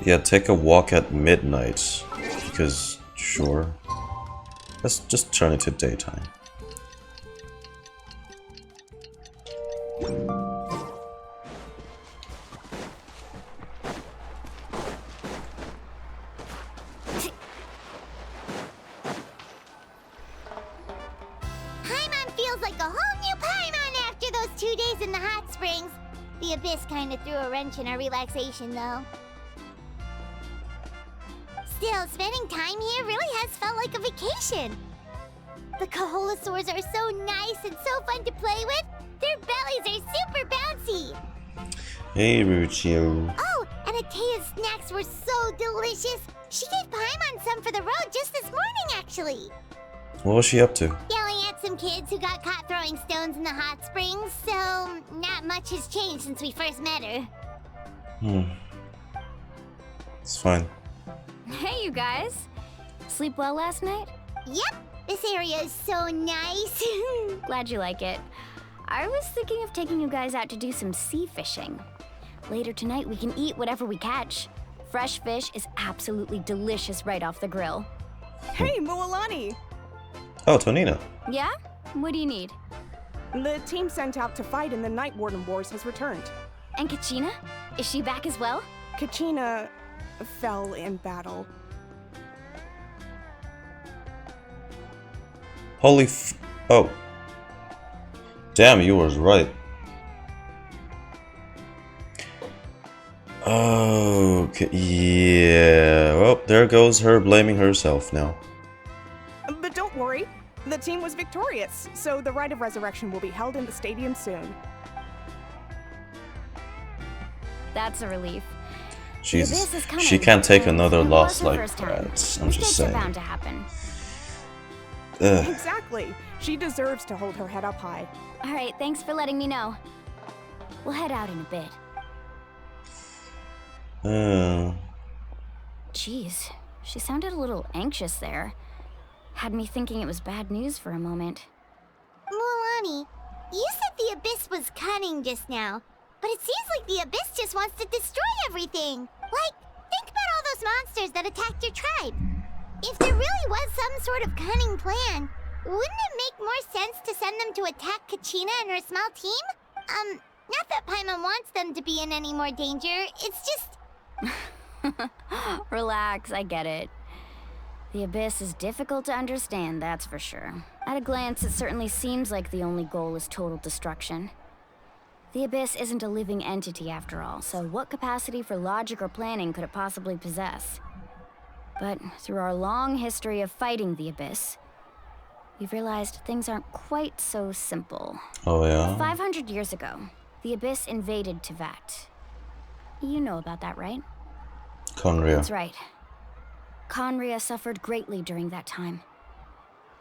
Yeah, take a walk at midnight. Because, sure. Let's just turn it to daytime. Paimon feels like a whole new Paimon after those 2 days in the hot springs. The Abyss kind of threw a wrench in our relaxation, though. Still, spending time here really has felt like a vacation. The Kaholosaurs are so nice and so fun to play with. Their bellies are super bouncy. Hey, Ruchio. Oh, and Atea's snacks were so delicious. She gave Paimon some for the road just this morning, actually. What was she up to? Yelling at some kids who got caught throwing stones in the hot springs, so not much has changed since we first met her. It's fine. Hey, you guys. Sleep well last night? Yep, this area is so nice. Glad you like it. I was thinking of taking you guys out to do some sea fishing. Later tonight, we can eat whatever we catch. Fresh fish is absolutely delicious right off the grill. Hey, Mualani! Oh, Tonina. Yeah? What do you need? The team sent out to fight in the Night Warden Wars has returned. And Kachina? Is she back as well? Kachina fell in battle. Holy oh. Damn, you was right. Okay, yeah. Well, there goes her blaming herself now. But don't worry, the team was victorious, so the Rite of Resurrection will be held in the stadium soon. That's a relief. Jesus, she can't take another loss like that. I'm just saying. Mistakes are bound to happen. Exactly. She deserves to hold her head up high. All right, thanks for letting me know. We'll head out in a bit. Jeez, she sounded a little anxious there. Had me thinking it was bad news for a moment. Mualani, you said the Abyss was cunning just now, but it seems like the Abyss just wants to destroy everything. Like, think about all those monsters that attacked your tribe. If there really was some sort of cunning plan, wouldn't it make more sense to send them to attack Kachina and her small team? Not that Paimon wants them to be in any more danger, it's just... Relax, I get it. The Abyss is difficult to understand, that's for sure. At a glance, it certainly seems like the only goal is total destruction. The Abyss isn't a living entity after all, so what capacity for logic or planning could it possibly possess? But through our long history of fighting the Abyss, we've realized things aren't quite so simple. Oh yeah? 500 years ago, the Abyss invaded Teyvat. You know about that, right? Conria. That's right. Conria suffered greatly during that time.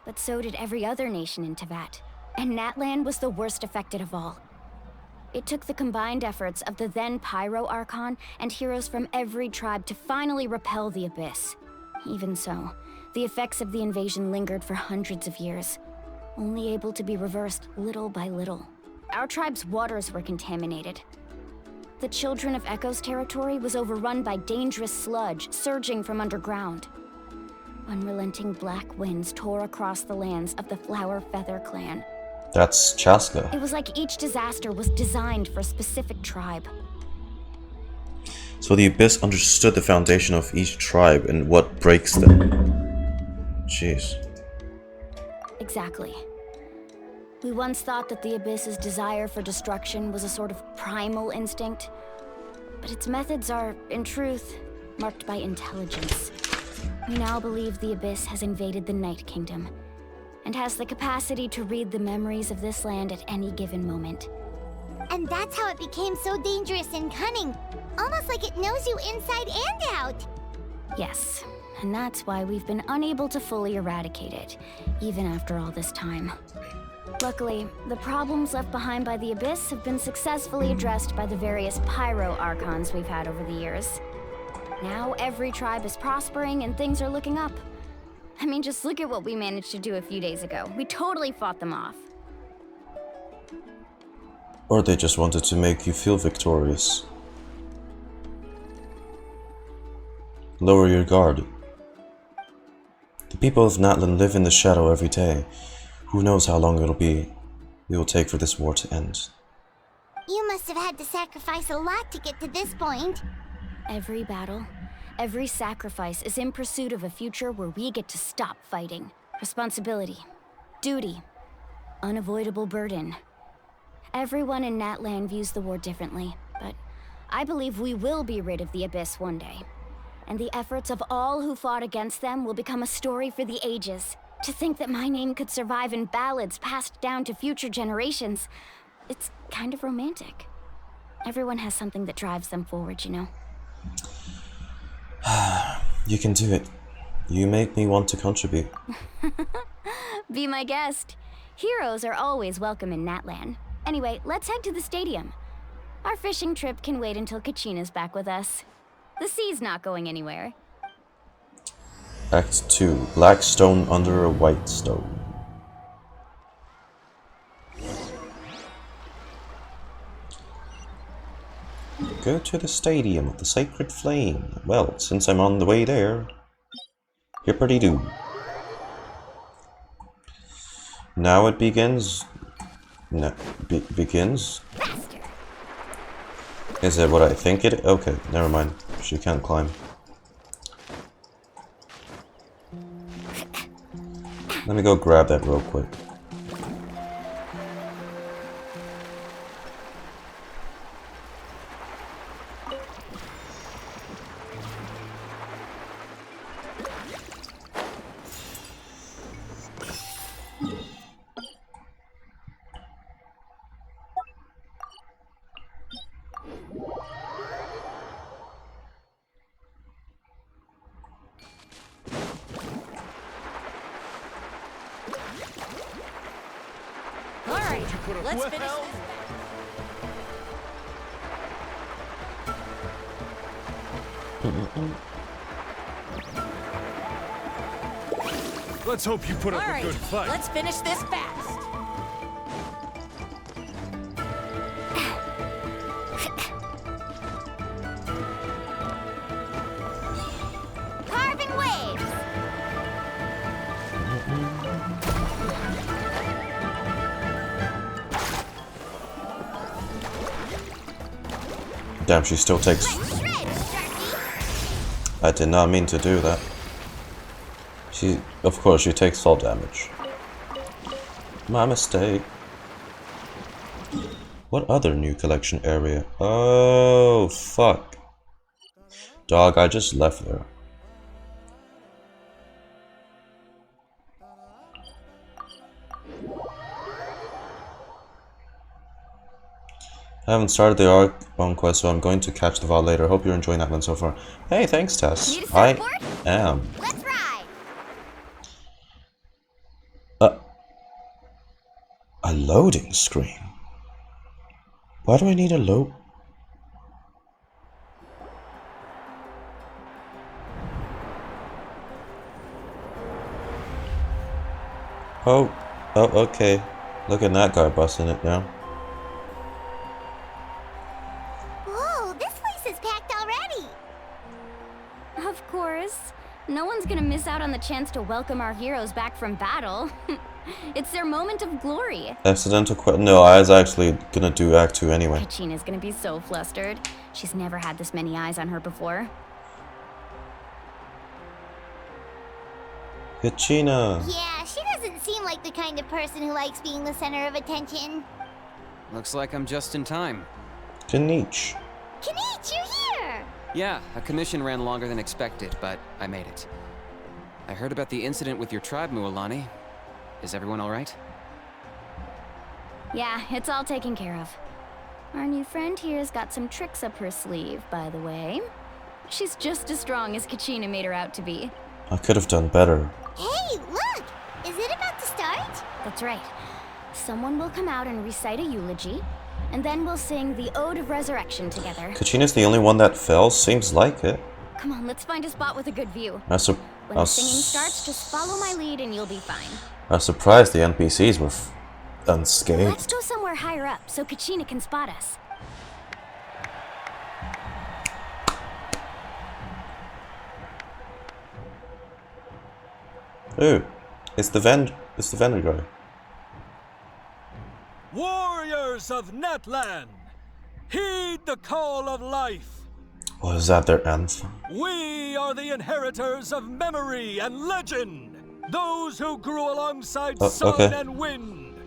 But so did every other nation in Teyvat, and Natlan was the worst affected of all. It took the combined efforts of the then Pyro Archon and heroes from every tribe to finally repel the Abyss. Even so, the effects of the invasion lingered for hundreds of years, only able to be reversed little by little. Our tribe's waters were contaminated. The Children of Echo's territory was overrun by dangerous sludge surging from underground. Unrelenting black winds tore across the lands of the Flower Feather clan. That's Chaska. It was like each disaster was designed for a specific tribe. So the Abyss understood the foundation of each tribe and what breaks them. Jeez. Exactly. We once thought that the Abyss's desire for destruction was a sort of primal instinct, but its methods are, in truth, marked by intelligence. We now believe the Abyss has invaded the Night Kingdom, and has the capacity to read the memories of this land at any given moment. And that's how it became so dangerous and cunning. Almost like it knows you inside and out. Yes, and that's why we've been unable to fully eradicate it, even after all this time. Luckily, the problems left behind by the Abyss have been successfully addressed by the various Pyro Archons we've had over the years. Now every tribe is prospering and things are looking up. I mean, just look at what we managed to do a few days ago. We totally fought them off. Or they just wanted to make you feel victorious. Lower your guard. The people of Natlan live in the shadow every day. Who knows how long we will take for this war to end. You must have had to sacrifice a lot to get to this point. Every battle, every sacrifice is in pursuit of a future where we get to stop fighting. Responsibility, duty, unavoidable burden. Everyone in Natlan views the war differently, but I believe we will be rid of the Abyss one day. And the efforts of all who fought against them will become a story for the ages. To think that my name could survive in ballads passed down to future generations, it's kind of romantic. Everyone has something that drives them forward, you know? You can do it. You make me want to contribute. Be my guest. Heroes are always welcome in Natlan. Anyway, let's head to the stadium. Our fishing trip can wait until Kachina's back with us. The sea's not going anywhere. Act 2. Black stone under a white stone. Go to the stadium of the Sacred Flame. Well, since I'm on the way there, hippity-doo. Now it begins. No, begins? Faster. Is it what I think it? Okay, never mind. She can't climb. Let me go grab that real quick. Let's finish this. Let's hope you put up a good fight. Let's finish this fast. Carving waves! Damn, she still takes... I did not mean to do that. Of course, she takes fall damage. My mistake. What other new collection area? Oh, fuck. Dog, I just left there. I haven't started the arc on quest, so I'm going to catch the VOD later. Hope you're enjoying that one so far. Hey, thanks, Tess. I am. Let's ride! A loading screen? Why do I need a load? Oh, okay. Look at that guy busting it down. Whoa, this place is packed already! Of course. No one's gonna miss out on the chance to welcome our heroes back from battle. It's their moment of glory. Accidental no, I was actually gonna do Act 2 anyway. Kachina's gonna be so flustered. She's never had this many eyes on her before. Kachina! Yeah, she doesn't seem like the kind of person who likes being the center of attention. Looks like I'm just in time. Kanich. Kanich, you're here! Yeah, a commission ran longer than expected, but I made it. I heard about the incident with your tribe, Mualani. Is everyone alright? Yeah, it's all taken care of. Our new friend here's got some tricks up her sleeve, by the way. She's just as strong as Kachina made her out to be. I could have done better. Hey, look! Is it about to start? That's right. Someone will come out and recite a eulogy, and then we'll sing the Ode of Resurrection together. Kachina's the only one that fell? Seems like it. Come on, let's find a spot with a good view. When the singing starts, just follow my lead and you'll be fine. I was surprised the NPCs were unscathed. Let's go somewhere higher up so Kachina can spot us. Ooh, it's the vendor guy. Warriors of Natlan, heed the call of life. What is that, their anthem? We are the inheritors of memory and legend. Those who grew alongside sun okay. and wind.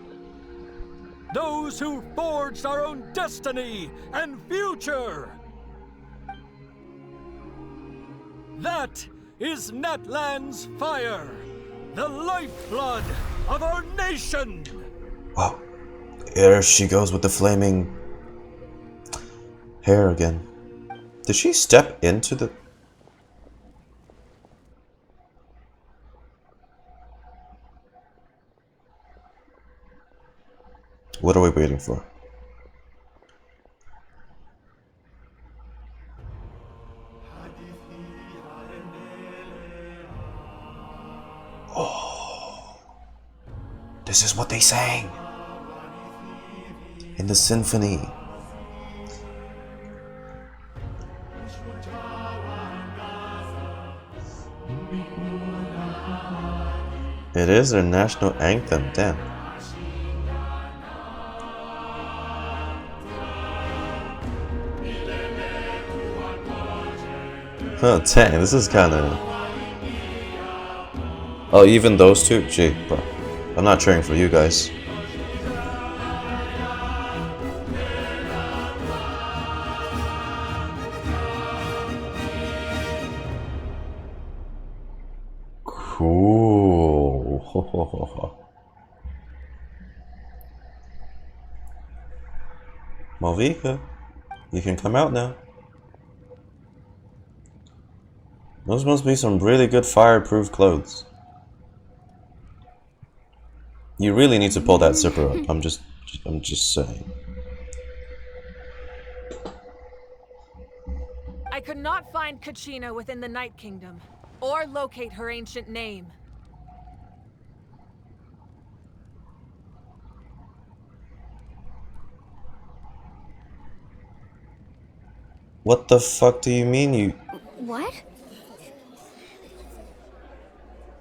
Those who forged our own destiny and future. That is Natlan's fire, the lifeblood of our nation. Wow, there she goes with the flaming hair again. Did she step into the... What are we waiting for? Oh, this is what they sang in the symphony. It is their national anthem, damn. Huh, dang, this is kinda... Oh, even those two? Gee, bro. I'm not cheering for you guys. Cool. Malvika, you can come out now. Those must be some really good fireproof clothes. You really need to pull that zipper up. I'm just saying. I could not find Kachina within the Night Kingdom, or locate her ancient name. What the fuck do you mean you... What?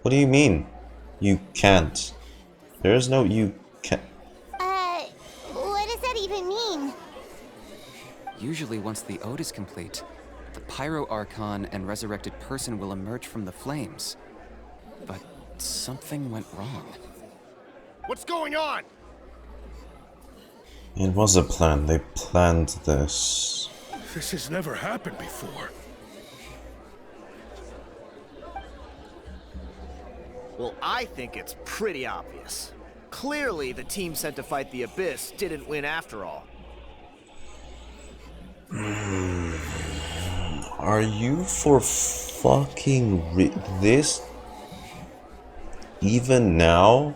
What do you mean? You can't. There is no you can't. What does that even mean? Usually once the ode is complete, the Pyro Archon and resurrected person will emerge from the flames. But something went wrong. What's going on? It was a plan. They planned this. This has never happened before. Well, I think it's pretty obvious. Clearly, the team sent to fight the Abyss didn't win after all. Are you for fucking this? Even now?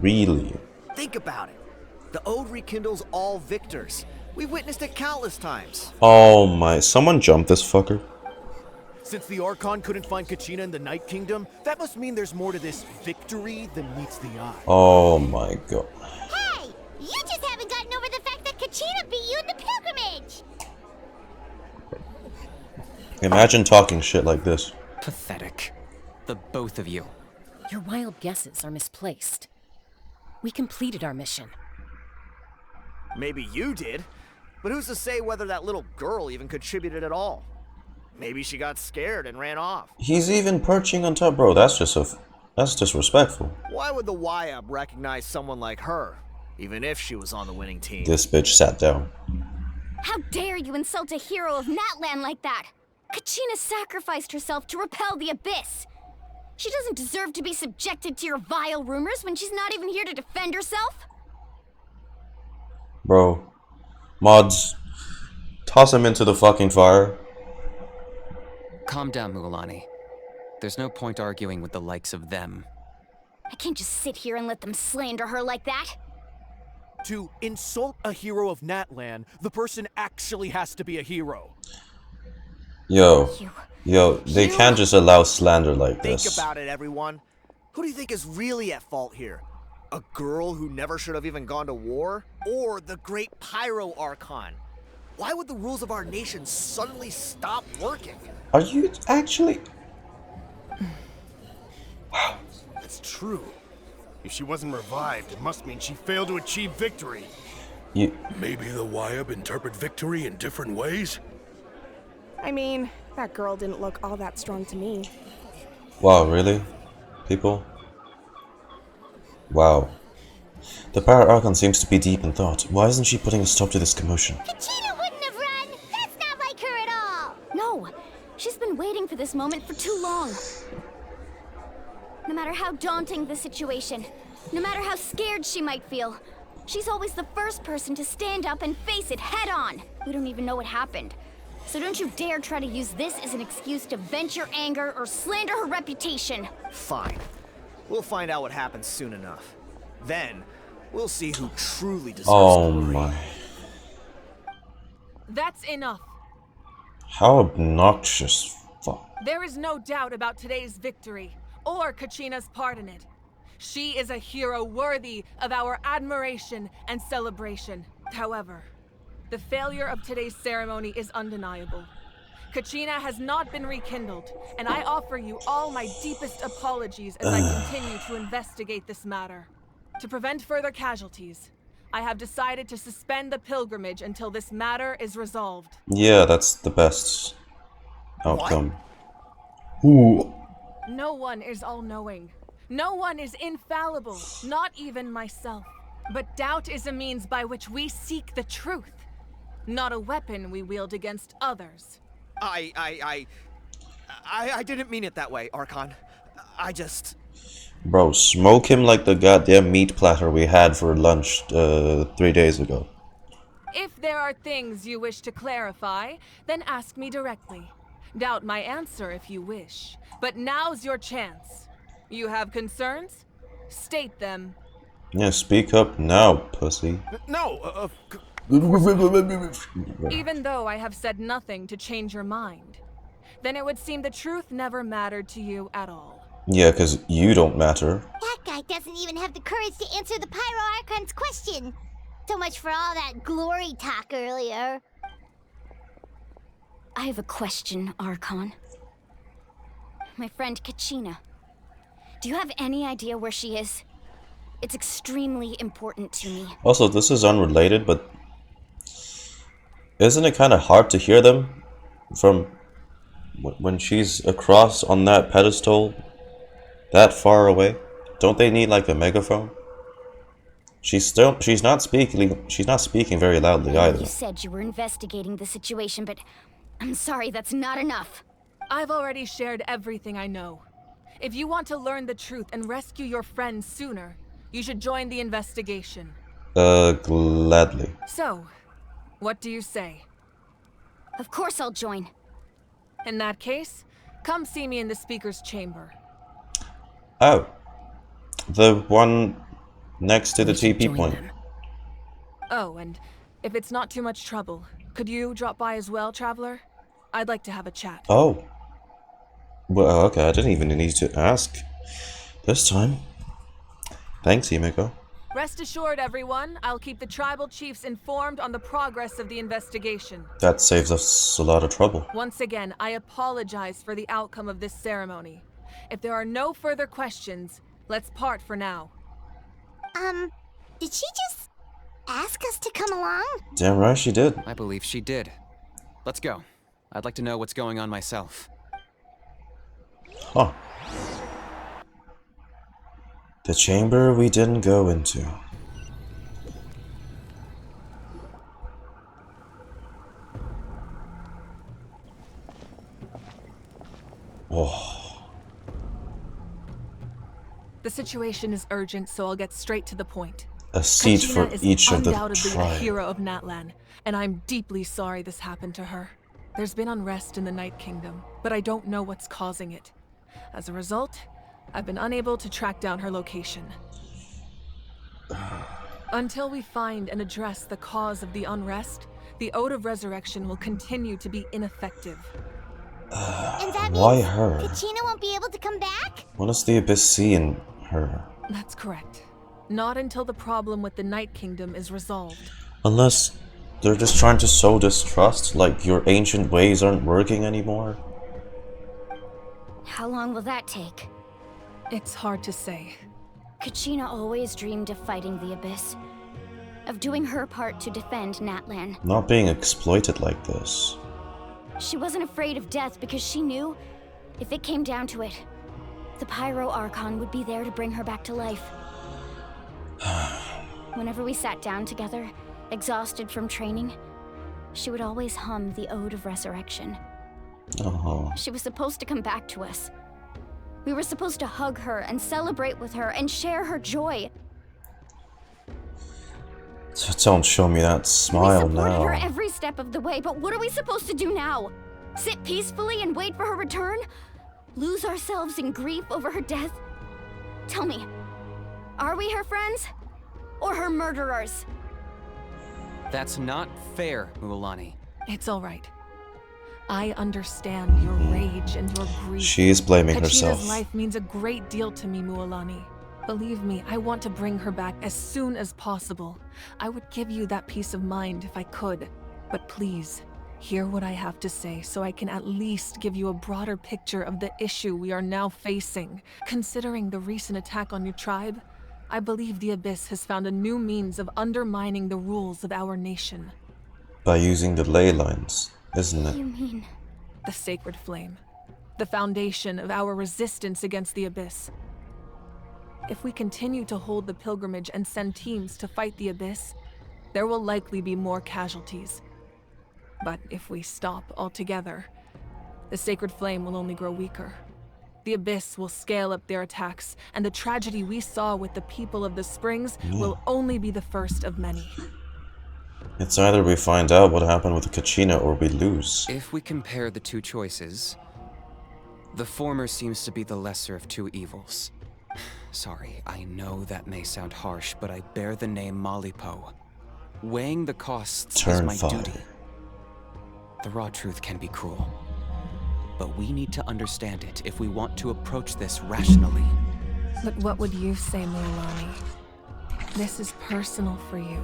Really? Think about it. The Ode rekindles all victors. We witnessed it countless times. Oh my, someone jumped this fucker. Since the Archon couldn't find Kachina in the Night Kingdom, that must mean there's more to this victory than meets the eye. Oh my god. Hey! You just haven't gotten over the fact that Kachina beat you in the pilgrimage! Imagine talking shit like this. Pathetic. The both of you. Your wild guesses are misplaced. We completed our mission. Maybe you did, but who's to say whether that little girl even contributed at all? Maybe she got scared and ran off. He's even perching on top, bro. That's disrespectful. Why would the YUB recognize someone like her, even if she was on the winning team? This bitch sat down. How dare you insult a hero of Natlan like that? Kachina sacrificed herself to repel the Abyss. She doesn't deserve to be subjected to your vile rumors when she's not even here to defend herself. Bro, mods, toss him into the fucking fire. Calm down, Mualani. There's no point arguing with the likes of them. I can't just sit here and let them slander her like that. To insult a hero of Natlan, the person actually has to be a hero. Yo, they can't just allow slander like Think this. about it, everyone. Who do you think is really at fault here? A girl who never should have even gone to war? Or the great Pyro Archon? Why would the rules of our nation suddenly stop working? Are you actually... Wow. That's true. If she wasn't revived, it must mean she failed to achieve victory. Maybe the Wyab interpret victory in different ways? I mean, that girl didn't look all that strong to me. Wow, really? People? Wow. The Power Archon seems to be deep in thought. Why isn't she putting a stop to this commotion? Kachina wouldn't have run! That's not like her at all! No! She's been waiting for this moment for too long. No matter how daunting the situation, no matter how scared she might feel, she's always the first person to stand up and face it head on. We don't even know what happened. So don't you dare try to use this as an excuse to vent your anger or slander her reputation. Fine. We'll find out what happens soon enough. Then, we'll see who truly deserves glory. My. That's enough. How obnoxious. Fuck. There is no doubt about today's victory, or Kachina's part in it. She is a hero worthy of our admiration and celebration. However, the failure of today's ceremony is undeniable. Kachina has not been rekindled, and I offer you all my deepest apologies as I continue to investigate this matter. To prevent further casualties, I have decided to suspend the pilgrimage until this matter is resolved. Yeah, that's the best outcome. Ooh. No one is all-knowing. No one is infallible, not even myself. But doubt is a means by which we seek the truth, not a weapon we wield against others. I didn't mean it that way, Archon. I just... Bro, smoke him like the goddamn meat platter we had for lunch 3 days ago. If there are things you wish to clarify, then ask me directly. Doubt my answer if you wish. But now's your chance. You have concerns? State them. Yeah, speak up now, pussy. No, Even though I have said nothing to change your mind, then it would seem the truth never mattered to you at all. Yeah, because you don't matter. That guy doesn't even have the courage to answer the Pyro Archon's question. So much for all that glory talk earlier. I have a question, Archon. My friend Kachina. Do you have any idea where she is? It's extremely important to me. Also, this is unrelated, but isn't it kind of hard to hear them from when she's across on that pedestal that far away? Don't they need like a megaphone? She's not speaking very loudly either. You said you were investigating the situation, but I'm sorry, that's not enough. I've already shared everything I know. If you want to learn the truth and rescue your friends sooner, you should join the investigation. Gladly. So, what do you say? Of course I'll join. In that case, come see me in the speaker's chamber. Oh. The one next to the TP point. Oh, and if it's not too much trouble, could you drop by as well, Traveler? I'd like to have a chat. Oh. Well, okay, I didn't even need to ask this time. Thanks, Himiko. Rest assured, everyone, I'll keep the tribal chiefs informed on the progress of the investigation. That saves us a lot of trouble. Once again, I apologize for the outcome of this ceremony. If there are no further questions, let's part for now. Did she just ask us to come along? Damn right she did. I believe she did. Let's go. I'd like to know what's going on myself. Huh. The chamber we didn't go into. Oh. The situation is urgent, so I'll get straight to the point. A seat for each of the undoubtedly a tribe. hero of Natlan, and I'm deeply sorry this happened to her. There's been unrest in the Night Kingdom, but I don't know what's causing it. As a result, I've been unable to track down her location. Until we find and address the cause of the unrest, the Ode of Resurrection will continue to be ineffective. And that Why means her? Kachina won't be able to come back? What does the Abyss see in her? That's correct. Not until the problem with the Night Kingdom is resolved. Unless they're just trying to sow distrust, like your ancient ways aren't working anymore. How long will that take? It's hard to say. Kachina always dreamed of fighting the Abyss. Of doing her part to defend Natlan. Not being exploited like this. She wasn't afraid of death because she knew, if it came down to it, the Pyro Archon would be there to bring her back to life. Whenever we sat down together, exhausted from training, she would always hum the Ode of Resurrection. She was supposed to come back to us. We were supposed to hug her and celebrate with her and share her joy. Don't show me that smile We supported now. her every step of the way, but what are we supposed to do now? Sit peacefully and wait for her return? Lose ourselves in grief over her death? Tell me, are we her friends? Or her murderers? That's not fair, Mualani. It's all right. I understand your rage and your grief. She's blaming Kachina's herself. life means a great deal to me, Mualani. Believe me, I want to bring her back as soon as possible. I would give you that peace of mind if I could. But please, hear what I have to say so I can at least give you a broader picture of the issue we are now facing. Considering the recent attack on your tribe, I believe the Abyss has found a new means of undermining the rules of our nation. By using the ley lines, isn't What it? do you mean? The Sacred Flame. The foundation of our resistance against the Abyss. If we continue to hold the pilgrimage and send teams to fight the Abyss, there will likely be more casualties. But if we stop altogether, the Sacred Flame will only grow weaker. The Abyss will scale up their attacks, and the tragedy we saw with the people of the Springs will only be the first of many. It's either we find out what happened with Kachina or we lose. If we compare the two choices, the former seems to be the lesser of two evils. Sorry, I know that may sound harsh, but I bear the name Malipo. Weighing the costs is my duty. The raw truth can be cruel, but we need to understand it if we want to approach this rationally. But what would you say, Mualani? This is personal for you,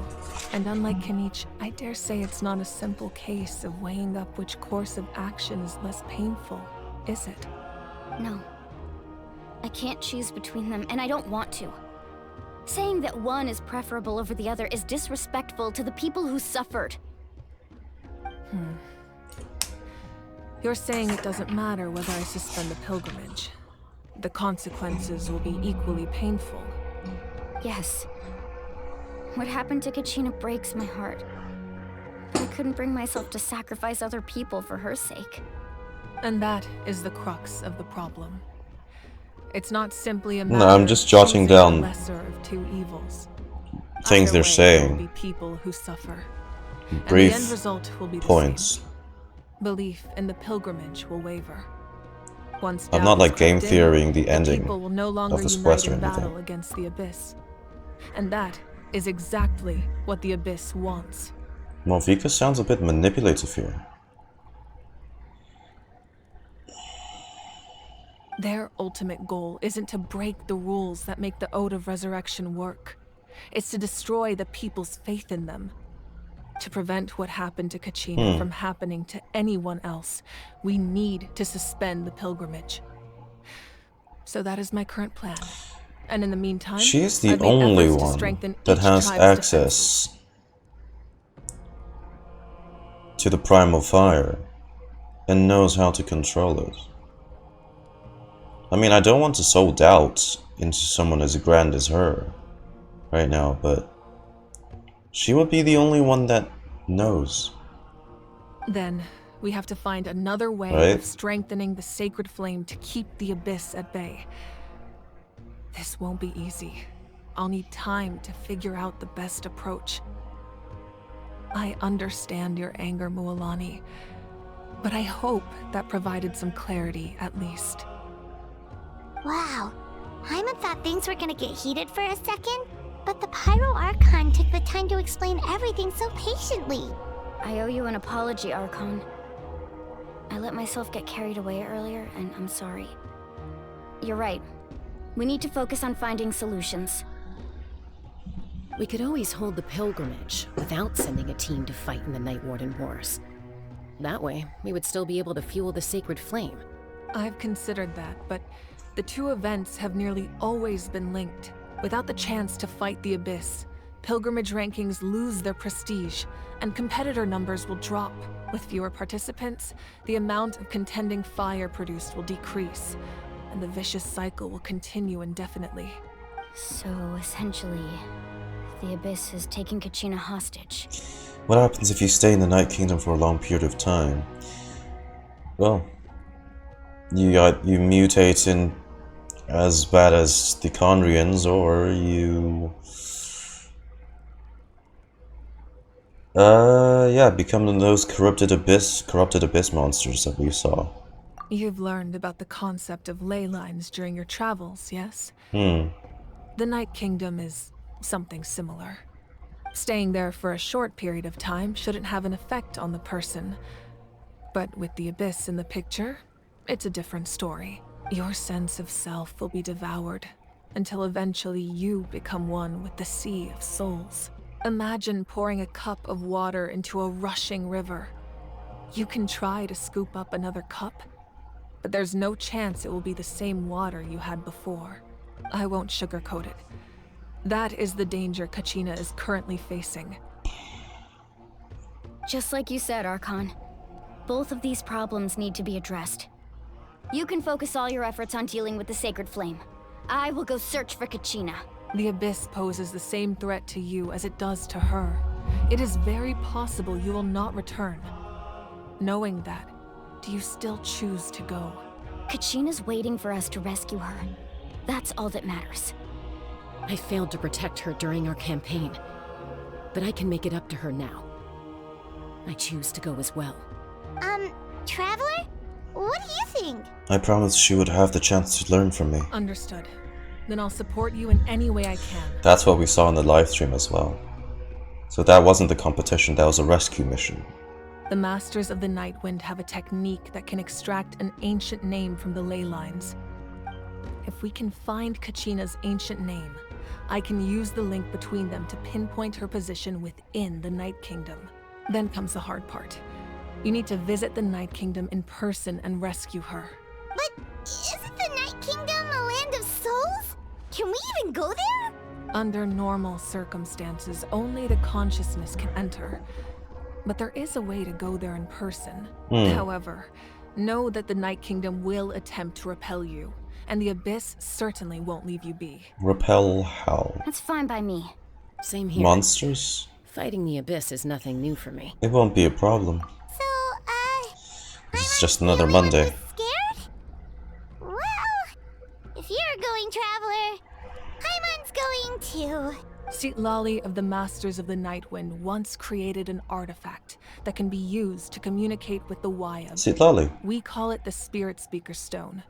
and unlike Kanich, I dare say it's not a simple case of weighing up which course of action is less painful, is it? No. I can't choose between them, and I don't want to. Saying that one is preferable over the other is disrespectful to the people who suffered. You're saying it doesn't matter whether I suspend the pilgrimage. The consequences will be equally painful. Yes. What happened to Kachina breaks my heart. I couldn't bring myself to sacrifice other people for her sake. And that is the crux of the problem. It's not simply a matter No, I'm just jotting of choosing down the lesser of two evils. things Either they're way, there will saying. be people who suffer. And Brief the end result will be the points. same. Belief in the pilgrimage will waver. Once I'm doubt not is like game crept in, theorying the ending people will no longer of this unite quest or in battle anything. against the Abyss. And that is exactly what the Abyss wants. Malvika sounds a bit manipulative here. Their ultimate goal isn't to break the rules that make the Ode of Resurrection work. It's to destroy the people's faith in them. To prevent what happened to Kachina from happening to anyone else, we need to suspend the pilgrimage. So that is my current plan. And in the meantime, She's the I've made only efforts to one strengthen that each has tribe's access to the primal fire and knows how to control it. I mean, I don't want to sow doubt into someone as grand as her right now, but she would be the only one that knows. Then, we have to find another way Right. of strengthening the sacred flame to keep the Abyss at bay. This won't be easy. I'll need time to figure out the best approach. I understand your anger, Mualani, but I hope that provided some clarity at least. Wow. Hyman thought things were gonna get heated for a second, but the Pyro Archon took the time to explain everything so patiently. I owe you an apology, Archon. I let myself get carried away earlier, and I'm sorry. You're right. We need to focus on finding solutions. We could always hold the pilgrimage without sending a team to fight in the Night Warden Wars. That way, we would still be able to fuel the sacred flame. I've considered that, but The two events have nearly always been linked. Without the chance to fight the Abyss, pilgrimage rankings lose their prestige, and competitor numbers will drop. With fewer participants, the amount of contending fire produced will decrease, and the vicious cycle will continue indefinitely. So, essentially, the Abyss is taking Kachina hostage. What happens if you stay in the Night Kingdom for a long period of time? Well, you mutate in as bad as the Conrians, or you become those corrupted abyss monsters that we saw. You've learned about the concept of ley lines during your travels, yes? The Night Kingdom is something similar. Staying there for a short period of time shouldn't have an effect on the person. But with the Abyss in the picture, it's a different story. Your sense of self will be devoured, until eventually you become one with the Sea of Souls. Imagine pouring a cup of water into a rushing river. You can try to scoop up another cup, but there's no chance it will be the same water you had before. I won't sugarcoat it. That is the danger Kachina is currently facing. Just like you said, Archon. Both of these problems need to be addressed. You can focus all your efforts on dealing with the Sacred Flame. I will go search for Kachina. The Abyss poses the same threat to you as it does to her. It is very possible you will not return. Knowing that, do you still choose to go? Kachina's waiting for us to rescue her. That's all that matters. I failed to protect her during our campaign, but I can make it up to her now. I choose to go as well. Traveler? What do you think? I promised she would have the chance to learn from me. Understood. Then I'll support you in any way I can. That's what we saw in the live stream as well. So that wasn't the competition, that was a rescue mission. The Masters of the Nightwind have a technique that can extract an ancient name from the ley lines. If we can find Kachina's ancient name, I can use the link between them to pinpoint her position within the Night Kingdom. Then comes the hard part. You need to visit the Night Kingdom in person and rescue her. But isn't the Night Kingdom a land of souls? Can we even go there? Under normal circumstances, only the consciousness can enter. But there is a way to go there in person. However, know that the Night Kingdom will attempt to repel you, and the Abyss certainly won't leave you be. Repel how? That's fine by me. Same here. Monsters? Fighting the Abyss is nothing new for me. It won't be a problem. It's just another Monday. Scared? Well, if you're going, Traveler, Paimon's going too. Citlali of the Masters of the Nightwind once created an artifact that can be used to communicate with the Wayab. Citlali? We call it the Spirit Speaker Stone.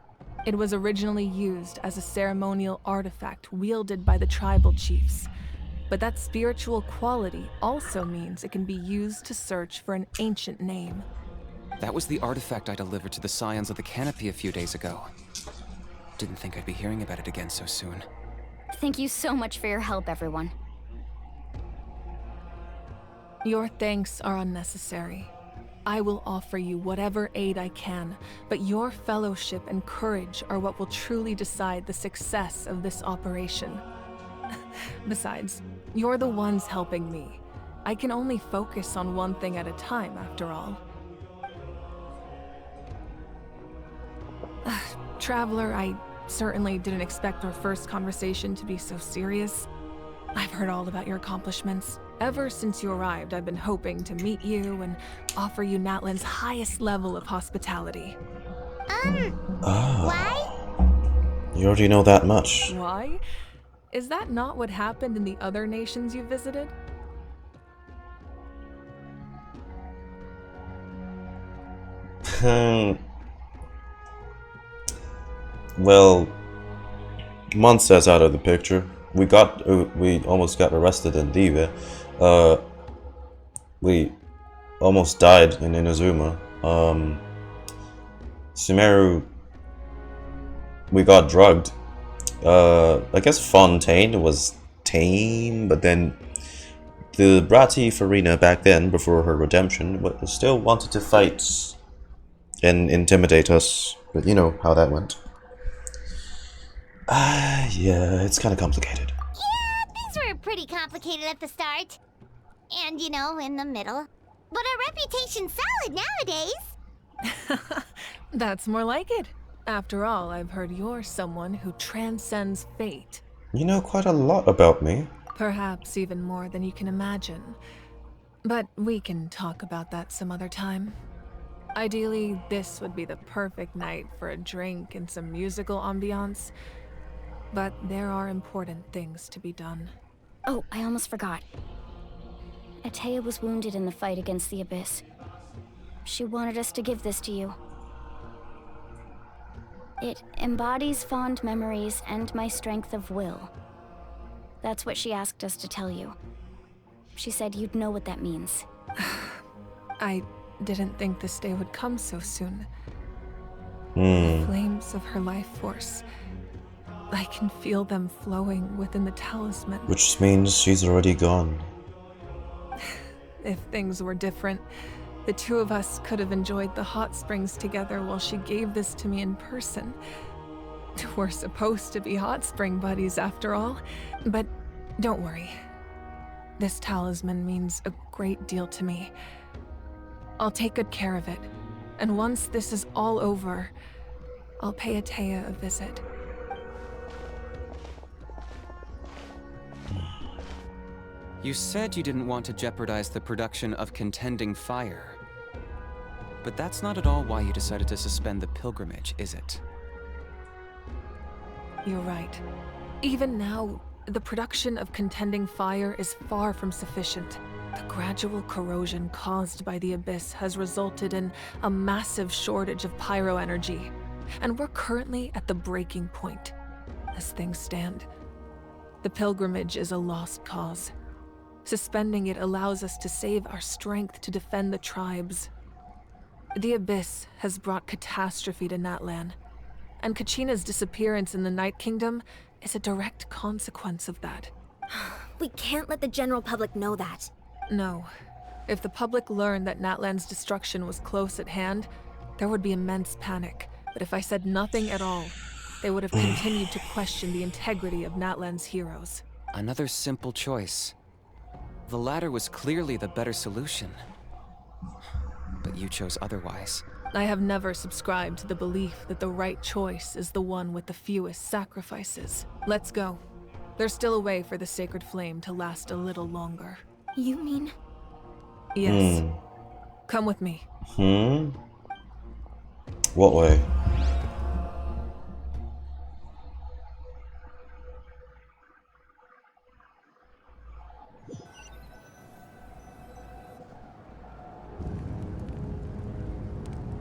It was originally used as a ceremonial artifact wielded by the tribal chiefs. But that spiritual quality also means it can be used to search for an ancient name. That was the artifact I delivered to the Scions of the Canopy a few days ago. Didn't think I'd be hearing about it again so soon. Thank you so much for your help, everyone. Your thanks are unnecessary. I will offer you whatever aid I can, but your fellowship and courage are what will truly decide the success of this operation. Besides, you're the ones helping me. I can only focus on one thing at a time, after all. Traveler, I certainly didn't expect our first conversation to be so serious. I've heard all about your accomplishments. Ever since you arrived, I've been hoping to meet you and offer you Natlan's highest level of hospitality. Why? You already know that much. Why? Is that not what happened in the other nations you visited? Well, Monster's out of the picture. We almost got arrested in Diva. We almost died in Inazuma. Sumeru, we got drugged. I guess Fontaine was tame, but then the bratty Farina back then, before her redemption, still wanted to fight and intimidate us. But you know how that went. Yeah, it's kind of complicated. Yeah, things were pretty complicated at the start. And, you know, in the middle. But our reputation's solid nowadays. That's more like it. After all, I've heard you're someone who transcends fate. You know quite a lot about me. Perhaps even more than you can imagine. But we can talk about that some other time. Ideally, this would be the perfect night for a drink and some musical ambiance. But there are important things to be done. Oh, I almost forgot. Atea was wounded in the fight against the Abyss. She wanted us to give this to you. It embodies fond memories and my strength of will. That's what she asked us to tell you. She said you'd know what that means. I didn't think this day would come so soon. Hmm. The flames of her life force. I can feel them flowing within the talisman. Which means she's already gone. If things were different, the two of us could have enjoyed the hot springs together while she gave this to me in person. We're supposed to be hot spring buddies after all. But don't worry. This talisman means a great deal to me. I'll take good care of it. And once this is all over, I'll pay Atea a visit. You said you didn't want to jeopardize the production of Contending Fire. But that's not at all why you decided to suspend the pilgrimage, is it? You're right. Even now, the production of Contending Fire is far from sufficient. The gradual corrosion caused by the Abyss has resulted in a massive shortage of pyro energy, and we're currently at the breaking point. As things stand, the pilgrimage is a lost cause. Suspending it allows us to save our strength to defend the tribes. The Abyss has brought catastrophe to Natlan, and Kachina's disappearance in the Night Kingdom is a direct consequence of that. We can't let the general public know that. No. If the public learned that Natlan's destruction was close at hand, there would be immense panic. But if I said nothing at all, they would have continued to question the integrity of Natlan's heroes. Another simple choice. The latter was clearly the better solution. But you chose otherwise. I have never subscribed to the belief that the right choice is the one with the fewest sacrifices. Let's go. There's still a way for the sacred flame to last a little longer. You mean? Yes. Come with me. What way?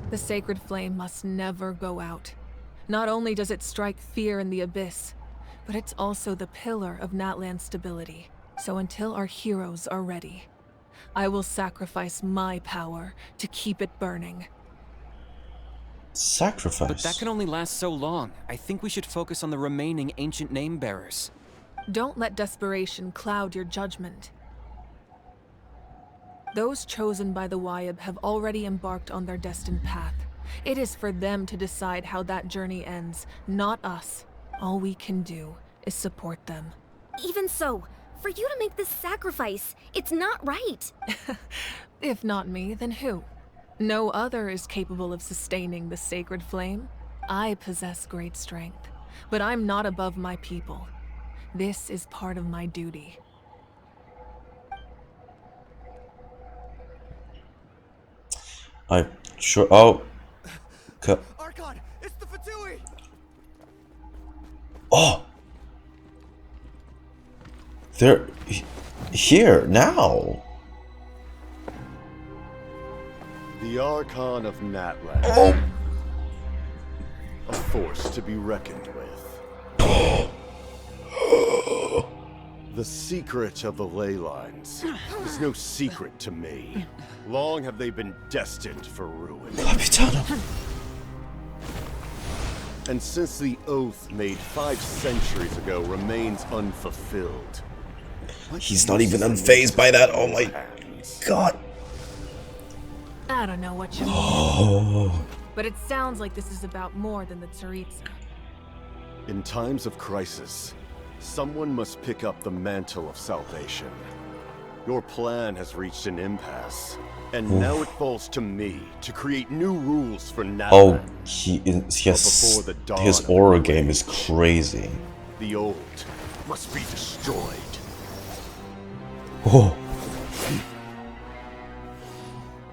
The sacred flame must never go out. Not only does it strike fear in the Abyss, but it's also the pillar of Natlan's stability. So until our heroes are ready, I will sacrifice my power to keep it burning. Sacrifice? But that can only last so long. I think we should focus on the remaining ancient name bearers. Don't let desperation cloud your judgment. Those chosen by the Wayab have already embarked on their destined path. It is for them to decide how that journey ends, not us. All we can do is support them. Even so, for you to make this sacrifice, it's not right. If not me, then who? No other is capable of sustaining the sacred flame. I possess great strength, but I'm not above my people. This is part of my duty. I sure. Oh. Archon, it's the Fatui! Oh. They're here now. The Archon of Natlan. Oh. A force to be reckoned with. The secret of the ley lines is no secret to me. Long have they been destined for ruin. And since the oath made 5 centuries ago remains unfulfilled. He's not even unfazed by that. Oh my god. I don't know what you mean, but it sounds like this is about more than the Tsaritsa. In times of crisis, someone must pick up the mantle of salvation. Your plan has reached an impasse, and now it falls to me to create new rules for Natlan. Oh, his aura game is crazy. The old must be destroyed. Oh.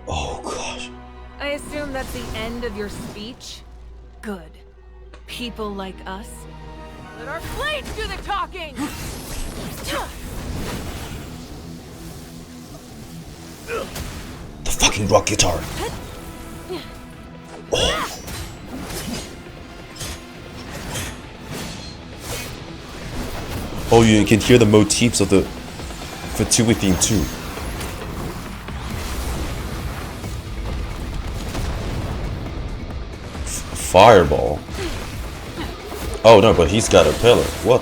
Oh gosh. I assume that's the end of your speech? Good. People like us. Let our blades do the talking! The fucking rock guitar. Oh. Oh, you can hear the motifs of the Fatui theme too. Fireball. Oh no, but he's got a pillar. What?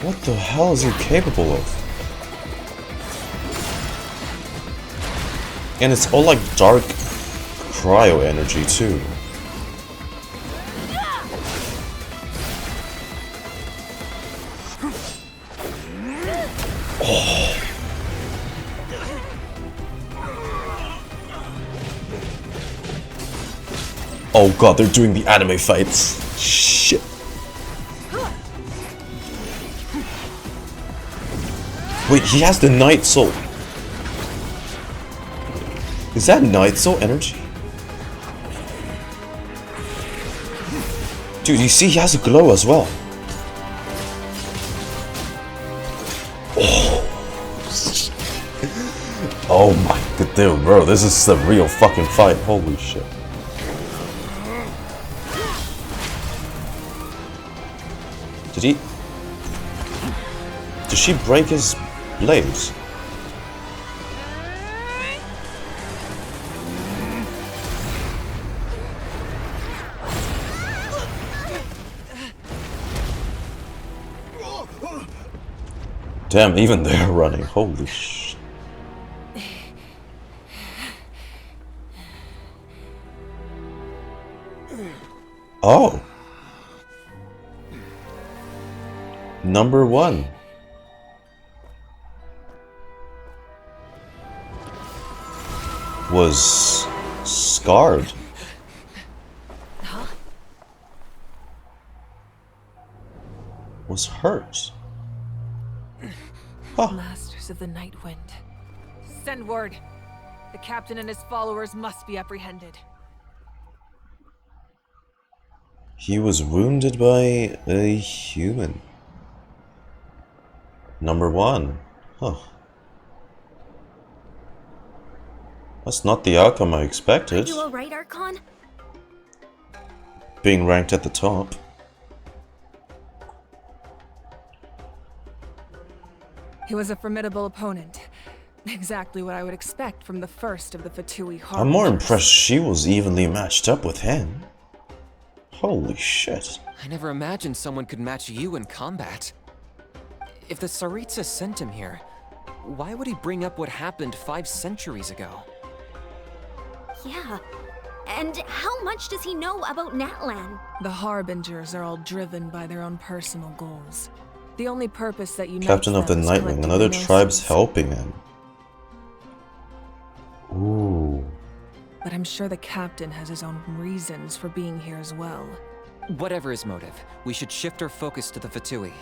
What the hell is he capable of? And it's all like dark cryo energy too. Oh. Oh god, they're doing the anime fights. Shit. Wait, he has the Night Soul. Is that Night Soul energy? Dude, you see he has a glow as well. Oh, oh my god, dude, bro, this is a real fucking fight. Holy shit. Did she break his blades? Damn, even they're running. Holy shit. Oh. Number 1. Was scarred. Was hurt. Huh. Masters of the Night Wind. Send word. The captain and his followers must be apprehended. He was wounded by a human. Number 1. Huh. That's not the outcome I expected. Are you alright, Archon? Being ranked at the top. He was a formidable opponent. Exactly what I would expect from the first of the Fatui Harbingers. I'm more impressed she was evenly matched up with him. Holy shit. I never imagined someone could match you in combat. If the Tsaritsa sent him here, why would he bring up what happened 5 centuries ago? Yeah. And how much does he know about Natlan? The Harbingers are all driven by their own personal goals. The only purpose that unites Captain of the them is Nightwing, collecting another gnosis. tribe's helping him. Ooh. But I'm sure the captain has his own reasons for being here as well. Whatever his motive, we should shift our focus to the Fatui.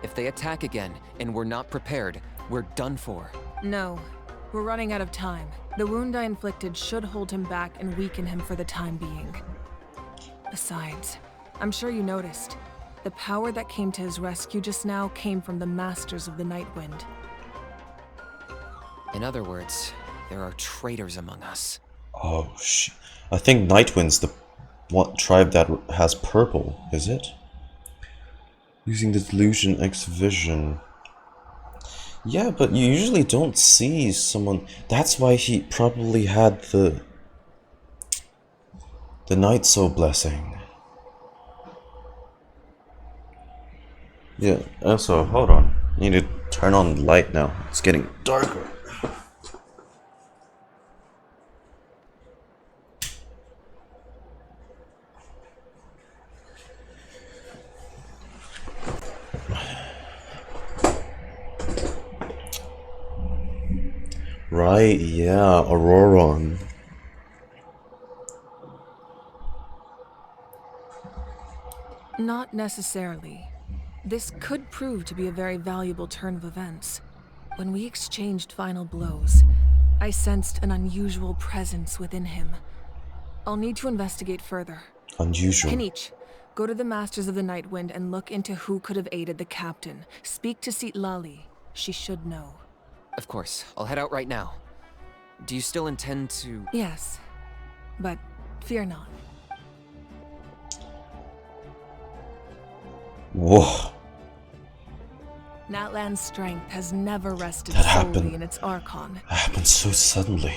If they attack again, and we're not prepared, we're done for. No, we're running out of time. The wound I inflicted should hold him back and weaken him for the time being. Besides, I'm sure you noticed, the power that came to his rescue just now came from the Masters of the Night Wind. In other words, there are traitors among us. Oh shit. I think Nightwind's the one tribe that has purple, is it? Using the delusion X vision. Yeah, but you usually don't see someone. That's why he probably had the Night Soul blessing. Yeah, also, hold on. I need to turn on the light now. It's getting darker. Right, yeah, Auroron. Not necessarily. This could prove to be a very valuable turn of events. When we exchanged final blows, I sensed an unusual presence within him. I'll need to investigate further. Unusual. Kinich, go to the Masters of the Night Wind and look into who could have aided the captain. Speak to Lali. She should know. Of course. I'll head out right now. Do you still intend to... Yes, but fear not. Whoa. Natlan's strength has never rested That solely happened. in its Archon. That happened so suddenly.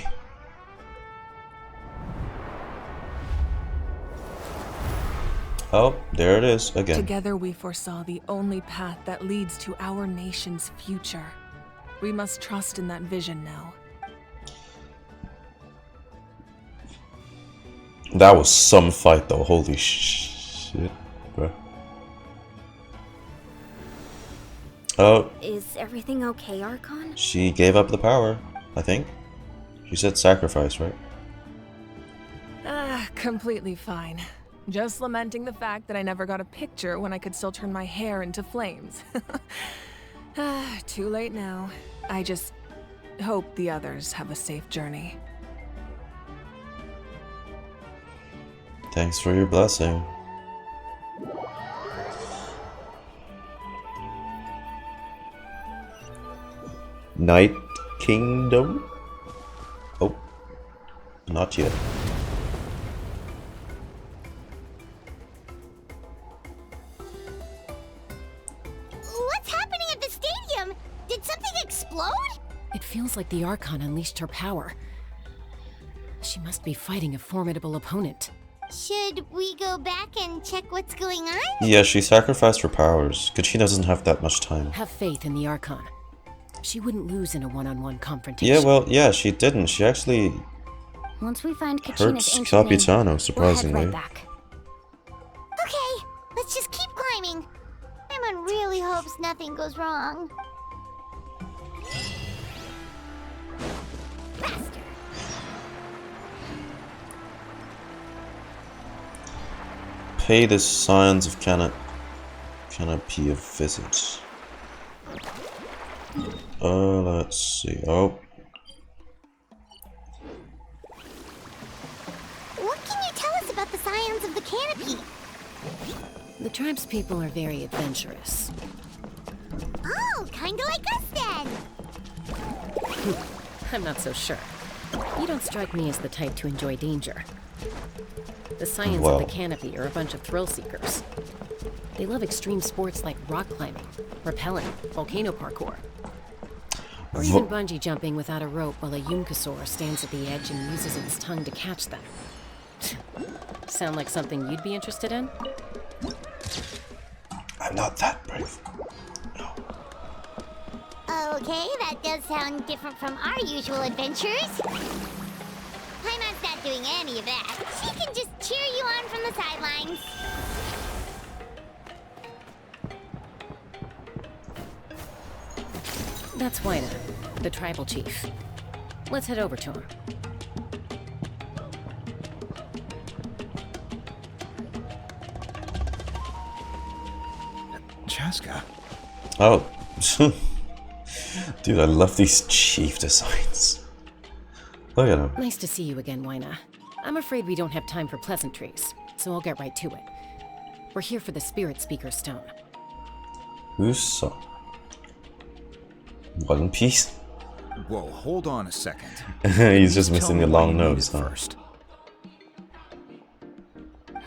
Oh, there it is again. Together we foresaw the only path that leads to our nation's future. We must trust in that vision now. That was some fight though, holy shit, bro. Oh. Is everything okay, Archon? She gave up the power, I think. She said sacrifice, right? Completely fine. Just lamenting the fact that I never got a picture when I could still turn my hair into flames. Too late now. I just hope the others have a safe journey. Thanks for your blessing. Night Kingdom? Oh, not yet. What's happening at the stadium? Did something explode? It feels like the Archon unleashed her power. She must be fighting a formidable opponent. Should we go back and check what's going on? Yeah, she sacrificed her powers. Kachina doesn't have that much time. Have faith in the Archon. She wouldn't lose in a one-on-one confrontation. Yeah, well, yeah, she didn't. She actually Once we find hurt Kachina's ancient name, Capitano, surprisingly. we'll head right back. Okay, let's just keep climbing. Emon really hopes nothing goes wrong. Faster. Pay the signs of canopy a visit. Let's see. Oh. What can you tell us about the scions of the canopy? The tribespeople are very adventurous. Oh, kinda like us then. I'm not so sure. You don't strike me as the type to enjoy danger. The scions Wow. of the canopy are a bunch of thrill seekers. They love extreme sports like rock climbing, rappelling, volcano parkour, or even bungee jumping without a rope while a Yunkasaur stands at the edge and uses its tongue to catch them. Sound like something you'd be interested in? I'm not that brave. Okay, that does sound different from our usual adventures. Paimon's not doing any of that. She can just cheer you on from the sidelines. That's Wina, the tribal chief. Let's head over to him. Chaska. Oh. Dude, I love these chief designs. Look at him. Nice to see you again, Wina. I'm afraid we don't have time for pleasantries, so I'll get right to it. We're here for the Spirit Speaker Stone. Who's so? One Piece? Whoa, hold on a second. He's just Tell missing me the what long you nose, needed huh? first.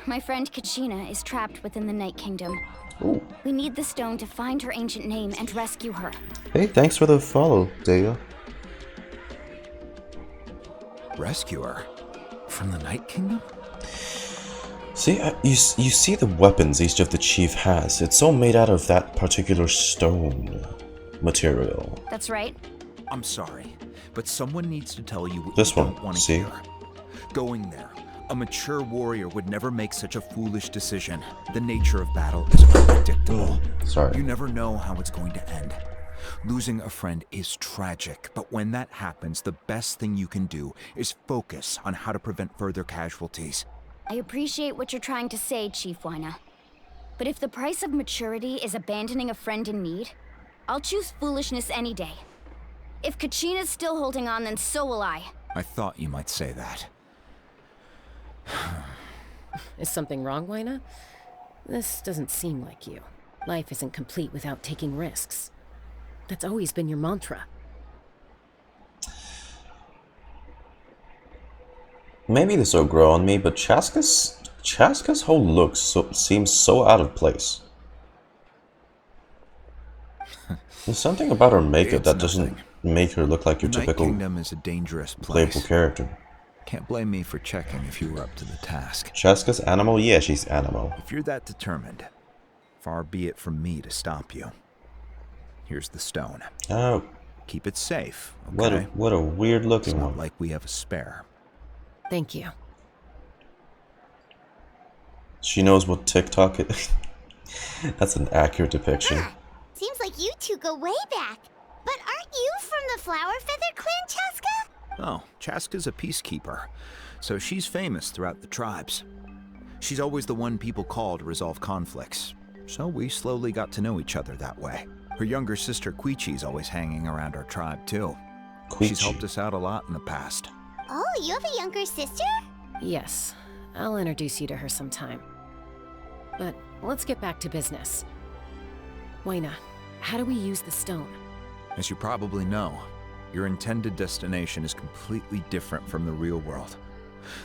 My friend Kachina is trapped within the Night Kingdom. Ooh. We need the stone to find her ancient name and rescue her. Hey, thanks for the follow, Daya. Rescuer? From the Night Kingdom? See, you see the weapons each of the chief has. It's all made out of that particular stone material. That's right. I'm sorry, but someone needs to tell you what This you one, don't want to see? hear. Going there, a mature warrior would never make such a foolish decision. The nature of battle is unpredictable. Sorry. You never know how it's going to end. Losing a friend is tragic, but when that happens, the best thing you can do is focus on how to prevent further casualties. I appreciate what you're trying to say, Chief Wyna. But if the price of maturity is abandoning a friend in need, I'll choose foolishness any day. If Kachina's still holding on, then so will I. I thought you might say that. Is something wrong, Wyna? This doesn't seem like you. Life isn't complete without taking risks. That's always been your mantra. Maybe this will grow on me, but Chaska's whole look seems so out of place. There's something about her makeup that doesn't make her look like your typical Night Kingdom is a dangerous place. playable character. Can't blame me for checking if you were up to the task. Chaska's animal? Yeah, she's animal. If you're that determined, far be it from me to stop you. Here's the stone. Oh. Keep it safe, okay? What a weird looking it's not one. like we have a spare. Thank you. She knows what TikTok is. That's an accurate depiction. Seems like you two go way back. But aren't you from the Flower Feather Clan, Chaska? Oh, Chaska's a peacekeeper, so she's famous throughout the tribes. She's always the one people call to resolve conflicts, so we slowly got to know each other that way. Her younger sister Quichi's always hanging around our tribe too. She's helped us out a lot in the past. Oh, you have a younger sister? Yes, I'll introduce you to her sometime. But let's get back to business. Wyna, how do we use the stone? As you probably know, your intended destination is completely different from the real world.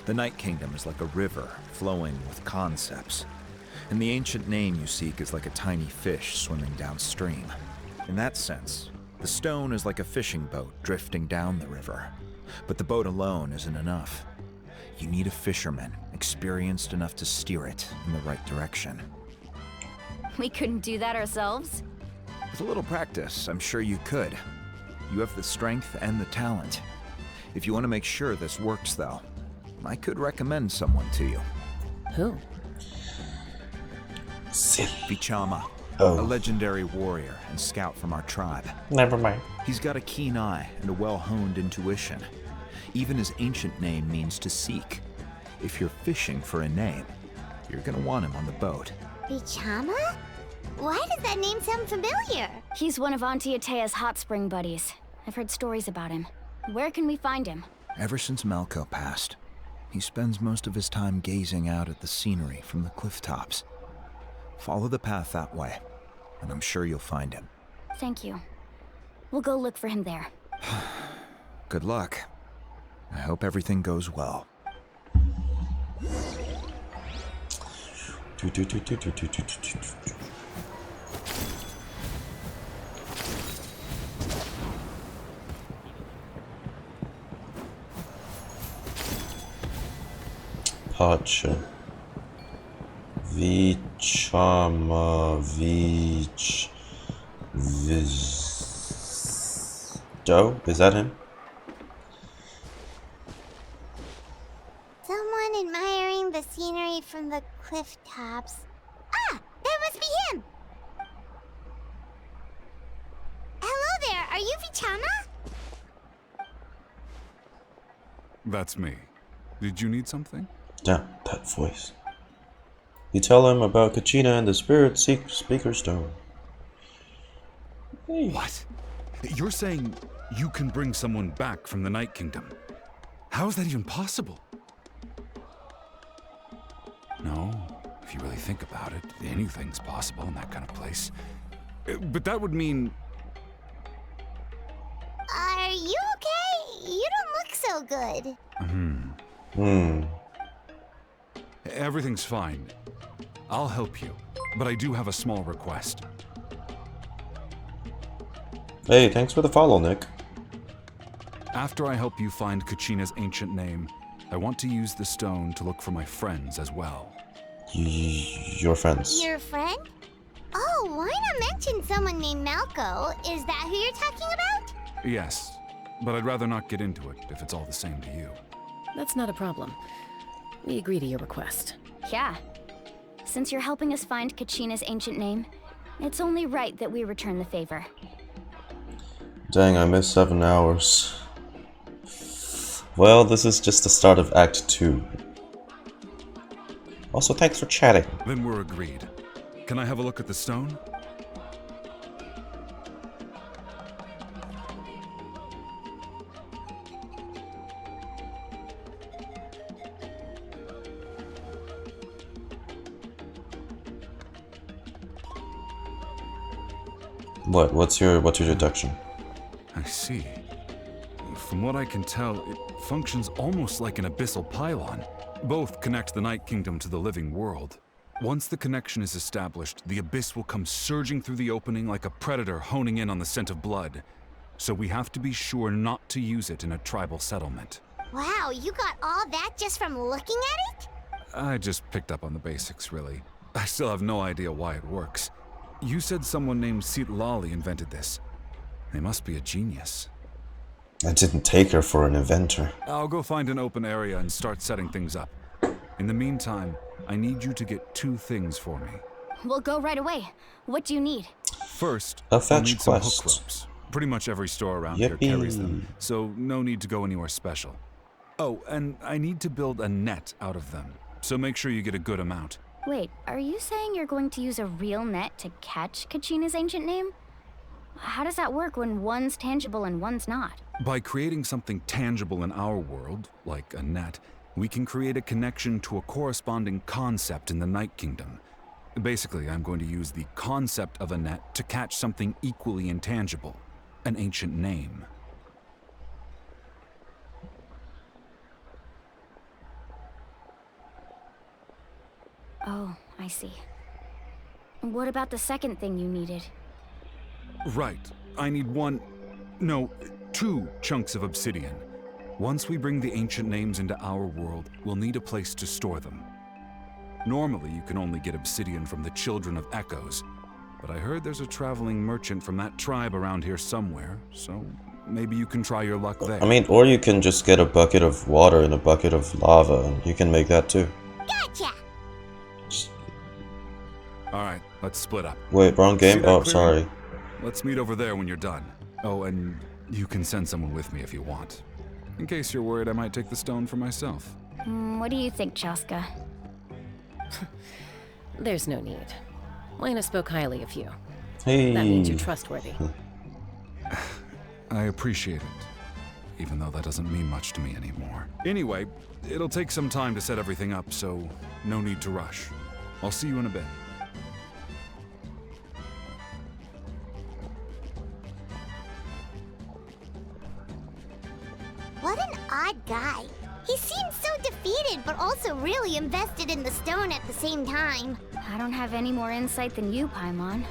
The Night Kingdom is like a river flowing with concepts, and the ancient name you seek is like a tiny fish swimming downstream. In that sense, the stone is like a fishing boat drifting down the river, but the boat alone isn't enough. You need a fisherman experienced enough to steer it in the right direction. We couldn't do that ourselves? With a little practice, I'm sure you could. You have the strength and the talent. If you want to make sure this works, though, I could recommend someone to you. Who? Vichama, a legendary warrior and scout from our tribe. Never mind. He's got a keen eye and a well-honed intuition. Even his ancient name means to seek. If you're fishing for a name, you're gonna want him on the boat. Vichama? Why does that name sound familiar? He's one of Auntie Atea's hot spring buddies. I've heard stories about him. Where can we find him? Ever since Malko passed, he spends most of his time gazing out at the scenery from the cliff tops. Follow the path that way, and I'm sure you'll find him. Thank you. We'll go look for him there. Good luck. I hope everything goes well. Pacha. Vichama. Doe? Is that him? Someone admiring the scenery from the cliff tops. Ah! That must be him! Hello there, are you Vichama? That's me. Did you need something? Damn, that voice. You tell him about Kachina and the Spirit Speaker Stone. Hey. What? You're saying you can bring someone back from the Night Kingdom? How is that even possible? No, if you really think about it, anything's possible in that kind of place. But that would mean... Are you okay? You don't look so good. Everything's fine. I'll help you, but I do have a small request. Hey, thanks for the follow, Nick. After I help you find Kachina's ancient name, I want to use the stone to look for my friends as well. Your friends? Your friend? Oh, why not mention someone named Malko? Is that who you're talking about? Yes, but I'd rather not get into it if it's all the same to you. That's not a problem. We agree to your request. Yeah. Since you're helping us find Kachina's ancient name, it's only right that we return the favor. Dang, I missed 7 hours. Well, this is just the start of Act 2. Also, thanks for chatting. Then we're agreed. Can I have a look at the stone? What's your deduction? I see. From what I can tell, it functions almost like an abyssal pylon. Both connect the Night Kingdom to the living world. Once the connection is established, the abyss will come surging through the opening like a predator honing in on the scent of blood. So we have to be sure not to use it in a tribal settlement. Wow, you got all that just from looking at it? I just picked up on the basics, really. I still have no idea why it works. You said someone named Lali invented this. They must be a genius. I didn't take her for an inventor. I'll go find an open area and start setting things up. In the meantime, I need you to get 2 things for me. We'll go right away. What do you need? First, A I'll fetch need some hook quest. ropes. Pretty much every store around here carries them, so no need to go anywhere special. Oh, and I need to build a net out of them, so make sure you get a good amount. Wait, are you saying you're going to use a real net to catch Kachina's ancient name? How does that work when one's tangible and one's not? By creating something tangible in our world, like a net, we can create a connection to a corresponding concept in the Night Kingdom. Basically, I'm going to use the concept of a net to catch something equally intangible, an ancient name. Oh, I see. What about the second thing you needed? Right. I need 2 chunks of obsidian. Once we bring the ancient names into our world, we'll need a place to store them. Normally, you can only get obsidian from the Children of Echoes, but I heard there's a traveling merchant from that tribe around here somewhere, so maybe you can try your luck there. I mean, or you can just get a bucket of water and a bucket of lava, and you can make that too. Gotcha! Alright, let's split up. Wait, wrong game? Oh, sorry. Let's meet over there when you're done. Oh, and you can send someone with me if you want. In case you're worried I might take the stone for myself. What do you think, Chaska? There's no need. Lena spoke highly of you. Hey. That means you're trustworthy. I appreciate it, even though that doesn't mean much to me anymore. Anyway, it'll take some time to set everything up, so no need to rush. I'll see you in a bit. What an odd guy. He seems so defeated, but also really invested in the stone at the same time. I don't have any more insight than you, Paimon.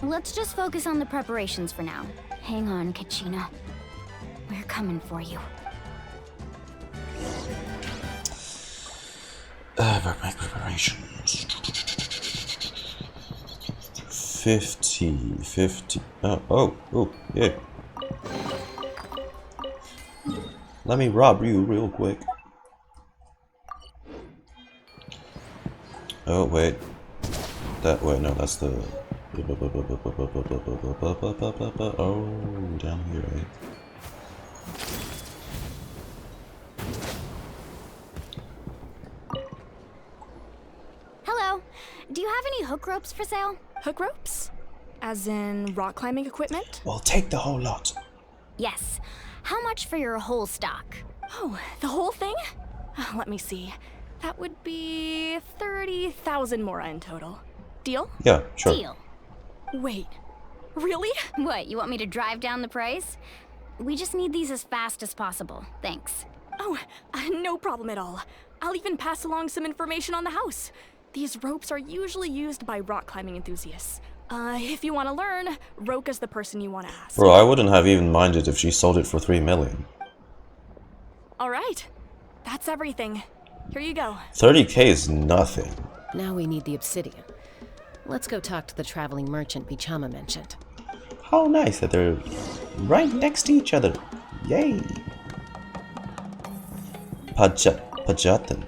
Let's just focus on the preparations for now. Hang on, Kachina. We're coming for you. Make preparations. 50. Oh, yeah. Let me rob you real quick. Oh, wait. That way, no, that's the... Oh, down here, right? Hello. Do you have any hook ropes for sale? Hook ropes? As in rock climbing equipment? Well, take the whole lot. Yes. How much for your whole stock? Oh, the whole thing? Let me see. That would be 30,000 mora in total. Deal? Yeah, sure. Deal. Wait, really? What, you want me to drive down the price? We just need these as fast as possible. Thanks. Oh, no problem at all. I'll even pass along some information on the house. These ropes are usually used by rock climbing enthusiasts. If you want to learn, Roka's the person you want to ask. Bro, I wouldn't have even minded if she sold it for 3 million. All right. That's everything. Here you go. 30k is nothing. Now we need the obsidian. Let's go talk to the traveling merchant Bichama mentioned. How nice that they're right next to each other. Yay. Pajatan.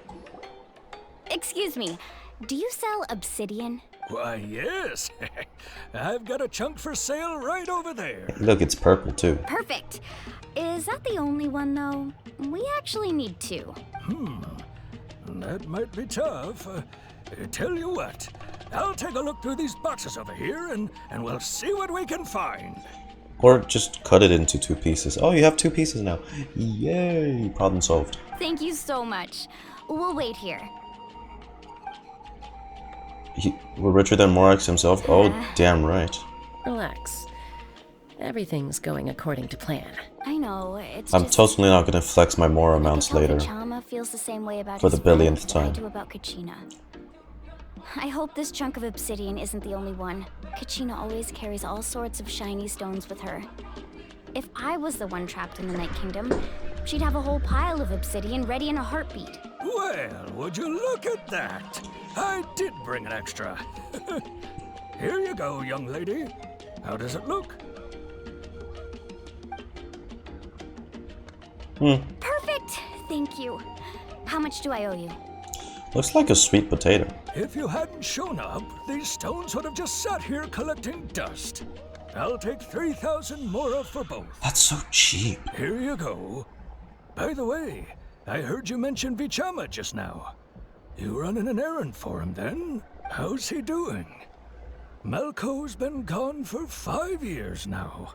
Excuse me. Do you sell obsidian? Why, yes. I've got a chunk for sale right over there. Look, it's purple too. Perfect. Is that the only one, though? We actually need two. That might be tough. Tell you what, I'll take a look through these boxes over here and we'll see what we can find. Or just cut it into 2 pieces. Oh, you have 2 pieces now. Yay! Problem solved. Thank you so much. We'll wait here. We're richer than Morax himself? Oh, damn right. Relax. Everything's going according to plan. I know, it's I'm just... totally not gonna flex my more amounts later. Chama feels the same way about For his the billionth friend that I time. do about Kachina. I hope this chunk of obsidian isn't the only one. Kachina always carries all sorts of shiny stones with her. If I was the one trapped in the Night Kingdom, she'd have a whole pile of obsidian ready in a heartbeat. Well, would you look at that? I did bring an extra. Here you go, young lady. How does it look? Perfect! Thank you. How much do I owe you? Looks like a sweet potato. If you hadn't shown up, these stones would have just sat here collecting dust. I'll take 3,000 mora for both. That's so cheap. Here you go. By the way, I heard you mention Vichama just now. You running an errand for him then? How's he doing? Malco's been gone for 5 years now.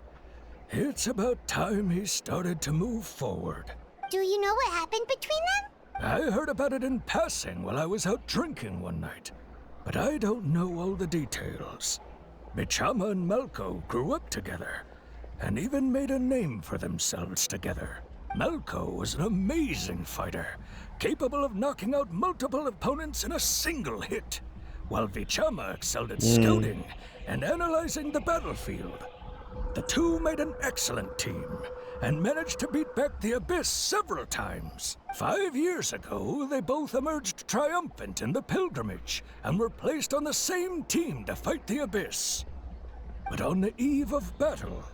It's about time he started to move forward. Do you know what happened between them? I heard about it in passing while I was out drinking one night, but I don't know all the details. Vichama and Malco grew up together, and even made a name for themselves together. Malco was an amazing fighter, capable of knocking out multiple opponents in a single hit, while Vichama excelled at scouting and analyzing the battlefield. The two made an excellent team, and managed to beat back the Abyss several times. 5 years ago, they both emerged triumphant in the pilgrimage, and were placed on the same team to fight the Abyss. But on the eve of battle,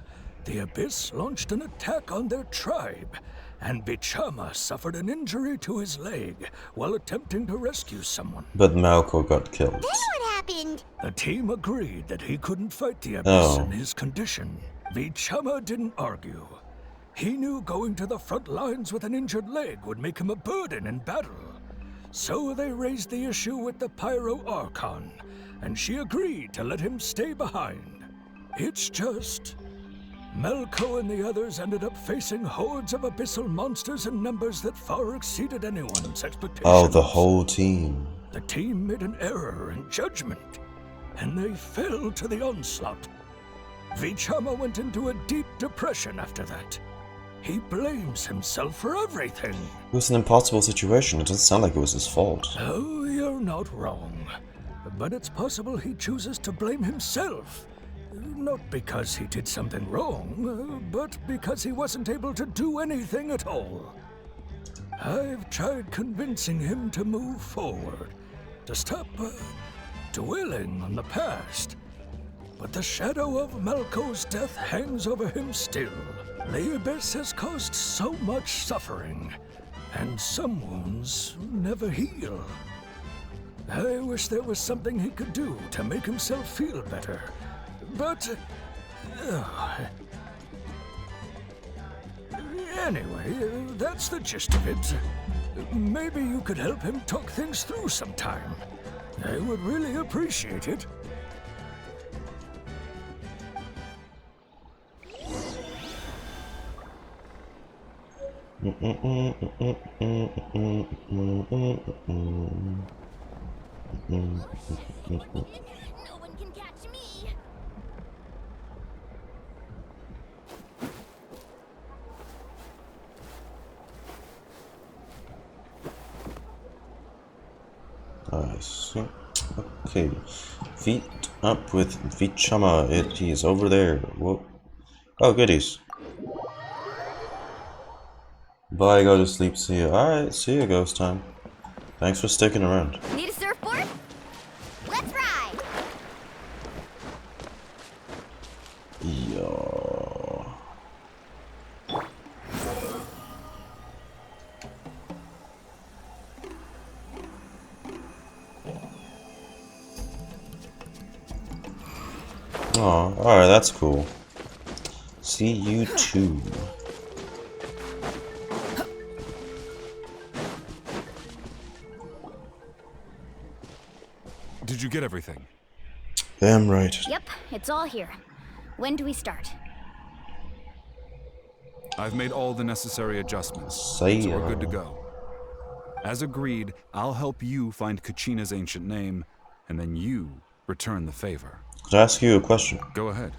the Abyss launched an attack on their tribe, and Vichama suffered an injury to his leg while attempting to rescue someone. But Malco got killed. Then what happened? The team agreed that he couldn't fight the Abyss in his condition. Vichama didn't argue. He knew going to the front lines with an injured leg would make him a burden in battle. So they raised the issue with the Pyro Archon, and she agreed to let him stay behind. It's just... Malco and the others ended up facing hordes of abyssal monsters in numbers that far exceeded anyone's expectations. Oh, the whole team. The team made an error in judgment, and they fell to the onslaught. Vichama went into a deep depression after that. He blames himself for everything. It was an impossible situation. It doesn't sound like it was his fault. Oh, you're not wrong. But it's possible he chooses to blame himself. Not because he did something wrong, but because he wasn't able to do anything at all. I've tried convincing him to move forward, to stop dwelling on the past. But the shadow of Malco's death hangs over him still. The Abyss has caused so much suffering, and some wounds never heal. I wish there was something he could do to make himself feel better, but... Anyway, that's the gist of it. Maybe you could help him talk things through sometime. I would really appreciate it. No one can catch me. I see. Okay. Feet up with Vichama. It is over there. Whoa. Oh, goodies. Bye, go to sleep. See you. Alright, see you, ghost time. Thanks for sticking around. Need a surfboard? Let's ride! Yo. Oh, alright, that's cool. See you too. Did you get everything? Damn right. Yep, it's all here. When do we start? I've made all the necessary adjustments, so Say we're good to go. As agreed, I'll help you find Kachina's ancient name, and then you return the favor. Could I ask you a question? Go ahead.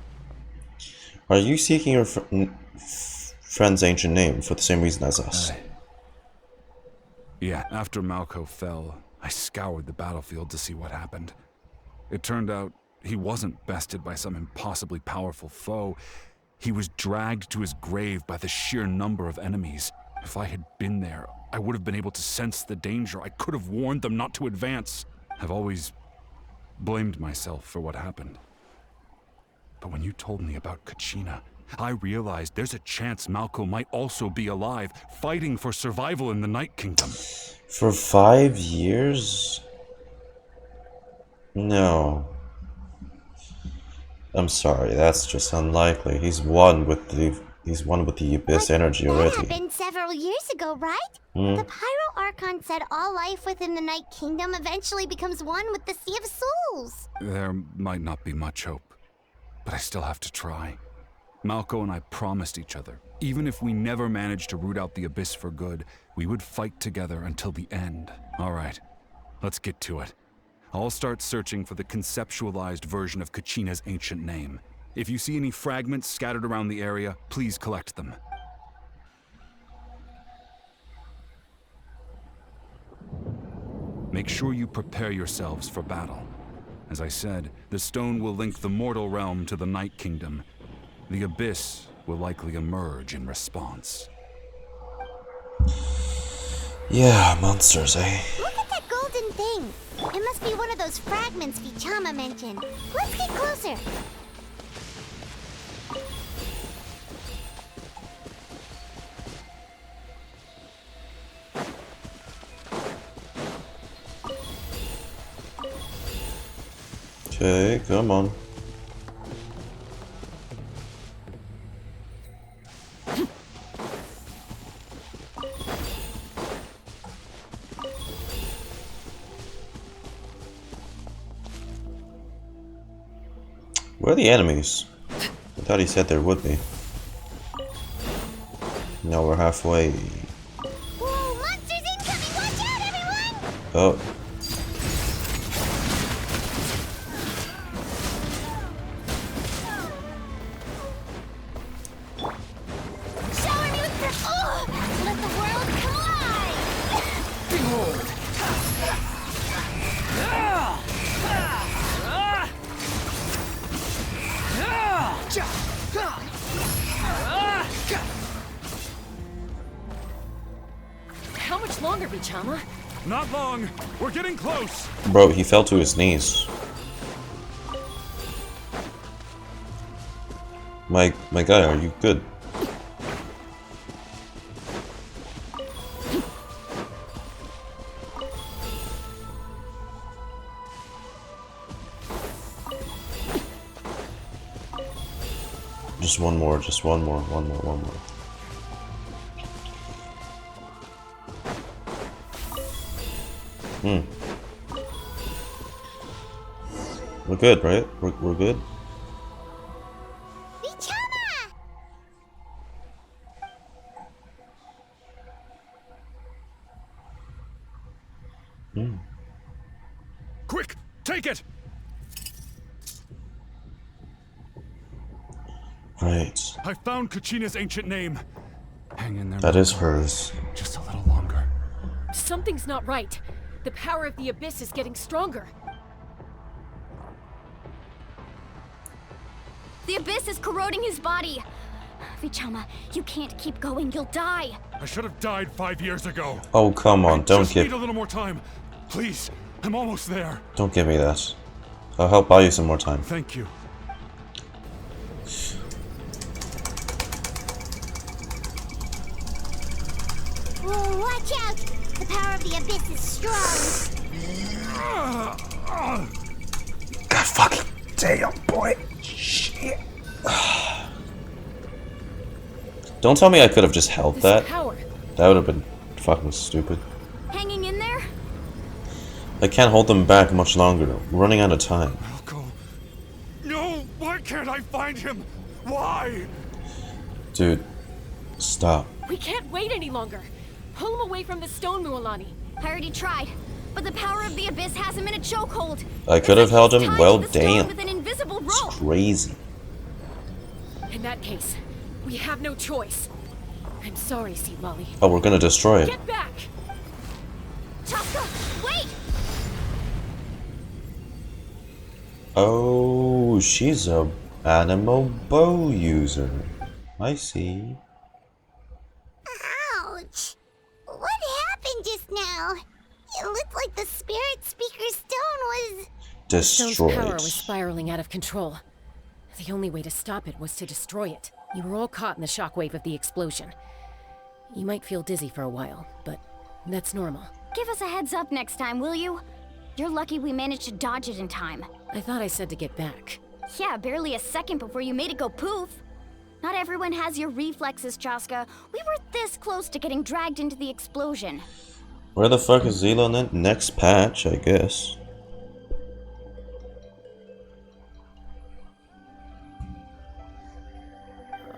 Are you seeking your friend's ancient name for the same reason as us? Yeah, after Malco fell, I scoured the battlefield to see what happened. It turned out he wasn't bested by some impossibly powerful foe. He was dragged to his grave by the sheer number of enemies. If I had been there, I would have been able to sense the danger. I could have warned them not to advance. I've always blamed myself for what happened. But when you told me about Kachina, I realized there's a chance Malco might also be alive, fighting for survival in the Night Kingdom. For 5 years? No. I'm sorry, that's just unlikely. He's won with the Abyss energy already. That happened several years ago, right? The Pyro Archon said all life within the Night Kingdom eventually becomes one with the Sea of Souls. There might not be much hope, but I still have to try. Malco and I promised each other, even if we never managed to root out the Abyss for good, we would fight together until the end. All right, let's get to it. I'll start searching for the conceptualized version of Kachina's ancient name. If you see any fragments scattered around the area, please collect them. Make sure you prepare yourselves for battle. As I said, the stone will link the mortal realm to the Night Kingdom. The Abyss will likely emerge in response. Yeah, monsters, eh? Look at that golden thing. It must be one of those fragments Vichama mentioned. Let's get closer. Okay, come on. Where are the enemies? I thought he said there would be. Now we're halfway. Whoa, monsters incoming! Watch out, everyone! Oh. Shower me with the... Oh! Let the world come alive! Behold! How much longer, Vichama? Not long. We're getting close. Bro, he fell to his knees. My guy, are you good? Just one more, one more. We're good, right? We're good? Vichama! Quick, take it! Right. I found Kachina's ancient name. Hang in there. That is hers. Just a little longer. Something's not right. The power of the Abyss is getting stronger. The Abyss is corroding his body. Vichama, you can't keep going. You'll die. I should have died 5 years ago. Oh, come on, don't Just need a little more time. Please, I'm almost there. Don't give me that. I'll help buy you some more time. Thank you. Whoa, watch out! The power of the Abyss is strong. God fucking damn, boy. Don't tell me I could have just held This that. power. That would have been fucking stupid. Hanging in there? I can't hold them back much longer. We're running out of time. Malco. No! Why can't I find him? Why? Dude, stop. We can't wait any longer. Pull him away from the stone, Mualani. I already tried, but the power of the abyss has him in a chokehold. I could have held him. Tied Well, to the stone damn. with an invisible It's rope. crazy. In that case, we have no choice. I'm sorry, Sea Molly. Oh, we're gonna destroy it. Get back! Chaska, wait! Oh, she's a animal bow user. I see. Ouch! What happened just now? It looked like the spirit speaker stone was... The stone's power Destroyed. was spiraling out of control. The only way to stop it was to destroy it. You were all caught in the shockwave of the explosion. You might feel dizzy for a while, but that's normal. Give us a heads up next time, will you? You're lucky we managed to dodge it in time. I thought I said to get back. Yeah, barely a second before you made it go poof. Not everyone has your reflexes, Chaska. We were this close to getting dragged into the explosion. Where the fuck is Zelo next patch, I guess?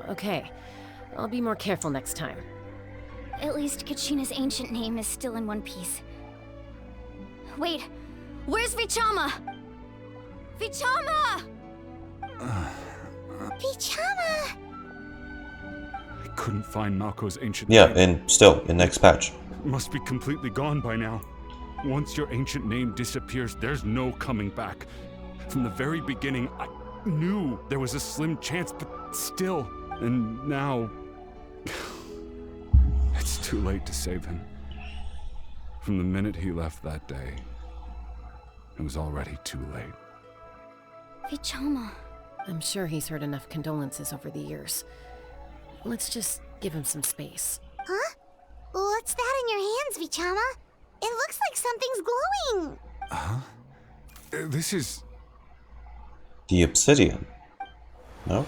Okay, I'll be more careful next time. At least Kachina's ancient name is still in one piece. Wait, where's Vichama? Vichama! Vichama! I couldn't find Malco's ancient Yeah, name. and still, in next patch. Must be completely gone by now. Once your ancient name disappears, there's no coming back. From the very beginning, I knew there was a slim chance, but still. And now... it's too late to save him. From the minute he left that day, it was already too late. Vichama. I'm sure he's heard enough condolences over the years. Let's just give him some space. Huh? What's that in your hands, Vichama? It looks like something's glowing. This is... The obsidian. No?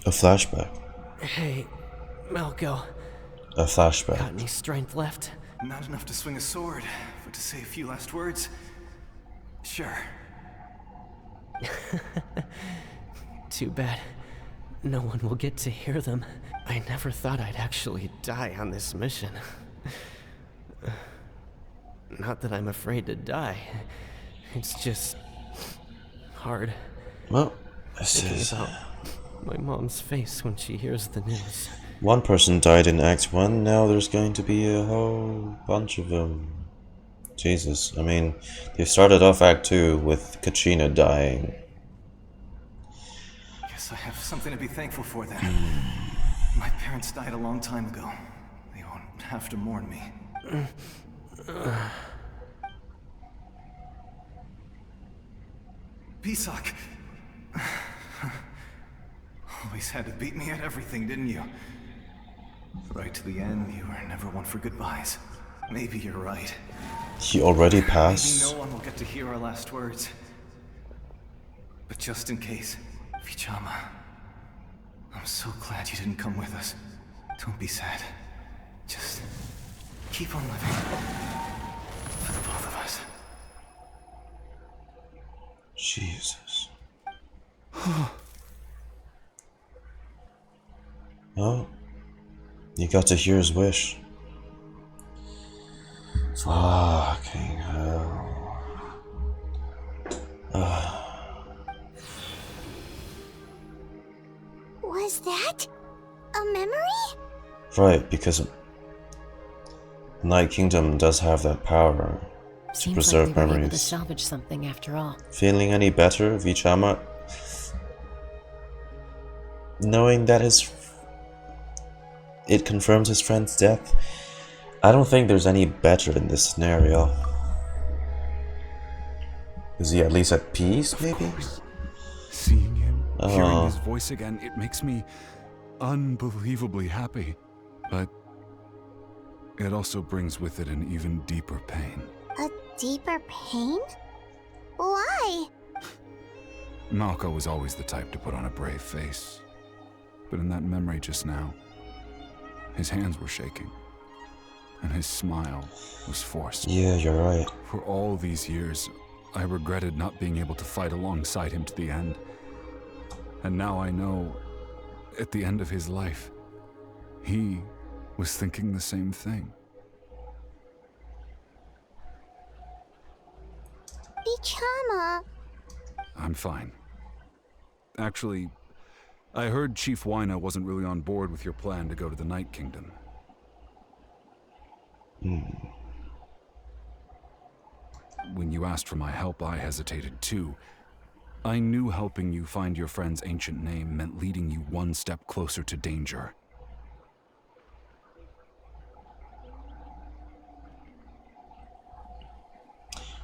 A flashback. Hey, Malco. A flashback. Got any strength left? Not enough to swing a sword, but to say a few last words. Sure. Too bad. No one will get to hear them. I never thought I'd actually die on this mission. Not that I'm afraid to die. It's just... hard. Well, this Thinking is... about my mom's face when she hears the news. One person died in Act 1, now there's going to be a whole bunch of them. Jesus, I mean, they started off Act 2 with Kachina dying. Guess I have something to be thankful for then. My parents died a long time ago. They won't have to mourn me. Pisak! Always had to beat me at everything, didn't you? Right to the end, you were never one for goodbyes. Maybe you're right. He already passed? Maybe no one will get to hear our last words. But just in case, Vichama, I'm so glad you didn't come with us. Don't be sad. Just keep on living. For the both of us. Jesus. Oh, you got to hear his wish. Fucking hell. Was that a memory? Right, because Night Kingdom does have that power to Seems preserve like they were able to memories. salvage something after all. Feeling any better, Vichama? Knowing that it confirms his friend's death? I don't think there's any better in this scenario. Is he at least at peace, maybe? Seeing him, hearing his voice again, it makes me unbelievably happy. But it also brings with it an even deeper pain. A deeper pain? Why? Malco was always the type to put on a brave face. But in that memory just now, his hands were shaking. And his smile was forced. Yeah, you're right. For all these years, I regretted not being able to fight alongside him to the end. And now I know, at the end of his life, he was thinking the same thing. Bichama. I'm fine. Actually, I heard Chief Wyna wasn't really on board with your plan to go to the Night Kingdom. When you asked for my help, I hesitated too. I knew helping you find your friend's ancient name meant leading you one step closer to danger.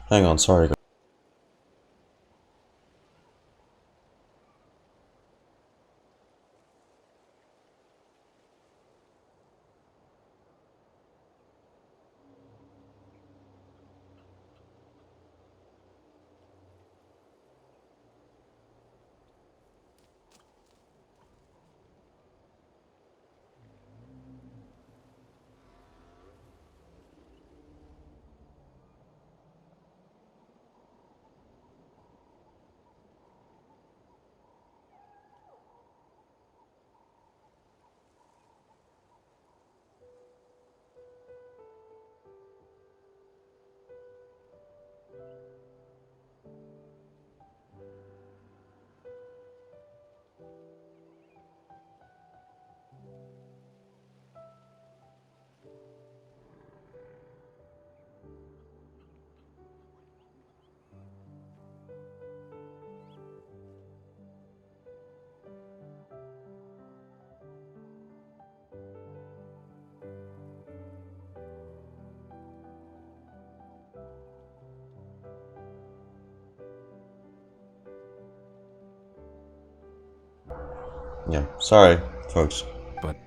Hang on, sorry. Yeah, sorry, folks. But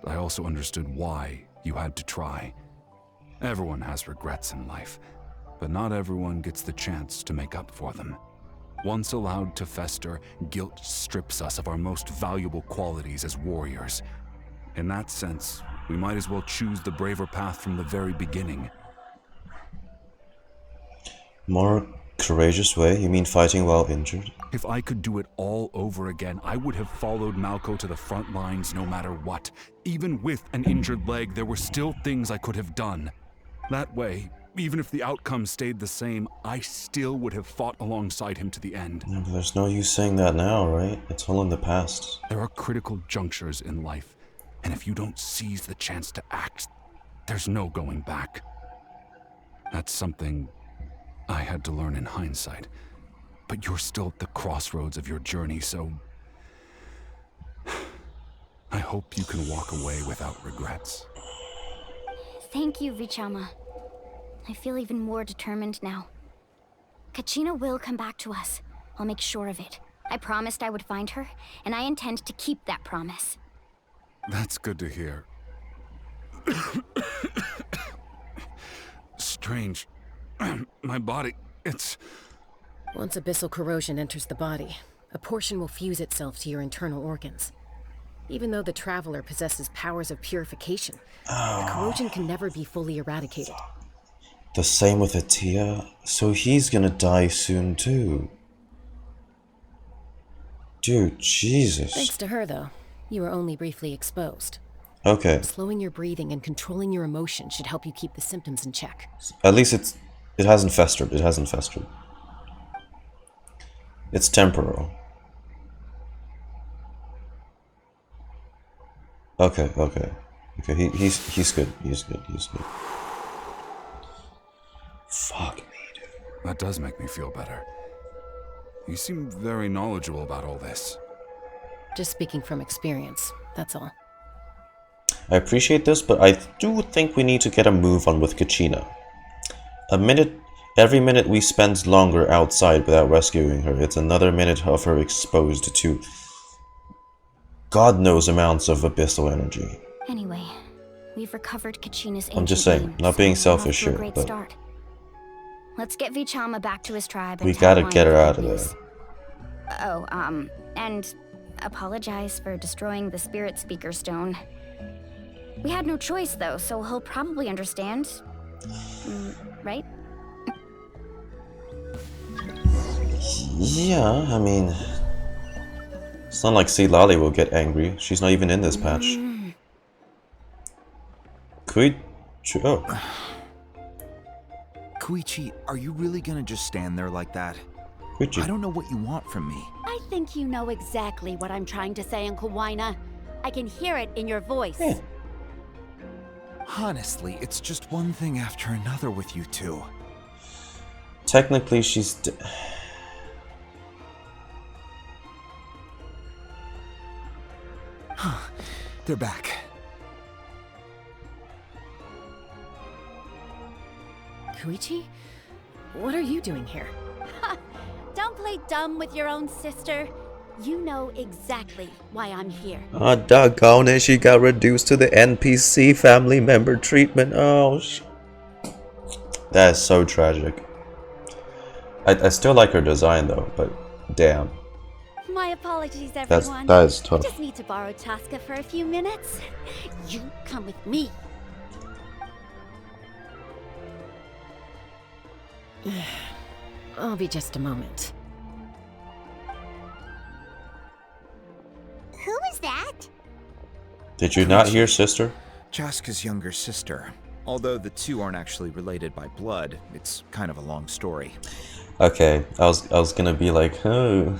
I also understood why you had to try. Everyone has regrets in life, but not everyone gets the chance to make up for them. Once allowed to fester, guilt strips us of our most valuable qualities as warriors. In that sense, we might as well choose the braver path from the very beginning. More courageous way? You mean fighting while injured? If I could do it all over again, I would have followed Malco to the front lines no matter what. Even with an injured leg, there were still things I could have done. That way, even if the outcome stayed the same, I still would have fought alongside him to the end. Yeah, but there's no use saying that now, right? It's all in the past. There are critical junctures in life, and if you don't seize the chance to act, there's no going back. That's something I had to learn in hindsight. But you're still at the crossroads of your journey, so I hope you can walk away without regrets. Thank you, Vichama. I feel even more determined now. Kachina will come back to us. I'll make sure of it. I promised I would find her, and I intend to keep that promise. That's good to hear. Strange. My body, it's... Once abyssal corrosion enters the body, a portion will fuse itself to your internal organs. Even though the Traveler possesses powers of purification, the corrosion can never be fully eradicated. The same with Atia, so he's gonna die soon too. Dude, Jesus. Thanks to her, though, you were only briefly exposed. Okay. Slowing your breathing and controlling your emotion should help you keep the symptoms in check. At least it hasn't festered. It hasn't festered. It's temporal. Okay. He's good. He's good. Fuck me, dude. That does make me feel better. You seem very knowledgeable about all this. Just speaking from experience, that's all. I appreciate this, but I do think we need to get a move on with Kachina. Every minute we spend longer outside without rescuing her, it's another minute of her exposed to God knows amounts of abyssal energy. Anyway, we've recovered Kachina's ancient I'm just saying, name, not so being we're selfish off to a here, great but start. Let's get Vichama back to his tribe. We And gotta tell get her Wine out the of good there. news. Oh, and apologize for destroying the Spirit Speaker Stone. We had no choice, though, so he'll probably understand. Right? Yeah, I mean, it's not like Sea Lolly will get angry. She's not even in this patch. Oh. Koichi, are you really gonna just stand there like that? Koichi. I don't know what you want from me. I think you know exactly what I'm trying to say, Uncle Waina. I can hear it in your voice. Yeah. Honestly, it's just one thing after another with you two. Technically, she's... They're back. Koichi? What are you doing here? Don't play dumb with your own sister. You know exactly why I'm here. Ah, doggone it, she got reduced to the NPC family member treatment. Oh, that is so tragic. I still like her design though, but damn. My apologies, everyone. That is tough. I just need to borrow Chaska for a few minutes. You come with me. I'll be just a moment. Who was that? Did you not hear, sister? Chaska's younger sister. Although the two aren't actually related by blood, it's kind of a long story. Okay, I was gonna be like, oh,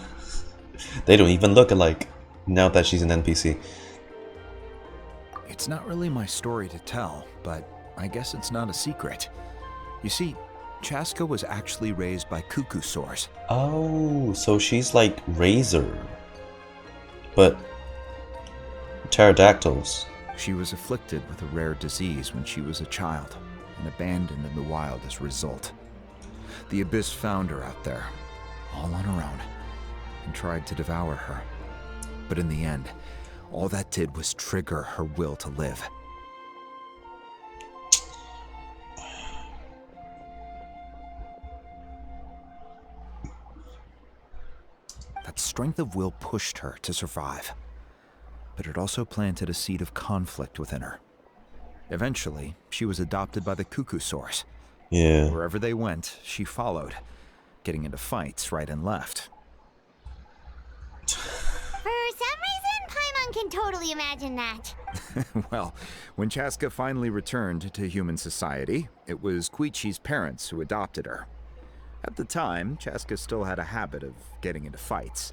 they don't even look alike now that she's an NPC. It's not really my story to tell, but I guess it's not a secret. You see, Chaska was actually raised by cuckoosaurs. Oh, so she's like Razor, but pterodactyls. She was afflicted with a rare disease when she was a child and abandoned in the wild as a result. The Abyss found her out there, all on her own, and tried to devour her. But in the end, all that did was trigger her will to live. That strength of will pushed her to survive, but it also planted a seed of conflict within her. Eventually, she was adopted by the cuckoosaurs. Yeah. Wherever they went, she followed, getting into fights right and left. For some reason, Paimon can totally imagine that. Well, when Chaska finally returned to human society, it was Koichi's parents who adopted her. At the time, Chaska still had a habit of getting into fights,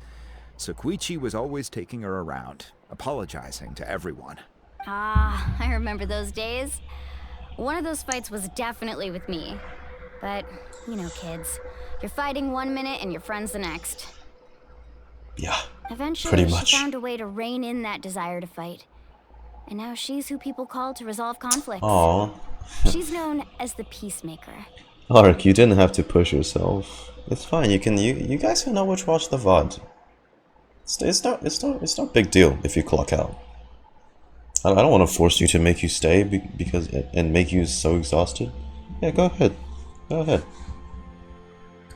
so Koichi was always taking her around, apologizing to everyone. Ah, I remember those days. One of those fights was definitely with me. But, you know, kids. You're fighting one minute and your friend's the next. Yeah, Eventually, pretty much. she found a way to rein in that desire to fight. And now she's who people call to resolve conflicts. Aww. She's known as the Peacemaker. Ark, you didn't have to push yourself. It's fine. You guys can always watch the VOD. It's not a big deal if you clock out. I don't want to force you to make you stay because and make you so exhausted. Yeah, go ahead. Go ahead.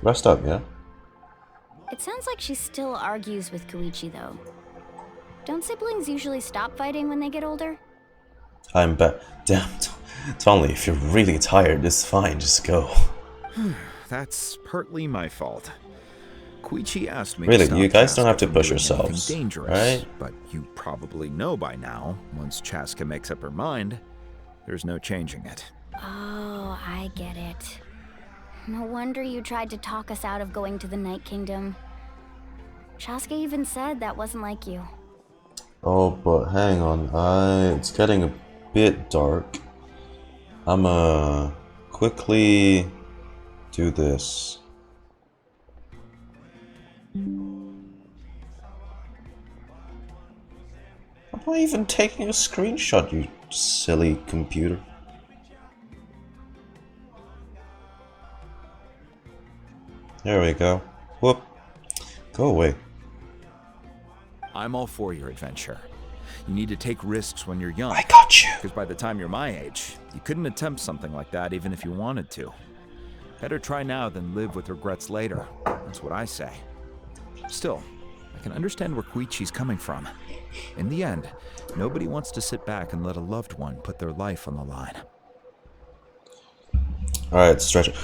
Rest up, yeah? It sounds like she still argues with Koichi, though. Don't siblings usually stop fighting when they get older? I'm back. Damn, Tony, if you're really tired, it's fine. Just go. That's partly my fault. Koichi asked me Really, to stop you guys don't Chaska have to from push doing anything yourselves, dangerous, right? But you probably know by now, once Chaska makes up her mind, there's no changing it. Oh, I get it. No wonder you tried to talk us out of going to the Night Kingdom. Chaska even said that wasn't like you. Oh, but hang on. It's getting a bit dark. I'ma quickly do this. I'm not even taking a screenshot, you silly computer. There we go. Whoop. Go away. I'm all for your adventure. You need to take risks when you're young. I got you. Because by the time you're my age, you couldn't attempt something like that even if you wanted to. Better try now than live with regrets later. That's what I say. Still, I can understand where Koichi's coming from. In the end, nobody wants to sit back and let a loved one put their life on the line. Alright, stretch it.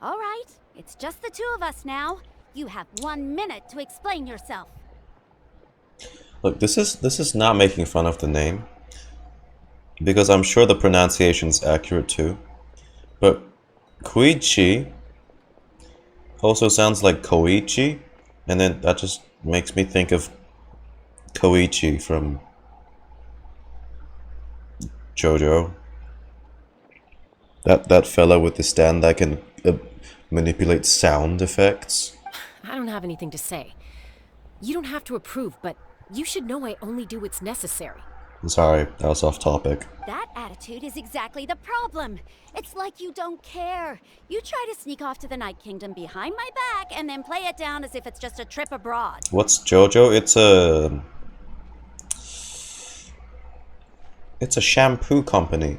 All right, it's just the two of us now. You have 1 minute to explain yourself. Look, this is not making fun of the name, because I'm sure the pronunciation's accurate too. But Koichi also sounds like Koichi, and then that just makes me think of Koichi from JoJo. That fella with the stand that can manipulate sound effects. I don't have anything to say. You don't have to approve, but you should know I only do what's necessary. I'm sorry, that was off topic. That attitude is exactly the problem. It's like you don't care. You try to sneak off to the Night Kingdom behind my back and then play it down as if it's just a trip abroad. What's JoJo? It's a shampoo company.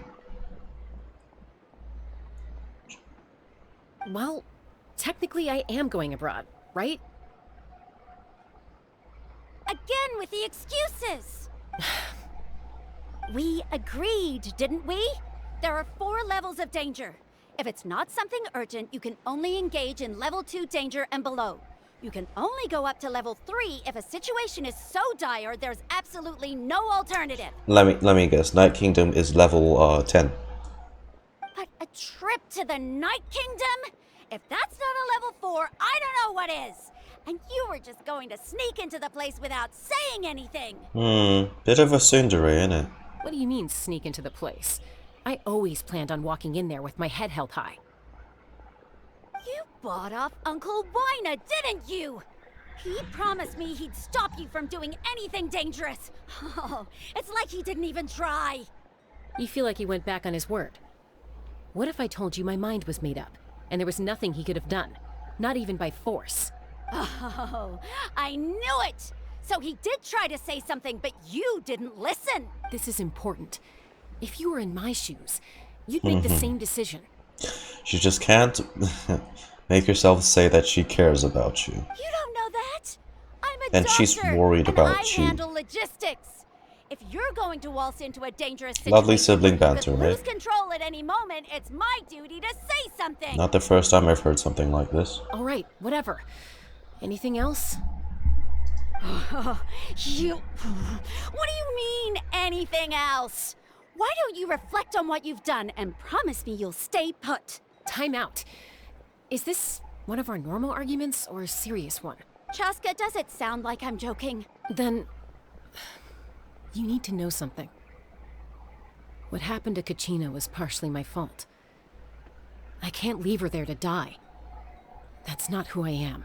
Well, technically I am going abroad, right? Again with the excuses! We agreed, didn't we? There are 4 levels of danger. If it's not something urgent, you can only engage in level 2 danger and below. You can only go up to level 3 if a situation is so dire there's absolutely no alternative. Let me guess. Night Kingdom is level 10. But a trip to the Night Kingdom? If that's not a level 4, I don't know what is. And you were just going to sneak into the place without saying anything. Bit of a tsundere, innit? What do you mean, sneak into the place? I always planned on walking in there with my head held high. You bought off Uncle Wina, didn't you? He promised me he'd stop you from doing anything dangerous. Oh, it's like he didn't even try. You feel like he went back on his word. What if I told you my mind was made up, and there was nothing he could have done? Not even by force. Oh, I knew it! So he did try to say something, but you didn't listen. This is important. If you were in my shoes, you'd make the same decision. She just can't make herself say that she cares about you. You don't know that. I'm a And doctor, she's worried and about I you. handle logistics. If you're going to waltz into a dangerous situation, Lovely sibling where you banter, could right? lose control at any moment, it's my duty to say something. Not the first time I've heard something like this. All right, whatever. Anything else? You... What do you mean, anything else? Why don't you reflect on what you've done and promise me you'll stay put? Time out. Is this one of our normal arguments or a serious one? Chaska, does it sound like I'm joking? Then... you need to know something. What happened to Kachina was partially my fault. I can't leave her there to die. That's not who I am.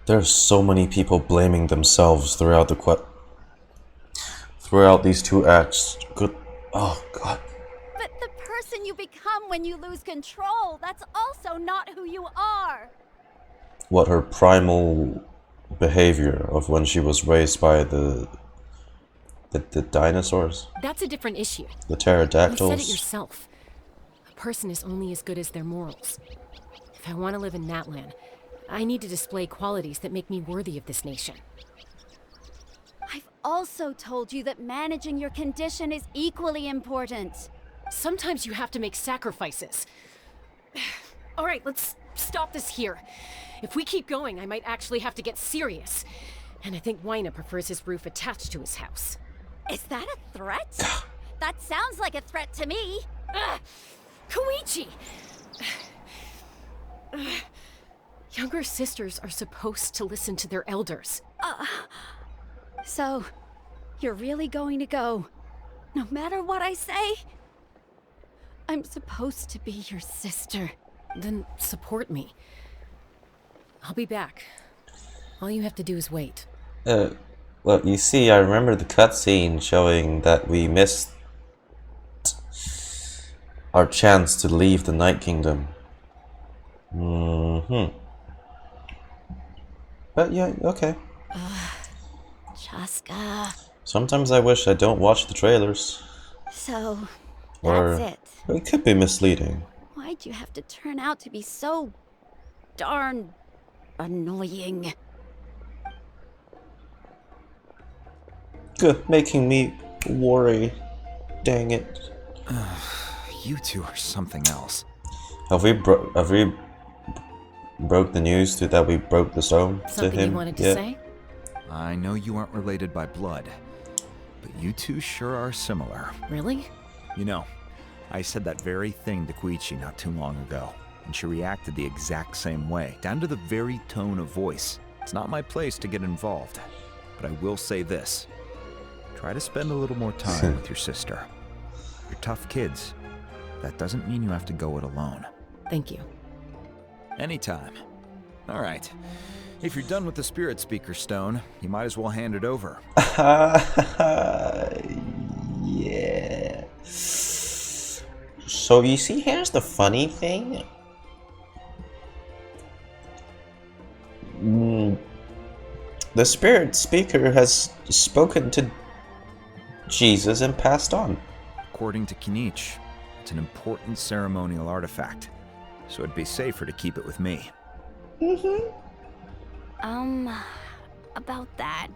There's so many people blaming themselves throughout throughout these 2 acts. Good. Oh God. But the person you become when you lose control, that's also not who you are. What, her primal behavior of when she was raised by the dinosaurs? That's a different issue. The pterodactyls? You said it yourself. A person is only as good as their morals. If I want to live in Natlan, I need to display qualities that make me worthy of this nation. I've also told you that managing your condition is equally important. Sometimes you have to make sacrifices. All right, let's stop this here. If we keep going, I might actually have to get serious. And I think Wina prefers his roof attached to his house. Is that a threat? That sounds like a threat to me. Koichi! Younger sisters are supposed to listen to their elders. So, you're really going to go, no matter what I say? I'm supposed to be your sister. Then support me. I'll be back. All you have to do is wait. Well, you see, I remember the cutscene showing that we missed our chance to leave the Night Kingdom. But yeah, okay. Chaska. Sometimes I wish I don't watch the trailers. So, Or that's it. it could be misleading. Why'd you have to turn out to be so darn annoying? Good, making me worry. Dang it. You two are something else. Have we broke the news that we broke the stone to Something him? you wanted to say? I know you aren't related by blood, but you two sure are similar. Really? You know, I said that very thing to Koichi not too long ago, and she reacted the exact same way, down to the very tone of voice. It's not my place to get involved, but I will say this. Try to spend a little more time with your sister. You're tough kids. That doesn't mean you have to go it alone. Thank you. Anytime. All right. If you're done with the spirit speaker stone, you might as well hand it over. Yeah. So you see, here's the funny thing. The spirit speaker has spoken to Jesus and passed on. According to Kinich, it's an important ceremonial artifact, so it'd be safer to keep it with me. About that.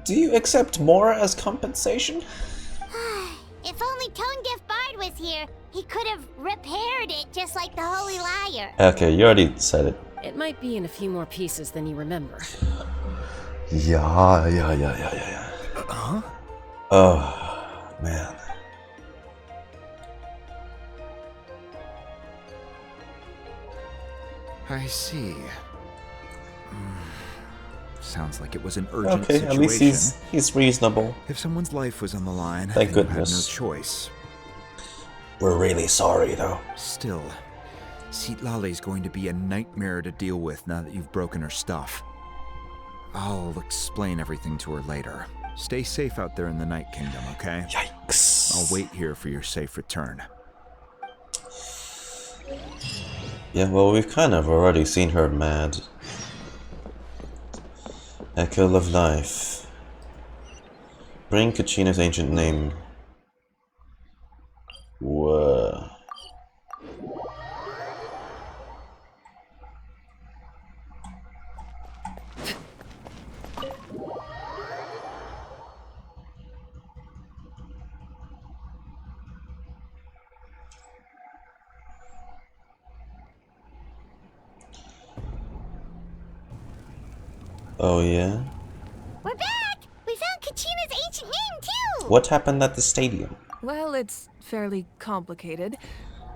Do you accept more as compensation? If only Tonegif Bard was here, he could have repaired it just like the Holy Liar. Okay, you already said it. It might be in a few more pieces than you remember. Yeah. Huh? Oh, man. I see. Sounds like it was an urgent Okay, situation. at least he's reasonable. If someone's life was on the line, Thank then goodness. you had no choice. We're really sorry, though. Still, Citlali's going to be a nightmare to deal with now that you've broken her stuff. I'll explain everything to her later. Stay safe out there in the Night Kingdom, okay? Yikes. I'll wait here for your safe return. Yeah, well, we've kind of already seen her mad. Echo of Knife. Bring Kachina's ancient name. Whoa. Oh yeah? We're back! We found Kachina's ancient name, too! What happened at the stadium? Well, it's fairly complicated.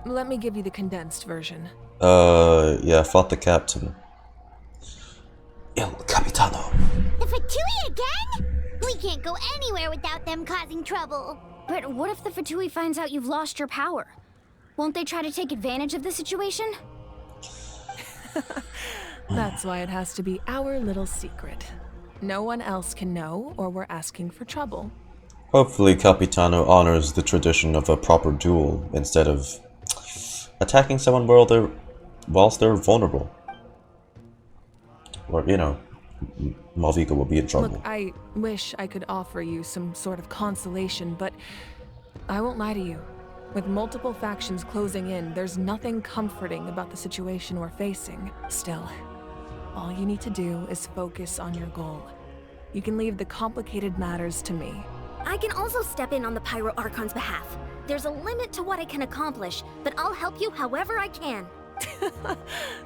Let me give you the condensed version. Yeah, fought the captain. Il Capitano. The Fatui again? We can't go anywhere without them causing trouble. But what if the Fatui finds out you've lost your power? Won't they try to take advantage of the situation? That's why it has to be our little secret. No one else can know, or we're asking for trouble. Hopefully Capitano honors the tradition of a proper duel instead of attacking someone whilst they're vulnerable. Or, you know, Malvika will be in trouble. Look, I wish I could offer you some sort of consolation, but I won't lie to you. With multiple factions closing in, there's nothing comforting about the situation we're facing. Still, all you need to do is focus on your goal. You can leave the complicated matters to me. I can also step in on the Pyro Archon's behalf. There's a limit to what I can accomplish, but I'll help you however I can.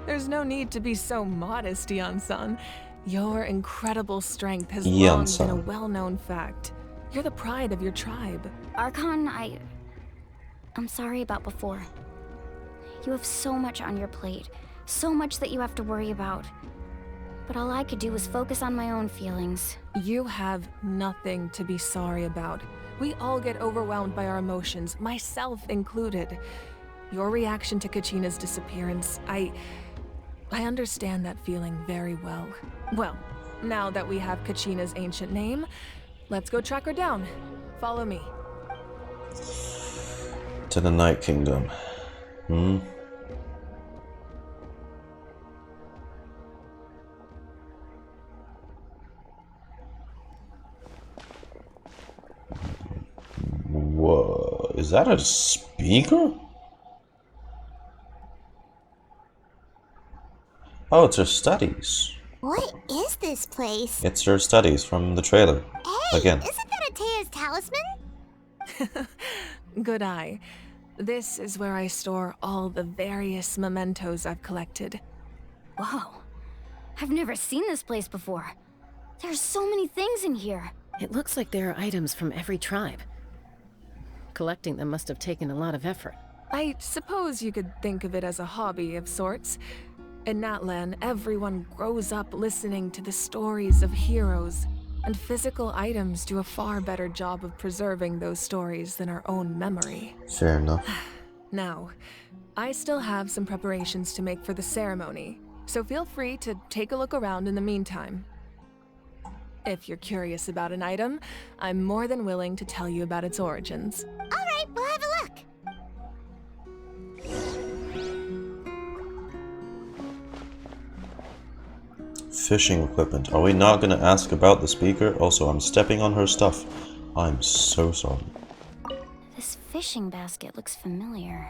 There's no need to be so modest, Yan-san. Your incredible strength has long been a well-known fact. You're the pride of your tribe. Archon, I'm sorry about before. You have so much on your plate, so much that you have to worry about. But all I could do was focus on my own feelings. You have nothing to be sorry about. We all get overwhelmed by our emotions, myself included. Your reaction to Kachina's disappearance, I understand that feeling very well. Well, now that we have Kachina's ancient name, let's go track her down. Follow me. To the Night Kingdom. Is that a speaker? Oh, it's her studies. What is this place? It's her studies from the trailer. Hey, Again. isn't that Atea's talisman? Good eye. This is where I store all the various mementos I've collected. Whoa. I've never seen this place before. There's so many things in here. It looks like there are items from every tribe. Collecting them must have taken a lot of effort. I suppose you could think of it as a hobby of sorts. In Natlan, everyone grows up listening to the stories of heroes, and physical items do a far better job of preserving those stories than our own memory. Fair enough. Now, I still have some preparations to make for the ceremony, so feel free to take a look around in the meantime. If you're curious about an item, I'm more than willing to tell you about its origins. Alright, we'll have a look. Fishing equipment. Are we not gonna ask about the speaker? Also, I'm stepping on her stuff. I'm so sorry. This fishing basket looks familiar.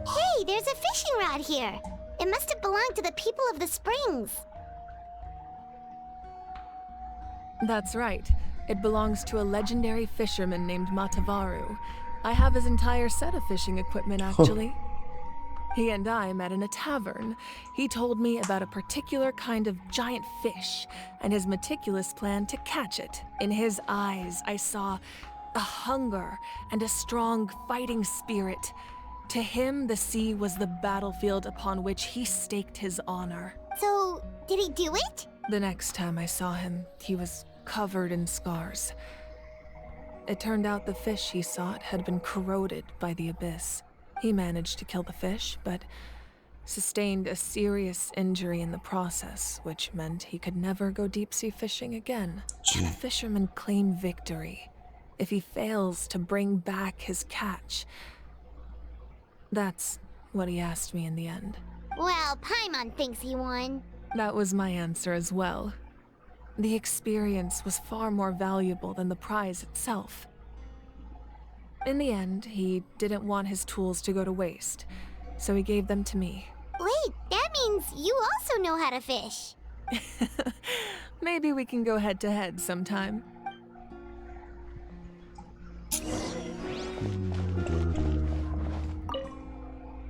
Hey, there's a fishing rod here. It must have belonged to the people of the springs. That's right. It belongs to a legendary fisherman named Matavaru. I have his entire set of fishing equipment, actually. He and I met in a tavern. He told me about a particular kind of giant fish and his meticulous plan to catch it. In his eyes, I saw a hunger and a strong fighting spirit. To him, the sea was the battlefield upon which he staked his honor. So, did he do it? The next time I saw him, he was covered in scars. It turned out the fish he sought had been corroded by the abyss. He managed to kill the fish, but sustained a serious injury in the process, which meant he could never go deep-sea fishing again. The fisherman claimed victory if he fails to bring back his catch. That's what he asked me in the end. Well, Paimon thinks he won. That was my answer as well. The experience was far more valuable than the prize itself. In the end, he didn't want his tools to go to waste, so he gave them to me. Wait, that means you also know how to fish. Maybe we can go head-to-head sometime.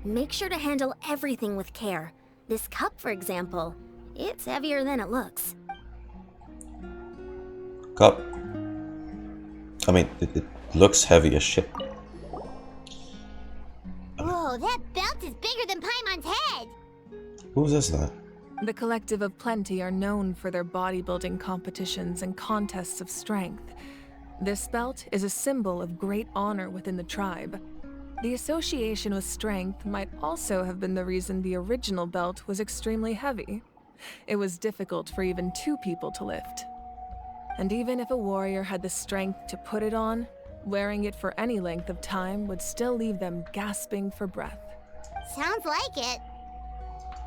Make sure to handle everything with care. This cup, for example, it's heavier than it looks. Cup. I mean, it looks heavy as shit. Whoa, that belt is bigger than Paimon's head! Who is that? The Collective of Plenty are known for their bodybuilding competitions and contests of strength. This belt is a symbol of great honor within the tribe. The association with strength might also have been the reason the original belt was extremely heavy. It was difficult for even two people to lift. And even if a warrior had the strength to put it on, wearing it for any length of time would still leave them gasping for breath. Sounds like it.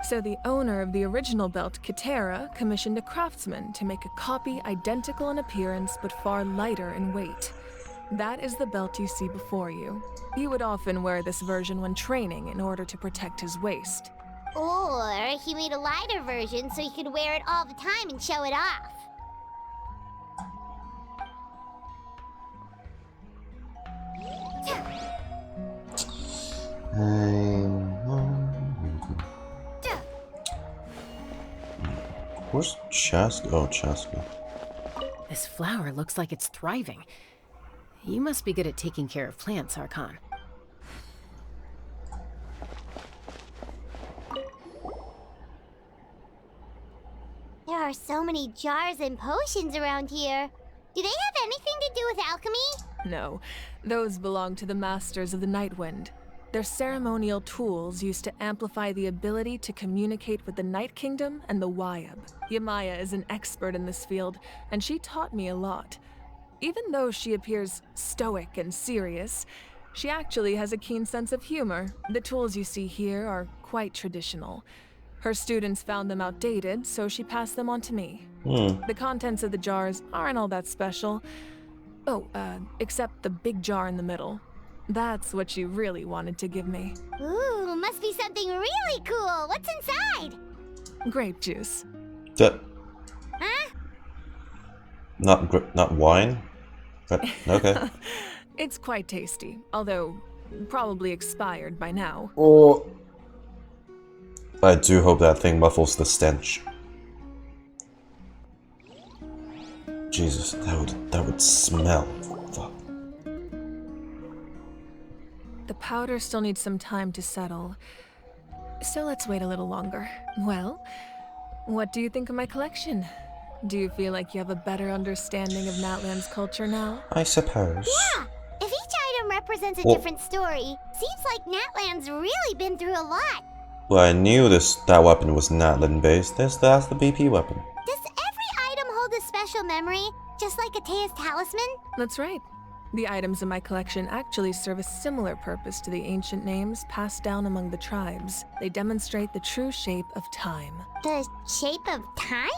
So the owner of the original belt, Kitera, commissioned a craftsman to make a copy identical in appearance but far lighter in weight. That is the belt you see before you. He would often wear this version when training in order to protect his waist. Or he made a lighter version so he could wear it all the time and show it off. Where's Chaska? Oh, Chaska. This flower looks like it's thriving. You must be good at taking care of plants, Archon. There are so many jars and potions around here. Do they have anything to do with alchemy? No, those belong to the Masters of the Nightwind. They're ceremonial tools used to amplify the ability to communicate with the Night Kingdom and the Wayab. Yamaya is an expert in this field, and she taught me a lot. Even though she appears stoic and serious, she actually has a keen sense of humor. The tools you see here are quite traditional. Her students found them outdated, so she passed them on to me. The contents of the jars aren't all that special. Oh, except the big jar in the middle. That's what she really wanted to give me. Ooh, must be something really cool. What's inside? Grape juice. Huh? Not wine? But, okay. It's quite tasty, although probably expired by now. Oh. I do hope that thing muffles the stench. Jesus, that would smell. Fuck. The powder still needs some time to settle, so let's wait a little longer. Well, what do you think of my collection? Do you feel like you have a better understanding of Natlan's culture now? I suppose. Yeah! If each item represents a different story, seems like Natlan's really been through a lot. Well, I knew that weapon was Natlan based. That's the BP weapon. Does every item hold a special memory, just like Atea's talisman? That's right. The items in my collection actually serve a similar purpose to the ancient names passed down among the tribes. They demonstrate the true shape of time. The shape of time?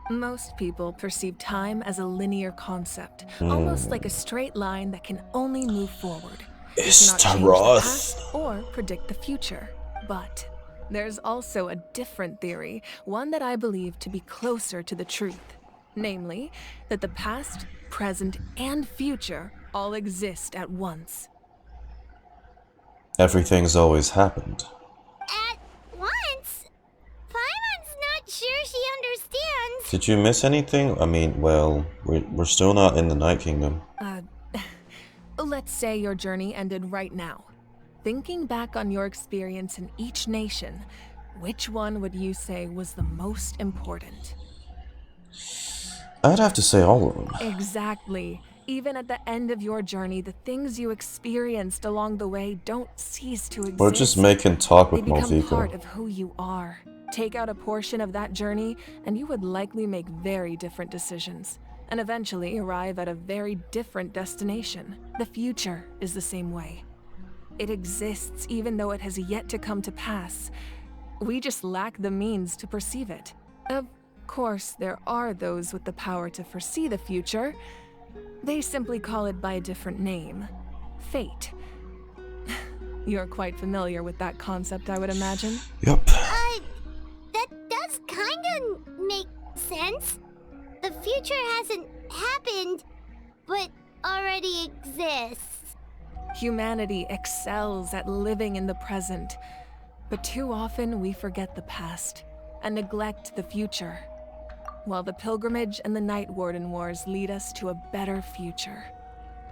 Most people perceive time as a linear concept, almost like a straight line that can only move forward. You cannot change the past or predict the future. But there's also a different theory, one that I believe to be closer to the truth. Namely, that the past, present, and future all exist at once. Everything's always happened. At once? Paimon's not sure she understands. Did you miss anything? I mean, well, we're still not in the Night Kingdom. Let's say your journey ended right now. Thinking back on your experience in each nation, which one would you say was the most important? I'd have to say all of them. Exactly. Even at the end of your journey, the things you experienced along the way don't cease to exist. We're just making talk with They become Malfico. part of who you are. Take out a portion of that journey, and you would likely make very different decisions, and eventually arrive at a very different destination. The future is the same way. It exists even though it has yet to come to pass. We just lack the means to perceive it. Of course, there are those with the power to foresee the future. They simply call it by a different name. Fate. You're quite familiar with that concept, I would imagine? Yep. That does kinda make sense. The future hasn't happened, but already exists. Humanity excels at living in the present, but too often we forget the past and neglect the future, while the pilgrimage and the Night Warden Wars lead us to a better future.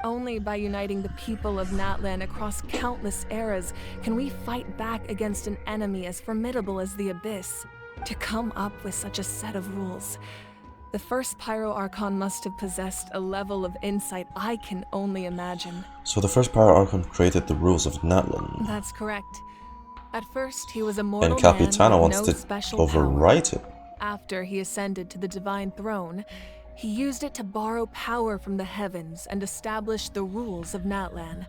Only by uniting the people of Natlan across countless eras can we fight back against an enemy as formidable as the Abyss. To come up with such a set of rules, the first Pyro Archon must have possessed a level of insight I can only imagine. So the first Pyro Archon created the rules of Natlan. That's correct. At first, he was a mortal And Capitano man with wants no to special overwrite power. it. After he ascended to the Divine Throne, he used it to borrow power from the heavens and establish the rules of Natlan.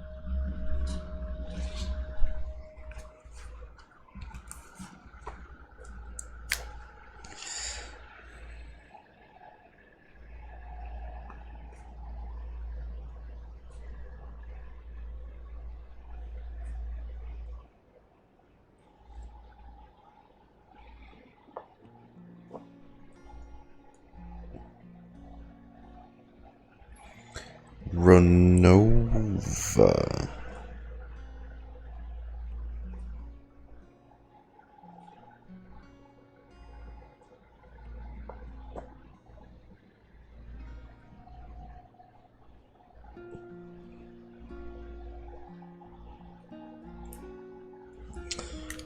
Renova.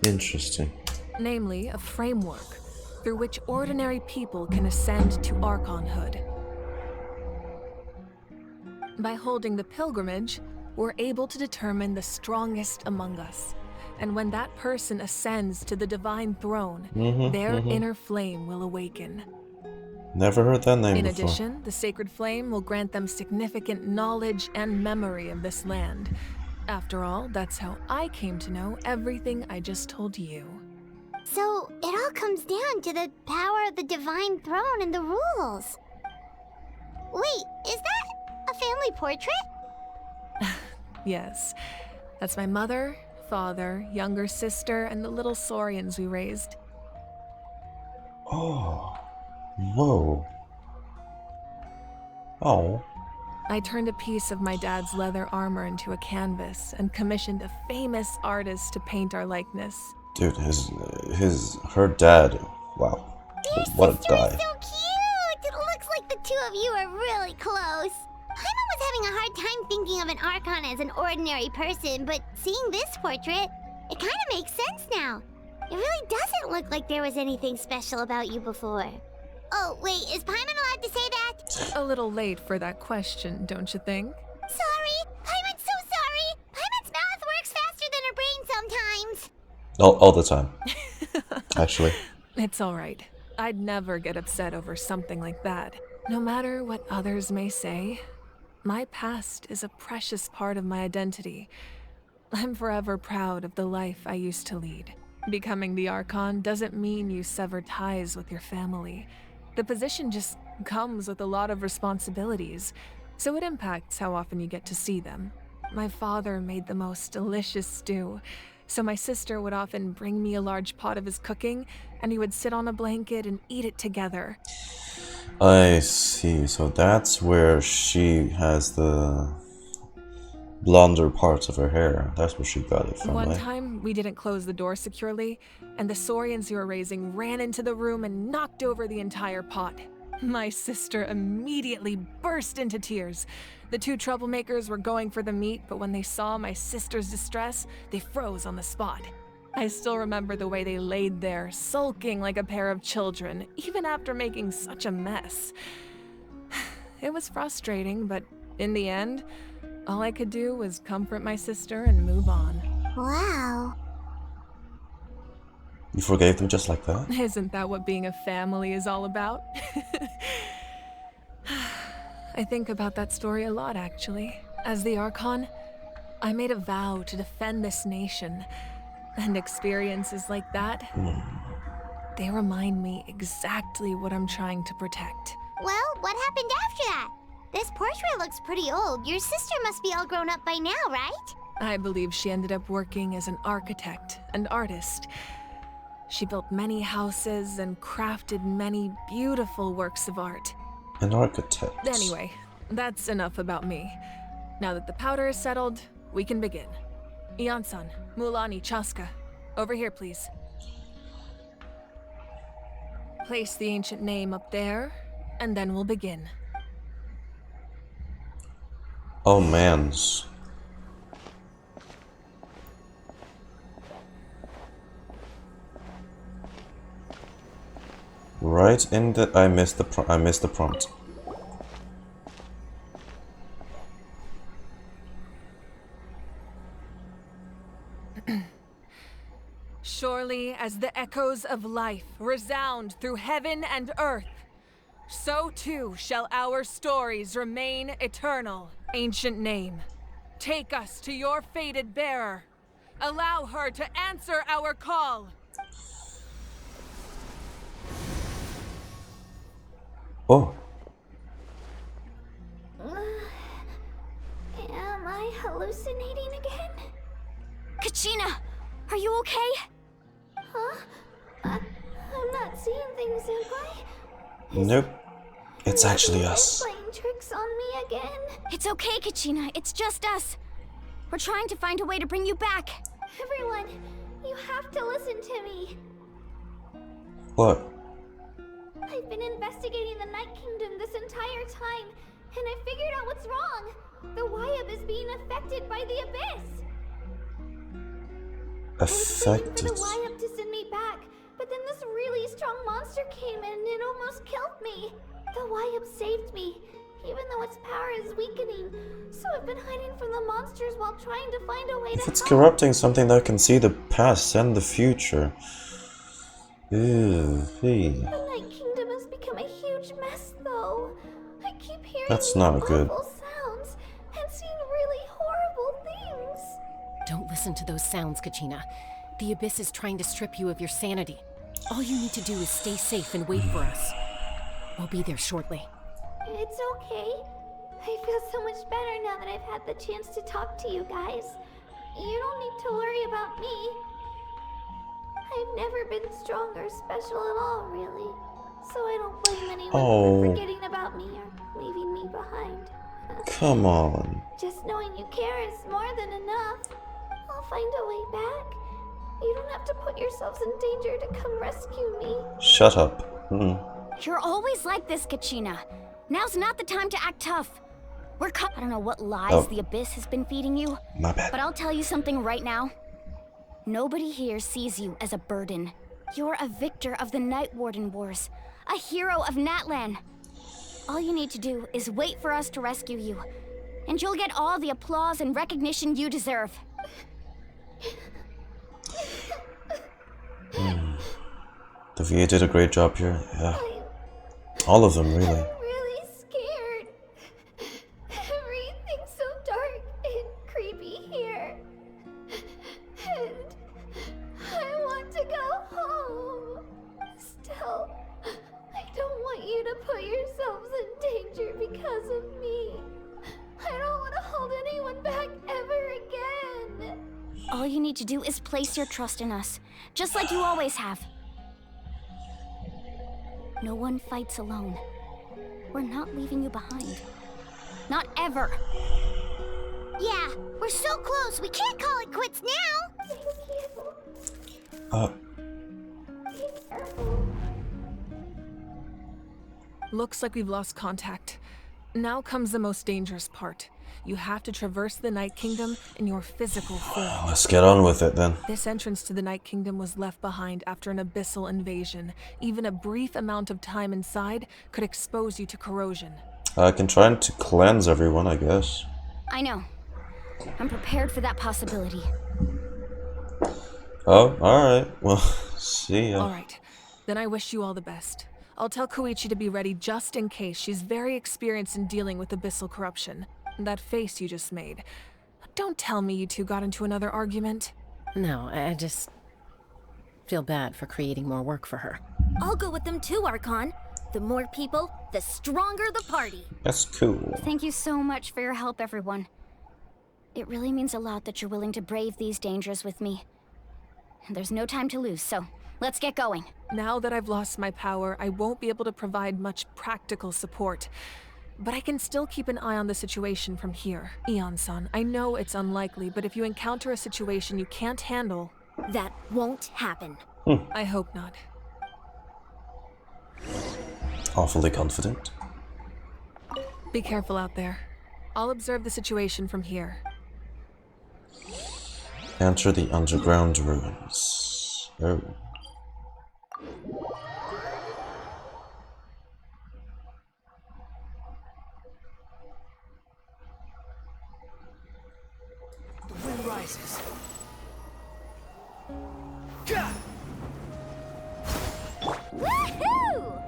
Interesting. Namely, a framework through which ordinary people can ascend to Archonhood. By holding the pilgrimage, we're able to determine the strongest among us. And when that person ascends to the Divine Throne, their inner flame will awaken. Never heard that name In before. addition, the sacred flame will grant them significant knowledge and memory of this land. After all, that's how I came to know everything I just told you. So, it all comes down to the power of the Divine Throne and the rules. Wait, is that a family portrait? Yes. That's my mother, father, younger sister, and the little saurians we raised. Oh. Whoa. Oh. I turned a piece of my dad's leather armor into a canvas and commissioned a famous artist to paint our likeness. Dude, her dad. Wow. Your What a sister guy. is so cute! It looks like the two of you are really close. Paimon was having a hard time thinking of an Archon as an ordinary person, but seeing this portrait, it kind of makes sense now. It really doesn't look like there was anything special about you before. Oh, wait, is Paimon allowed to say that? A little late for that question, don't you think? Sorry! Paimon's so sorry! Paimon's mouth works faster than her brain sometimes! All the time. Actually. It's alright. I'd never get upset over something like that. No matter what others may say, my past is a precious part of my identity. I'm forever proud of the life I used to lead. Becoming the Archon doesn't mean you sever ties with your family. The position just comes with a lot of responsibilities, so it impacts how often you get to see them. My father made the most delicious stew, so my sister would often bring me a large pot of his cooking, and we would sit on a blanket and eat it together. I see. So that's where she has the blonder parts of her hair. That's where she got it from. One right? time, we didn't close the door securely, and the saurians you were raising ran into the room and knocked over the entire pot. My sister immediately burst into tears. The two troublemakers were going for the meat, but when they saw my sister's distress, they froze on the spot. I still remember the way they laid there, sulking like a pair of children, even after making such a mess. It was frustrating, but in the end, all I could do was comfort my sister and move on. Wow. You forgave them just like that? Isn't that what being a family is all about? I think about that story a lot, actually. As the Archon, I made a vow to defend this nation. And experiences like that, they remind me exactly what I'm trying to protect. Well, what happened after that? This portrait looks pretty old. Your sister must be all grown up by now, right? I believe she ended up working as an architect and artist. She built many houses and crafted many beautiful works of art. An architect. Anyway, that's enough about me. Now that the powder is settled, we can begin. Iansan, Mulani, Chaska, over here, please. Place the ancient name up there, and then we'll begin. Oh, mans. Right in the I missed the prompt. Surely as the echoes of life resound through heaven and earth, so too shall our stories remain eternal. Ancient name, take us to your fated bearer. Allow her to answer our call. Oh. Am I hallucinating again? Kachina, are you okay? Huh? I'm not seeing things, Senpai. Nope. It's actually us. Playing tricks on me again. It's okay, Kachina. It's just us. We're trying to find a way to bring you back. Everyone, you have to listen to me. What? I've been investigating the Night Kingdom this entire time, and I figured out what's wrong. The Wyab is being affected by the Abyss. I was waiting for the Wyab to send me back, but then this really strong monster came in and it almost killed me. The Wyab saved me, even though its power is weakening. So I've been hiding from the monsters while trying to find a way to If it's help. corrupting something that can see the past and the future. Ew, hey. The Night Kingdom has become a huge mess, though. I keep hearing That's these not good. awful sounds and seeing really horrible things. Don't listen to those sounds, Kachina. The Abyss is trying to strip you of your sanity. All you need to do is stay safe and wait for us. We'll be there shortly. It's okay. I feel so much better now that I've had the chance to talk to you guys. You don't need to worry about me. I've never been strong or special at all, really. So I don't blame anyone for forgetting about me or leaving me behind. Come on. Just knowing you care is more than enough. I'll find a way back. You don't have to put yourselves in danger to come rescue me. Shut up. You're always like this, Kachina. Now's not the time to act tough. I don't know what lies the Abyss has been feeding you. My bad. But I'll tell you something right now. Nobody here sees you as a burden. You're a victor of the Night Warden Wars. A hero of Natlan. All you need to do is wait for us to rescue you. And you'll get all the applause and recognition you deserve. The VA did a great job here. Yeah. All of them, really. I'm really scared. Everything's so dark and creepy here. And I want to go home. Still, I don't want you to put yourselves in danger because of me. I don't want to hold anyone back ever again. All you need to do is place your trust in us, just like you always have. No one fights alone. We're not leaving you behind. Not ever. Yeah, we're so close. We can't call it quits now. Looks like we've lost contact. Now comes the most dangerous part. You have to traverse the Night Kingdom in your physical form. Let's get on with it then. This entrance to the Night Kingdom was left behind after an abyssal invasion. Even a brief amount of time inside could expose you to corrosion. I can try to cleanse everyone, I guess. I know. I'm prepared for that possibility. Oh, alright. Well, see ya. Alright, then I wish you all the best. I'll tell Koichi to be ready just in case. She's very experienced in dealing with abyssal corruption. That face you just made. Don't tell me you two got into another argument. No, I just feel bad for creating more work for her. I'll go with them too, Archon. The more people, the stronger the party. That's cool. Thank you so much for your help, everyone. It really means a lot that you're willing to brave these dangers with me. And there's no time to lose, so let's get going. Now that I've lost my power, I won't be able to provide much practical support. But I can still keep an eye on the situation from here. Eon-san, I know it's unlikely, but if you encounter a situation you can't handle... That won't happen. I hope not. Awfully confident. Be careful out there. I'll observe the situation from here. Enter the underground ruins. Oh. The wind rises. Woohoo!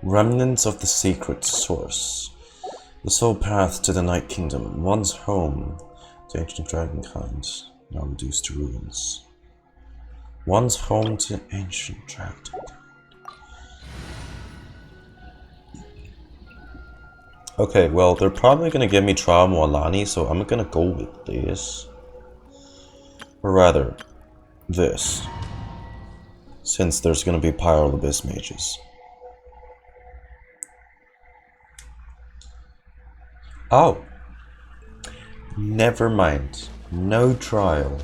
Remnants of the secret source. The sole path to the Night Kingdom, once home to ancient dragonkind, now reduced to ruins. Once home to ancient dragonkind. Okay, well, they're probably gonna give me Trial Moalani, so I'm gonna go with this. Or rather, this. Since there's gonna be Pyro Abyss mages. Oh. Never mind. No trial.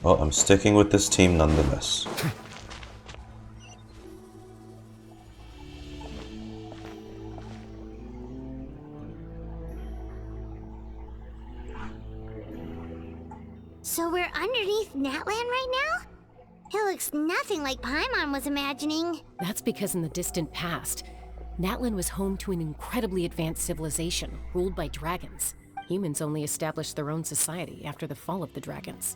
Well, I'm sticking with this team nonetheless. So we're underneath Natlan right now? It looks nothing like Paimon was imagining. That's because in the distant past, Natlan was home to an incredibly advanced civilization ruled by dragons. Humans only established their own society after the fall of the dragons.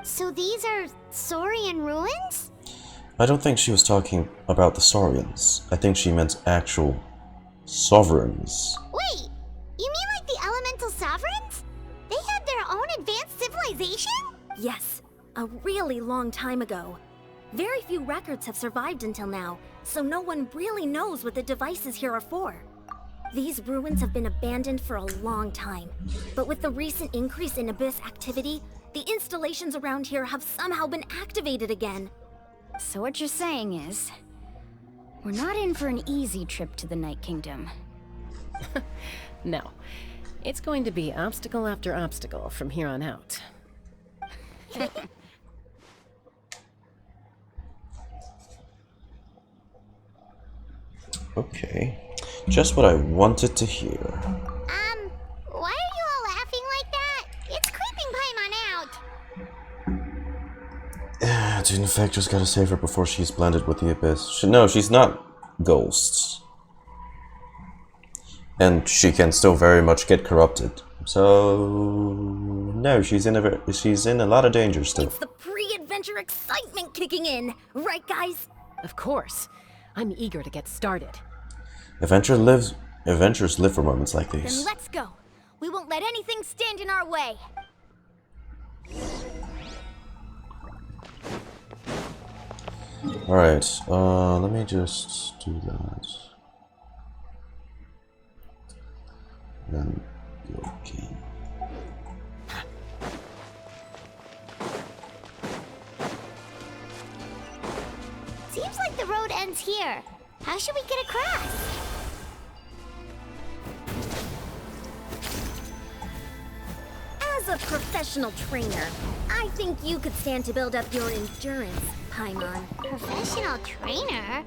So these are Saurian ruins? I don't think she was talking about the Saurians. I think she meant actual sovereigns. Wait, you mean like the elemental sovereigns? They had their own advanced civilization? Yes, a really long time ago. Very few records have survived until now, so no one really knows what the devices here are for. These ruins have been abandoned for a long time, but with the recent increase in Abyss activity, the installations around here have somehow been activated again. So what you're saying is, we're not in for an easy trip to the Night Kingdom. No. It's going to be obstacle after obstacle from here on out. Okay. Just what I wanted to hear. Why are you all laughing like that? It's creeping Paimon out. Dude, in fact, just gotta save her before she's blended with the Abyss. No, she's not ghosts. And she can still very much get corrupted. So no, she's in a lot of danger still. It's the pre-adventure excitement kicking in, right guys? Of course. I'm eager to get started. Adventures live for moments like these. Then let's go. We won't let anything stand in our way. Alright, let me just do that. Then go again. Seems like the road ends here. How should we get across? As a professional trainer, I think you could stand to build up your endurance, Paimon. Professional trainer?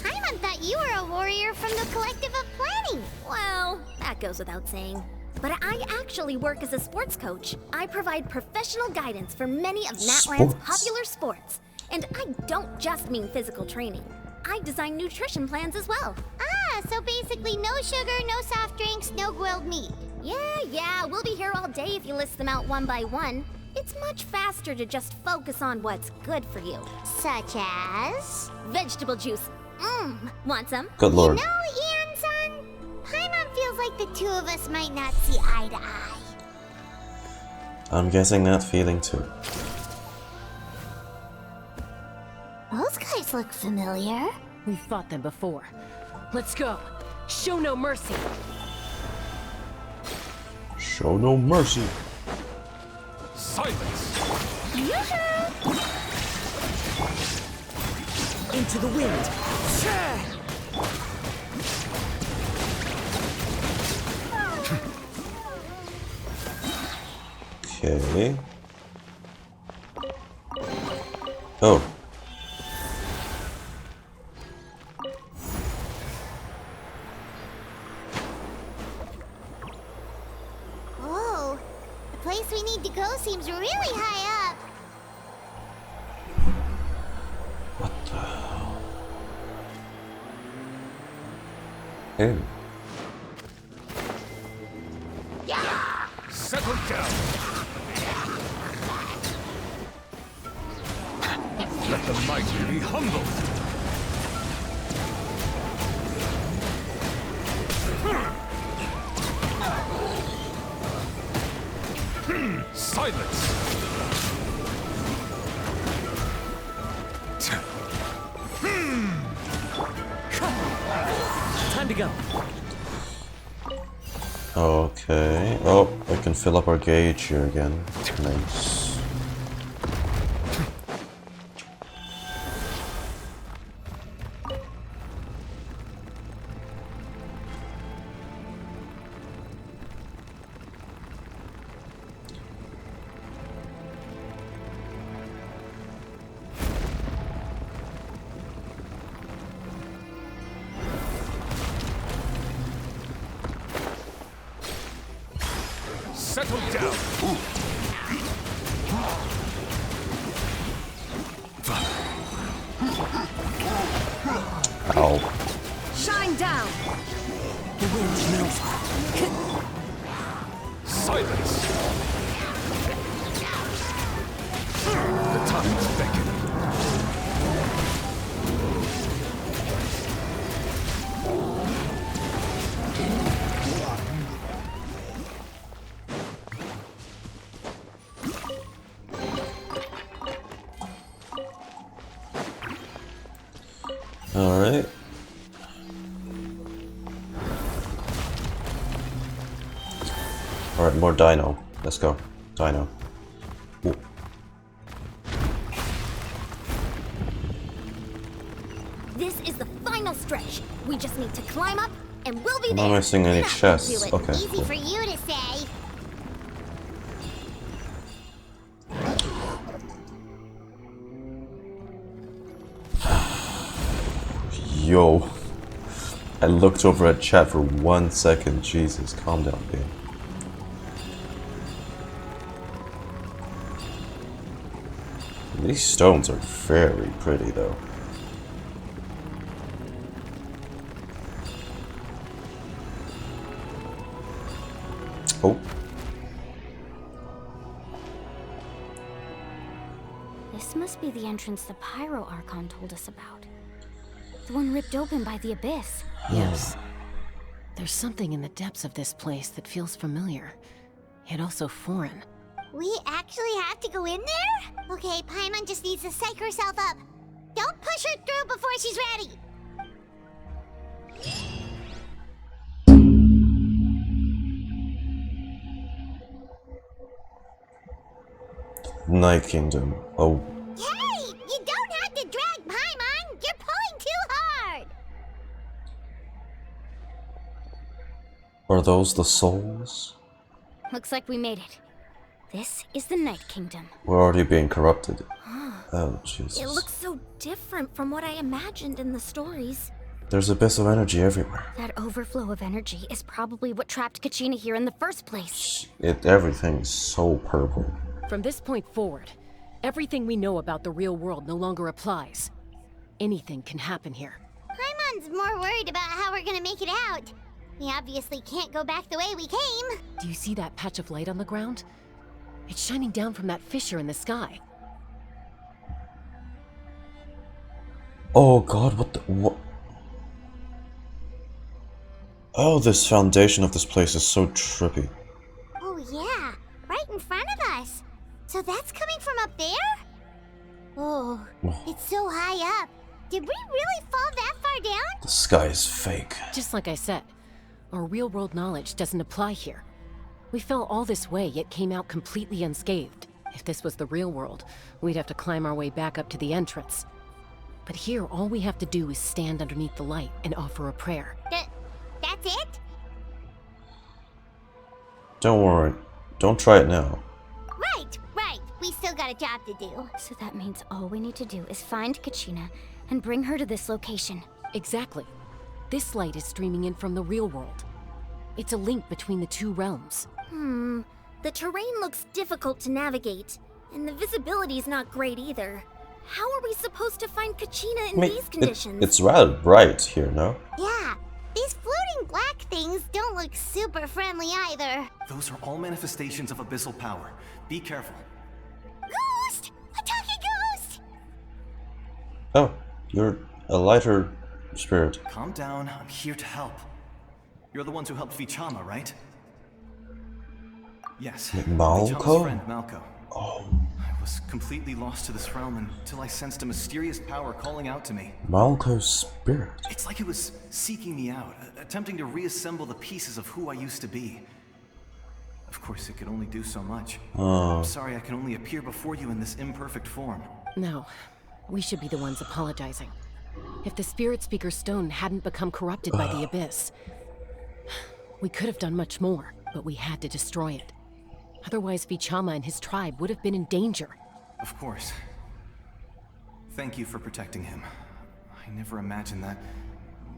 Paimon thought you were a warrior from the Collective of Planning. Well, that goes without saying. But I actually work as a sports coach. I provide professional guidance for many of Natlan's popular sports. And I don't just mean physical training. I design nutrition plans as well. Ah, so basically no sugar, no soft drinks, no grilled meat. Yeah, we'll be here all day if you list them out one by one. It's much faster to just focus on what's good for you. Such as? Vegetable juice. Want some? Good lord. You know, Ian-san, Paimon feels like the two of us might not see eye to eye. I'm guessing that feeling too. Those guys look familiar. We've fought them before. Let's go. Show no mercy. Show no mercy. Silence! Into the wind. Okay. Oh. Whoa, the place we need to go seems really high up. What the hell? Ew. Settle down! Let the mighty be humbled! Silence! Time to go. Okay. Oh, I can fill up our gauge here again. Nice. Settle down! Ow. Shine down. The wind knows. Silence! It's beckoning. Alright. Alright, more dino. Let's go. Dino. Ooh. This is the final stretch. We just need to climb up, and we'll be I'm there. not missing any Do chests. it. Okay. Easy Cool. for you to say. Yo. I looked over at chat for 1 second. Jesus, calm down, game. These stones are very pretty, though. Oh. This must be the entrance the Pyro Archon told us about. The one ripped open by the Abyss. Yes. There's something in the depths of this place that feels familiar, yet also foreign. We actually have to go in there? Okay, Paimon just needs to psych herself up. Don't push her through before she's ready. Night Kingdom. Oh. Hey! You don't have to drag Paimon! You're pulling too hard! Are those the souls? Looks like we made it. This is the Night Kingdom. We're already being corrupted. Oh, Jesus. It looks so different from what I imagined in the stories. There's abyss of energy everywhere. That overflow of energy is probably what trapped Kachina here in the first place. Everything's so purple. From this point forward, everything we know about the real world no longer applies. Anything can happen here. Paimon's more worried about how we're gonna make it out. We obviously can't go back the way we came. Do you see that patch of light on the ground? It's shining down from that fissure in the sky. Oh god, what? Oh, this foundation of this place is so trippy. Oh yeah, right in front of us. So that's coming from up there? Oh, it's so high up. Did we really fall that far down? The sky is fake. Just like I said, our real-world knowledge doesn't apply here. We fell all this way, yet came out completely unscathed. If this was the real world, we'd have to climb our way back up to the entrance. But here, all we have to do is stand underneath the light and offer a prayer. That's it? Don't worry. Don't try it now. Right. We still got a job to do. So that means all we need to do is find Kachina and bring her to this location. Exactly. This light is streaming in from the real world. It's a link between the two realms. The terrain looks difficult to navigate, and the visibility's not great either. How are we supposed to find Kachina in these conditions? It's rather bright here, no? Yeah, these floating black things don't look super friendly either. Those are all manifestations of abyssal power. Be careful. Ghost! A talking ghost! Oh, you're a lighter spirit. Calm down, I'm here to help. You're the ones who helped Vichama, right? Yes. Malco? Vichama's friend, Malco. Oh. I was completely lost to this realm until I sensed a mysterious power calling out to me. Malco's spirit? It's like it was seeking me out, attempting to reassemble the pieces of who I used to be. Of course, it could only do so much. I'm sorry I can only appear before you in this imperfect form. No, we should be the ones apologizing. If the Spirit Speaker Stone hadn't become corrupted by the Abyss, we could have done much more, but we had to destroy it. Otherwise, Vichama and his tribe would have been in danger. Of course. Thank you for protecting him. I never imagined that,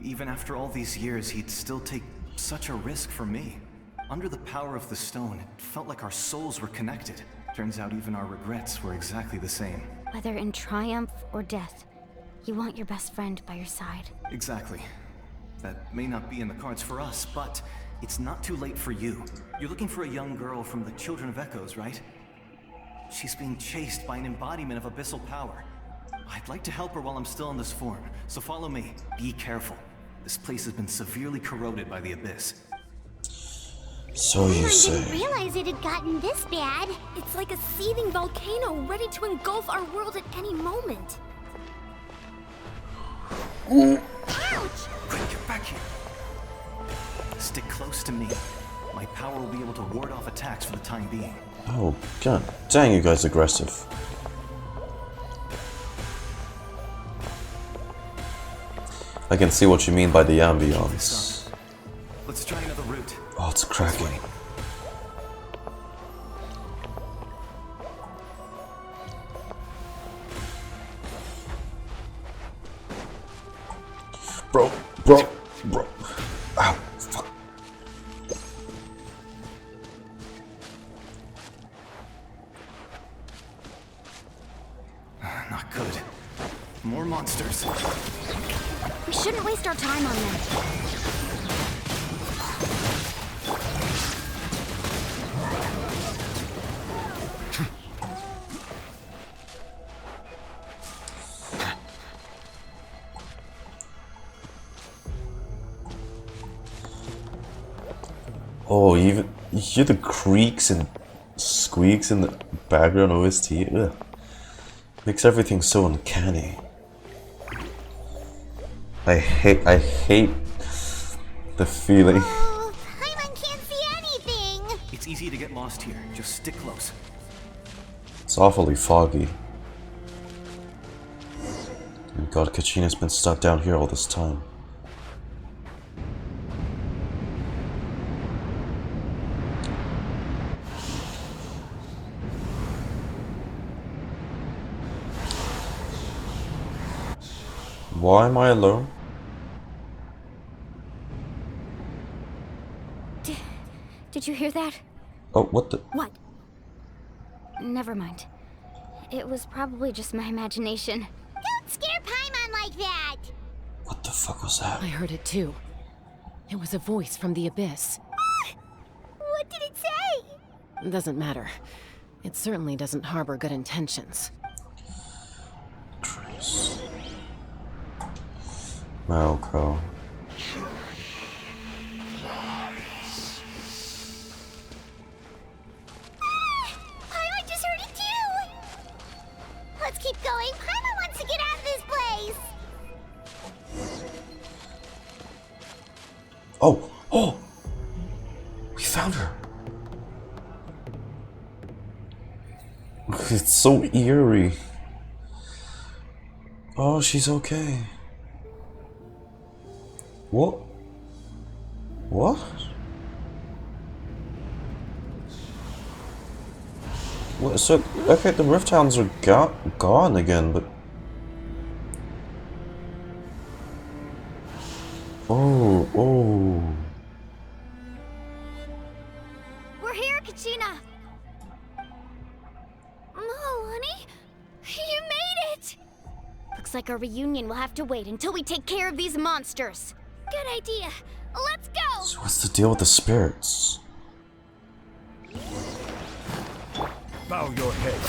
even after all these years, he'd still take such a risk for me. Under the power of the stone, it felt like our souls were connected. Turns out even our regrets were exactly the same. Whether in triumph or death, you want your best friend by your side. Exactly. That may not be in the cards for us, but it's not too late for you. You're looking for a young girl from the Children of Echoes, right? She's being chased by an embodiment of abyssal power. I'd like to help her while I'm still in this form, so follow me. Be careful. This place has been severely corroded by the abyss. So you say. I didn't realize it had gotten this bad. It's like a seething volcano ready to engulf our world at any moment. Ouch! Quick, get back here. Stick close to me. My power will be able to ward off attacks for the time being. Oh, god dang, you guys aggressive. I can see what you mean by the ambience. Let's try another route. Oh, it's cracking. Bro. Ow, fuck. Not good. More monsters. We shouldn't waste our time on them. Oh, even you hear the creaks and squeaks in the background OST. Ugh. Makes everything so uncanny. I hate the feeling. Oh, Paimon can't see anything. It's easy to get lost here. Just stick close. It's awfully foggy. And God, Kachina's been stuck down here all this time. Why am I alone? Did you hear that? Oh, what the? What? Never mind. It was probably just my imagination. Don't scare Paimon like that. What the fuck was that? I heard it too. It was a voice from the abyss. What did it say? Doesn't matter. It certainly doesn't harbor good intentions. Trace. Malco. Paimon just heard it too. Let's keep going. Paimon wants to get out of this place. Oh! We found her. It's so eerie. Oh, she's okay. What? What? What? So, okay, the Rift Hounds are gone again, but... Oh. We're here, Kachina. Honey, you made it. Looks like our reunion will have to wait until we take care of these monsters. Good idea. Let's go. So what's the deal with the spirits? Bow your head.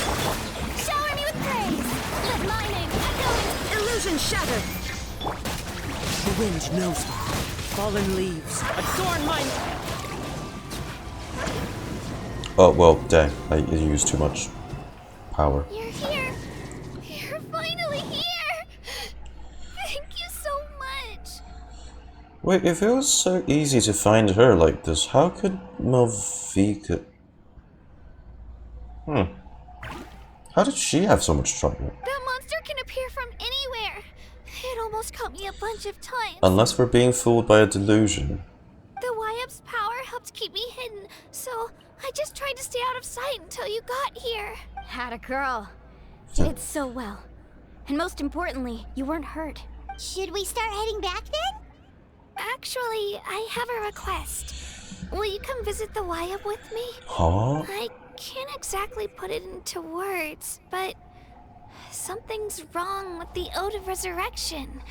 Shower me with praise. Let my name echo. Illusion shattered. The wind knows me. Fallen leaves adorn my... Oh, well, dang. I used too much power. You're here. You're finally here. Thank you so much. Wait, if it was so easy to find her like this, how could Malvika... How did she have so much trouble? That monster can appear from anywhere. It almost caught me a bunch of times. Unless we're being fooled by a delusion. The YUP's power helped keep me hidden, so I just tried to stay out of sight until you got here. Had a girl. You did so well. And most importantly, you weren't hurt. Should we start heading back then? Actually, I have a request. Will you come visit the YUP with me? Huh? I can't exactly put it into words, but something's wrong with the Ode of Resurrection.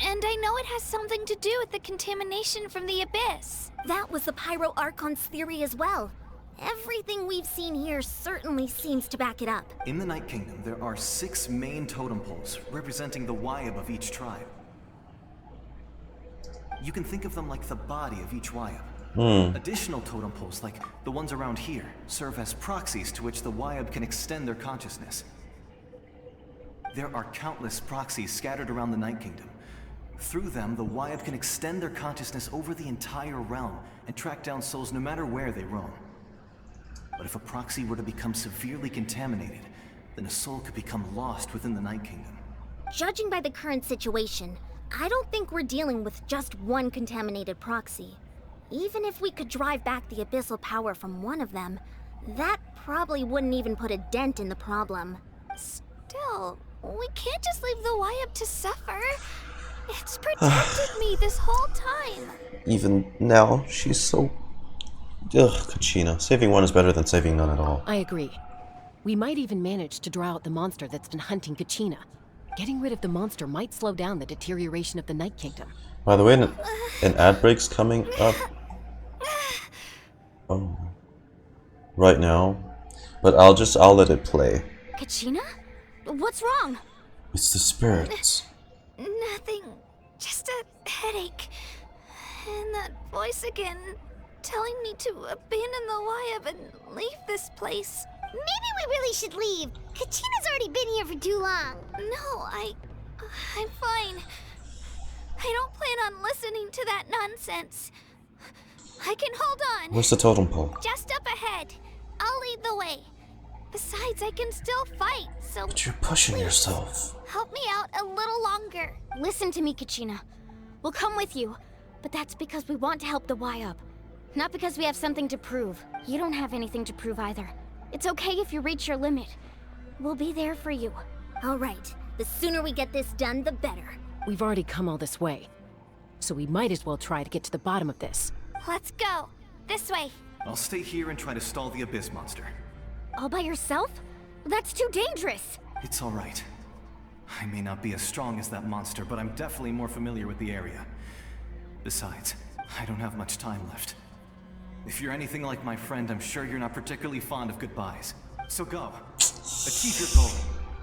And I know it has something to do with the contamination from the Abyss. That was the Pyro Archon's theory as well. Everything we've seen here certainly seems to back it up. In the Night Kingdom, there are 6 main totem poles representing the Wayab of each tribe. You can think of them like the body of each Wayab. Additional totem poles, like the ones around here, serve as proxies to which the Wayab can extend their consciousness. There are countless proxies scattered around the Night Kingdom. Through them, the Wayab can extend their consciousness over the entire realm and track down souls no matter where they roam. But if a proxy were to become severely contaminated, then a soul could become lost within the Night Kingdom. Judging by the current situation, I don't think we're dealing with just one contaminated proxy. Even if we could drive back the abyssal power from one of them, that probably wouldn't even put a dent in the problem. Still, we can't just leave the Wayab to suffer. It's protected me this whole time. Even now, she's so... Ugh, Kachina. Saving one is better than saving none at all. I agree. We might even manage to draw out the monster that's been hunting Kachina. Getting rid of the monster might slow down the deterioration of the Night Kingdom. By the way, an ad break's coming up. Oh. Right now. But I'll let it play. Kachina? What's wrong? It's the spirits. Nothing. Just a headache. And that voice again, telling me to abandon the Wayab and leave this place. Maybe we really should leave. Kachina's already been here for too long. No, I'm fine. I don't plan on listening to that nonsense. I can hold on. Where's the totem pole? Just up ahead. I'll lead the way. Besides, I can still fight, so... But you're pushing yourself. Help me out a little longer. Listen to me, Kachina. We'll come with you, but that's because we want to help the Wayab. Not because we have something to prove. You don't have anything to prove either. It's okay if you reach your limit. We'll be there for you. All right. The sooner we get this done, the better. We've already come all this way, so we might as well try to get to the bottom of this. Let's go. This way. I'll stay here and try to stall the Abyss monster. All by yourself? That's too dangerous. It's all right. I may not be as strong as that monster, but I'm definitely more familiar with the area. Besides, I don't have much time left. If you're anything like my friend, I'm sure you're not particularly fond of goodbyes. So go. Achieve your goal.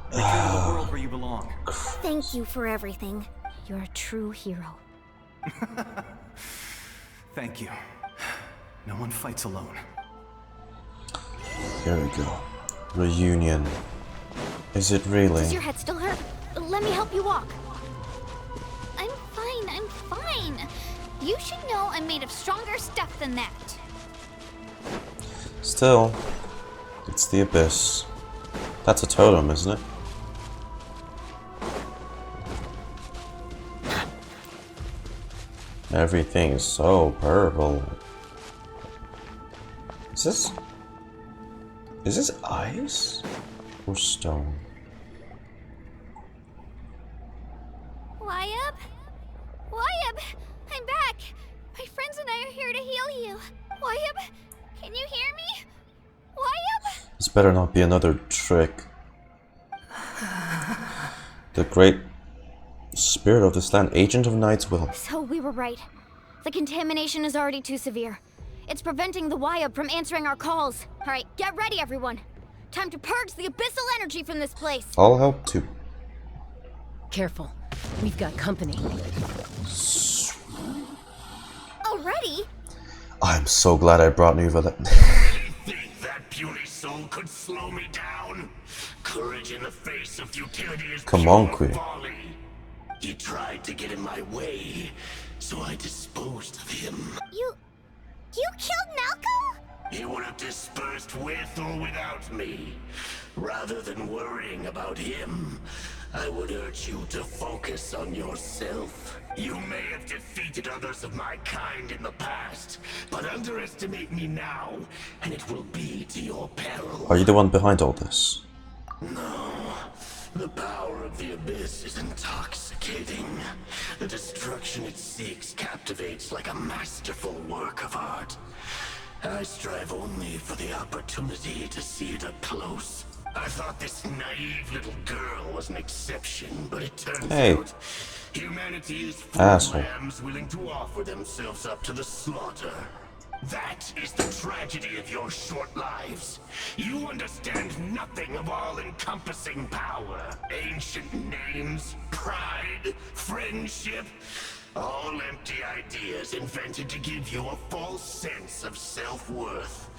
Return to the world where you belong. Thank you for everything. You're a true hero. Thank you. No one fights alone. Here we go. Reunion. Is it really? Does your head still hurt? Let me help you walk. I'm fine. You should know I'm made of stronger stuff than that. Still, it's the Abyss. That's a totem, isn't it? Everything is so purple. Is this ice or stone? Wayab? I'm back. My friends and I are here to heal you. Wayab, can you hear me? Wayab? This better not be another trick. The great spirit of this land, agent of Night's will. So we were right. The contamination is already too severe. It's preventing the Wayab from answering our calls. All right, get ready, everyone. Time to purge the abyssal energy from this place. I'll help too. Careful. We've got company. Already? I'm so glad I brought Nuva that. Think that puny soul could slow me down? Courage in the face of futility is Come on, pure Queen. folly. He tried to get in my way, so I disposed of him. You killed Malco? He would have dispersed with or without me. Rather than worrying about him, I would urge you to focus on yourself. You may have defeated others of my kind in the past, but underestimate me now, and it will be to your peril. Are you the one behind all this? No. The power of the Abyss is intoxicating. The destruction it seeks captivates like a masterful work of art. I strive only for the opportunity to see it up close. I thought this naive little girl was an exception, but it turns out humanity is full of lambs willing to offer themselves up to the slaughter. That is the tragedy of your short lives. You understand nothing of all-encompassing power. Ancient names, pride, friendship, all empty ideas invented to give you a false sense of self-worth.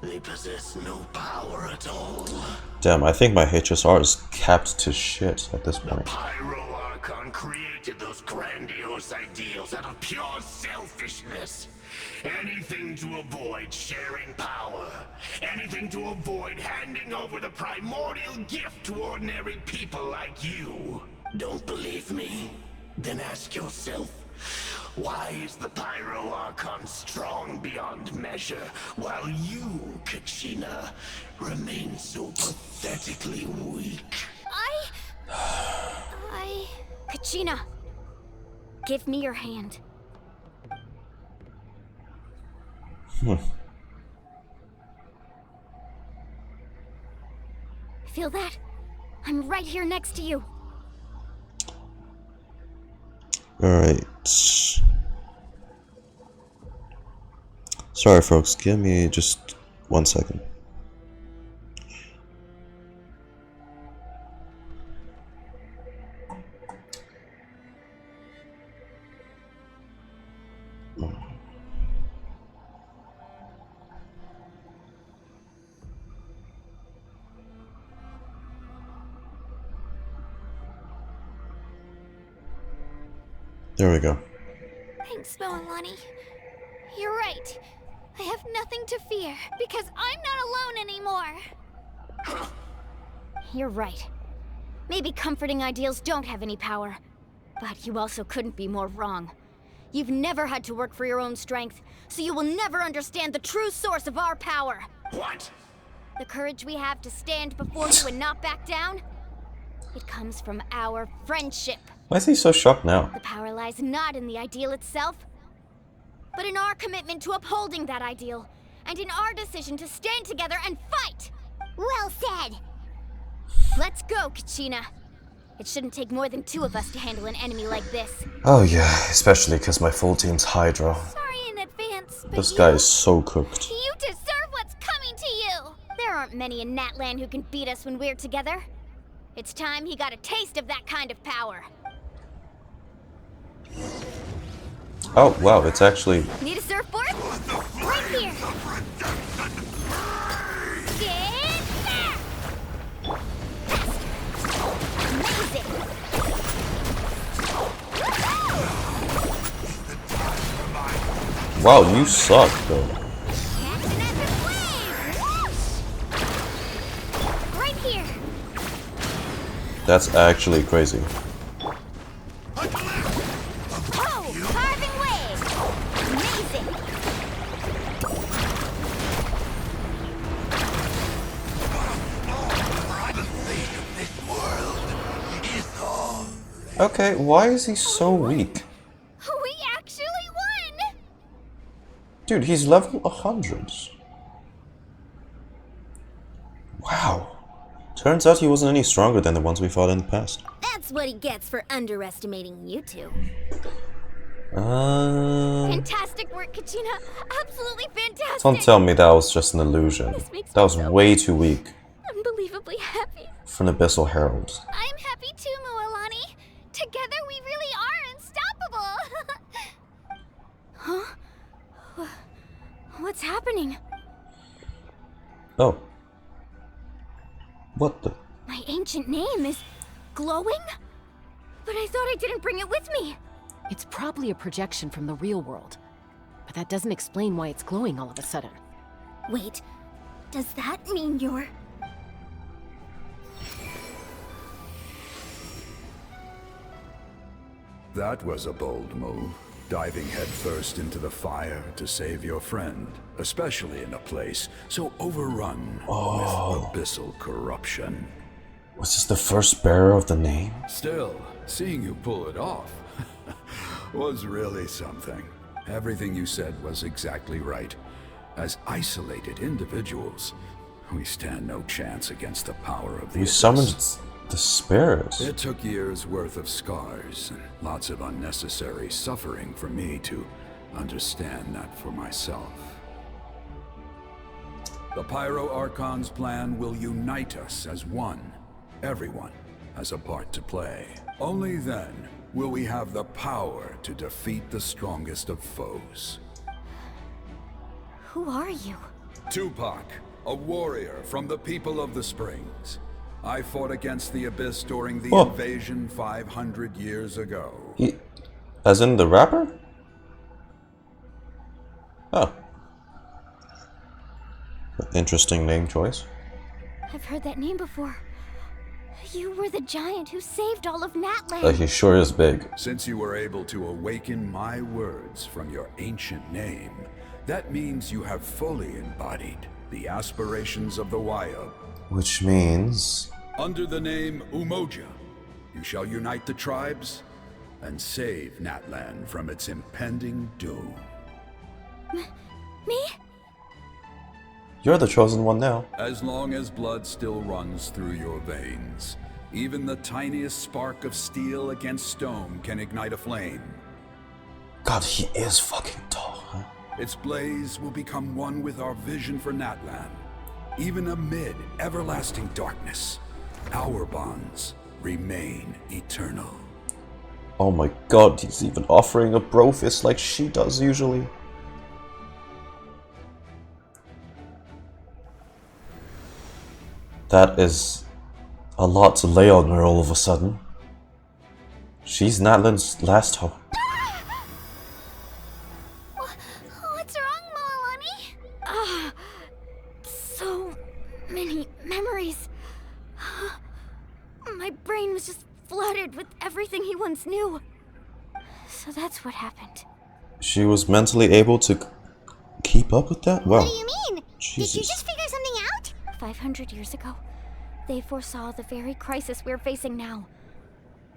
They possess no power at all. Damn, I think my HSR is capped to shit at this point. Pyro Archon created those grandiose ideals out of pure selfishness. Anything to avoid sharing power. Anything to avoid handing over the primordial gift to ordinary people like you. Don't believe me? Then ask yourself, why is the Pyro Archon strong beyond measure, while you, Kachina, remain so pathetically weak? Kachina, give me your hand. Feel that? I'm right here next to you. Alright. Sorry folks, give me just 1 second. There we go. Thanks, Moalani. You're right. I have nothing to fear, because I'm not alone anymore. You're right. Maybe comforting ideals don't have any power. But you also couldn't be more wrong. You've never had to work for your own strength, so you will never understand the true source of our power. What? The courage we have to stand before you and not back down? It comes from our friendship. Why is he so shocked now? The power lies not in the ideal itself, but in our commitment to upholding that ideal, and in our decision to stand together and fight! Well said! Let's go, Kachina. It shouldn't take more than 2 of us to handle an enemy like this. Oh yeah, especially because my full team's Hydra. Sorry in advance, but This guy is so cooked. you deserve what's coming to you! There aren't many in Natlan who can beat us when we're together. It's time he got a taste of that kind of power. Oh wow, it's actually... Need a surfboard? Right here! Get back! Amazing! Wow, you suck though. Right here! That's actually crazy. Carving wave! Amazing! Okay, why is he so weak? We actually won! Dude, he's level 100. Wow. Turns out he wasn't any stronger than the ones we fought in the past. That's what he gets for underestimating you two. Fantastic work, Kachina! Absolutely fantastic! Don't tell me that was just an illusion. That was way too weak Unbelievably happy. for an Abyssal Herald. I'm happy too, Moalani. Together we really are unstoppable. Huh? What's happening? Oh. What the? My ancient name is glowing? But I thought I didn't bring it with me. It's probably a projection from the real world. But that doesn't explain why it's glowing all of a sudden. Wait, does that mean you're... That was a bold move, diving headfirst into the fire to save your friend, especially in a place so overrun with abyssal corruption. Was this the first bearer of the name? Still, seeing you pull it off was really something. Everything you said was exactly right. As isolated individuals, we stand no chance against the power of the We abyss. summoned the spirits. It took years worth of scars and lots of unnecessary suffering for me to understand that for myself. The Pyro Archon's plan will unite us as one. Everyone has a part to play. Only then will we have the power to defeat the strongest of foes. Who are you? Tupac, a warrior from the people of the Springs. I fought against the Abyss during the invasion 500 years ago. As in the rapper? Oh. Interesting name choice. I've heard that name before. You were the giant who saved all of Natlan. He sure is big. Since you were able to awaken my words from your ancient name, that means you have fully embodied the aspirations of the Wyob. Which means... Under the name Umoja, you shall unite the tribes and save Natlan from its impending doom. Me? You're the chosen one now. As long as blood still runs through your veins, even the tiniest spark of steel against stone can ignite a flame. God, he is fucking tall, huh? Its blaze will become one with our vision for Natlan. Even amid everlasting darkness, our bonds remain eternal. Oh my god, he's even offering a bro fist like she does usually. That is a lot to lay on her all of a sudden. She's Natlan's last hope. What's wrong, Moalani? So many memories. My brain was just flooded with everything he once knew. So that's what happened. She was mentally able to keep up with that? Wow. What do you mean? Jesus. Did you just figure something out? 500 years ago, they foresaw the very crisis we're facing now.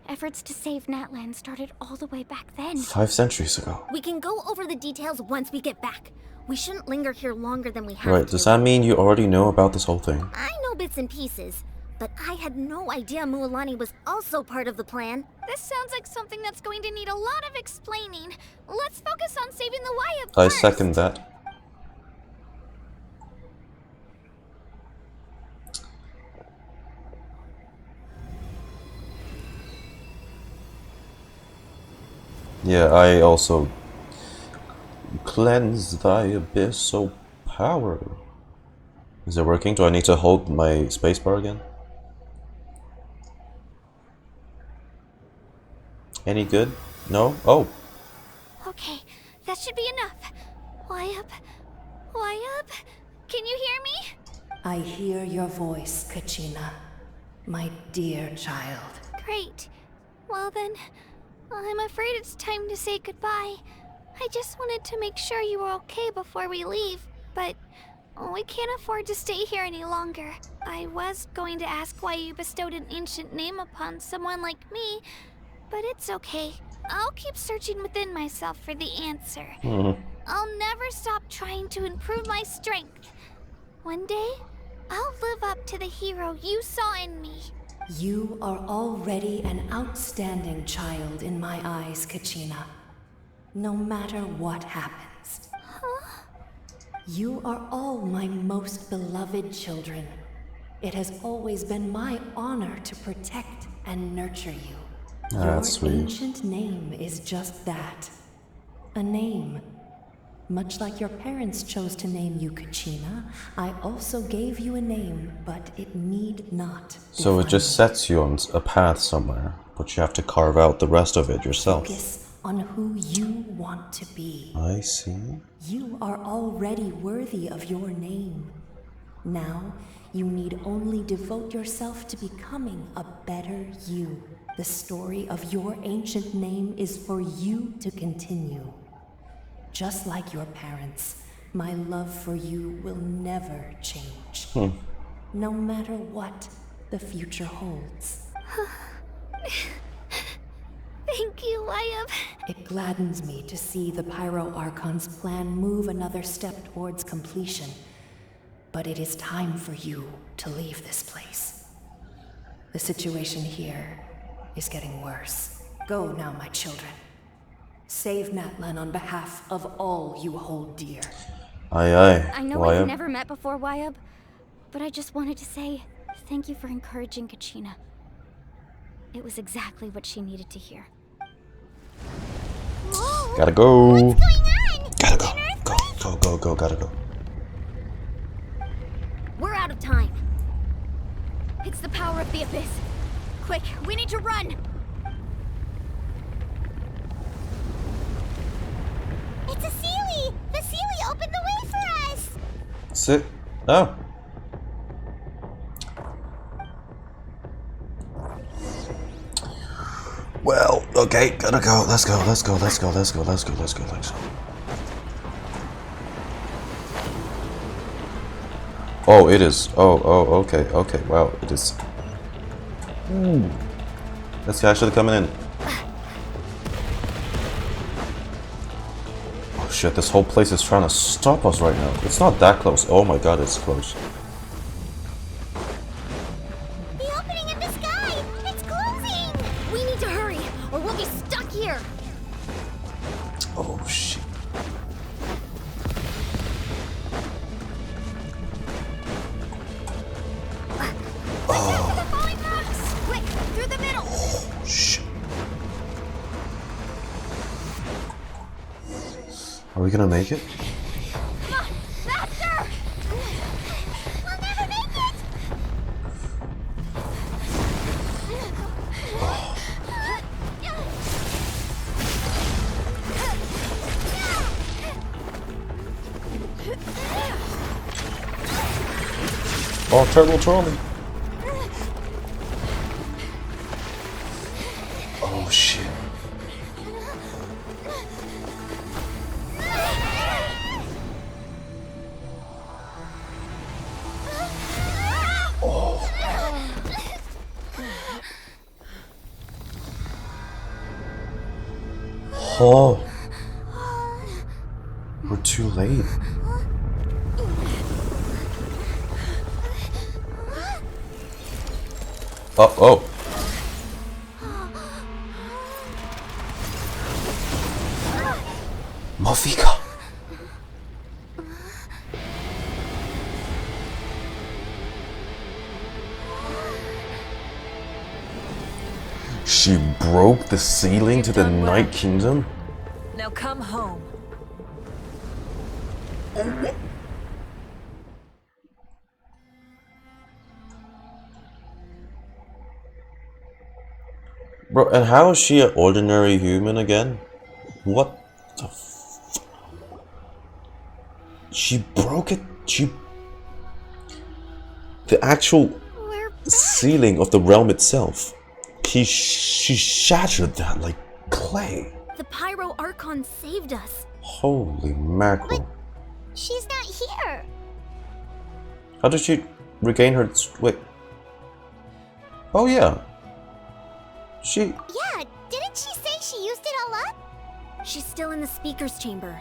Efforts to save Natlan started all the way back then. 5 centuries ago. We can go over the details once we get back. We shouldn't linger here longer than we have Right, to. does that mean you already know about this whole thing? I know bits and pieces, but I had no idea Mualani was also part of the plan. This sounds like something that's going to need a lot of explaining. Let's focus on saving the Wyob I first. second that. Yeah, I also cleanse thy abyssal power. Is it working? Do I need to hold my spacebar again? Any good? No? Oh. Okay, that should be enough. Wyob? Wyob? Can you hear me? I hear your voice, Kachina, my dear child. Great. Well then, I'm afraid it's time to say goodbye. I just wanted to make sure you were okay before we leave, but we can't afford to stay here any longer. I was going to ask why you bestowed an ancient name upon someone like me, but it's okay. I'll keep searching within myself for the answer. I'll never stop trying to improve my strength. One day, I'll live up to the hero you saw in me. You are already an outstanding child in my eyes, Kachina. No matter what happens. You are all my most beloved children. It has always been my honor to protect and nurture you. Your ancient name is just that. A name. Much like your parents chose to name you Kachina, I also gave you a name, but it need not. So it just sets you on a path somewhere, but you have to carve out the rest of it yourself. Focus on who you want to be. I see. You are already worthy of your name. Now, you need only devote yourself to becoming a better you. The story of your ancient name is for you to continue. Just like your parents, my love for you will never change. No matter what the future holds. Thank you, Wyob. It gladdens me to see the Pyro Archon's plan move another step towards completion. But it is time for you to leave this place. The situation here is getting worse. Go now, my children. Save Natlan on behalf of all you hold dear. Aye aye. I know we've never met before, Wyabb, but I just wanted to say thank you for encouraging Kachina. It was exactly what she needed to hear. Gotta go. What's going on? Gotta go. Go. Gotta go. We're out of time. It's the power of the abyss. Quick, we need to run. It's a Sealy! The Sealy opened the way for us! Sit. Oh. Well, okay, gotta go. Let's go. Oh, it is. Oh, okay. Wow, it is. This guy should have come in. Oh shit, this whole place is trying to stop us right now. It's not that close. Oh my god, it's close. The opening in the sky! It's closing! We need to hurry, or we'll be stuck here. Oh shit. Quick, through the middle. Shit. Are we gonna make it? Come on, faster! We'll never make it. Oh, Turtle Trolley. Oh shit. Oh. We're too late. Oh. Malvika. She broke the ceiling to the Night Kingdom? Now come home. Bro, and how is she an ordinary human again? What the f... She broke it. The actual ceiling of the realm itself. She shattered that like clay. The Pyro Archon saved us. Holy mackerel. She's not here. How did she regain her... Wait. Oh yeah. Yeah, didn't she say she used it all up? She's still in the speaker's chamber.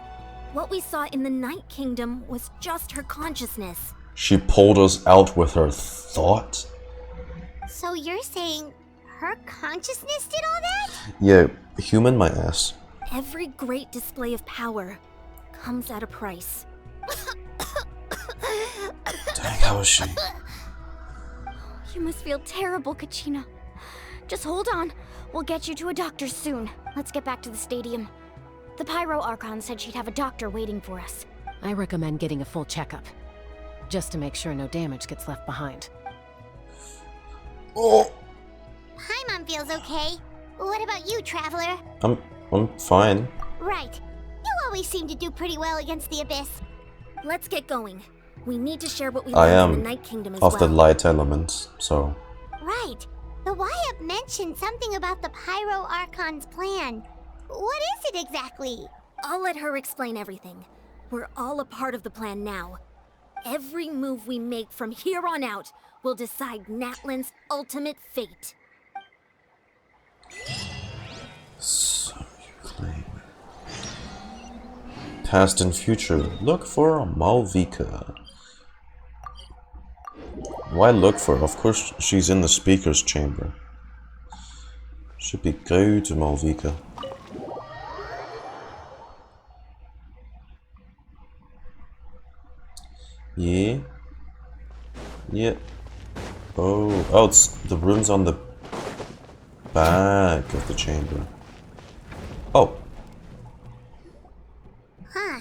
What we saw in the Night Kingdom was just her consciousness. She pulled us out with her thought? So you're saying her consciousness did all that? Yeah, human my ass. Every great display of power comes at a price. Dang, how is she? You must feel terrible, Kachina. Just hold on. We'll get you to a doctor soon. Let's get back to the stadium. The Pyro Archon said she'd have a doctor waiting for us. I recommend getting a full checkup, just to make sure no damage gets left behind. Oh. Paimon feels okay. What about you, Traveler? I'm fine. Right. You always seem to do pretty well against the Abyss. Let's get going. We need to share what we I learned in am the Night Kingdom as of the well. light element, so... Right. The Wyabb mentioned something about the Pyro Archon's plan. What is it exactly? I'll let her explain everything. We're all a part of the plan now. Every move we make from here on out will decide Natlan's ultimate fate. So you claim. Past and future. Look for Malvika. Why look for her? Of course she's in the speaker's chamber. Should be go to Malvika. Yeah. Yeah. Oh. Oh, it's the room's on the back of the chamber. Oh. Huh.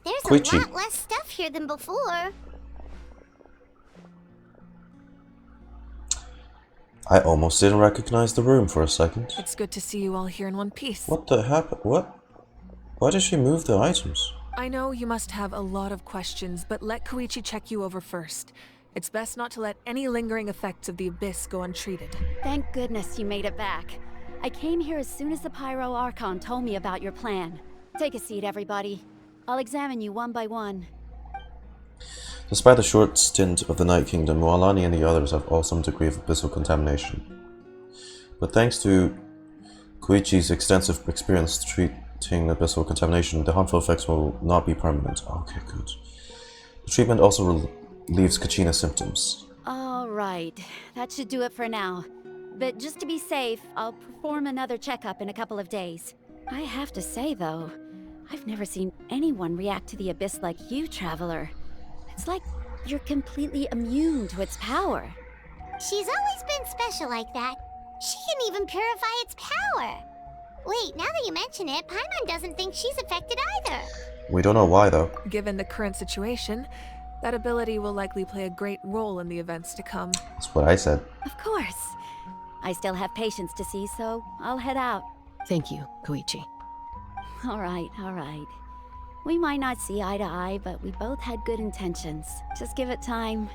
There's Koichi. a lot less stuff here than before. I almost didn't recognize the room for a second. It's good to see you all here in one piece. What the happened? What? Why did she move the items? I know you must have a lot of questions, but let Koichi check you over first. It's best not to let any lingering effects of the Abyss go untreated. Thank goodness you made it back. I came here as soon as the Pyro Archon told me about your plan. Take a seat, everybody. I'll examine you one by one. Despite the short stint of the Night Kingdom, Mualani and the others have all some degree of abyssal contamination. But thanks to Koichi's extensive experience treating abyssal contamination, the harmful effects will not be permanent. Okay, good. The treatment also relieves Kachina's symptoms. All right, that should do it for now. But just to be safe, I'll perform another checkup in a couple of days. I have to say, though, I've never seen anyone react to the Abyss like you, Traveler. It's like you're completely immune to its power. She's always been special like that. She can even purify its power. Wait, now that you mention it, Paimon doesn't think she's affected either. We don't know why, though. Given the current situation, that ability will likely play a great role in the events to come. That's what I said. Of course. I still have patients to see, so I'll head out. Thank you, Koichi. All right, all right. We might not see eye to eye, but we both had good intentions. Just give it time.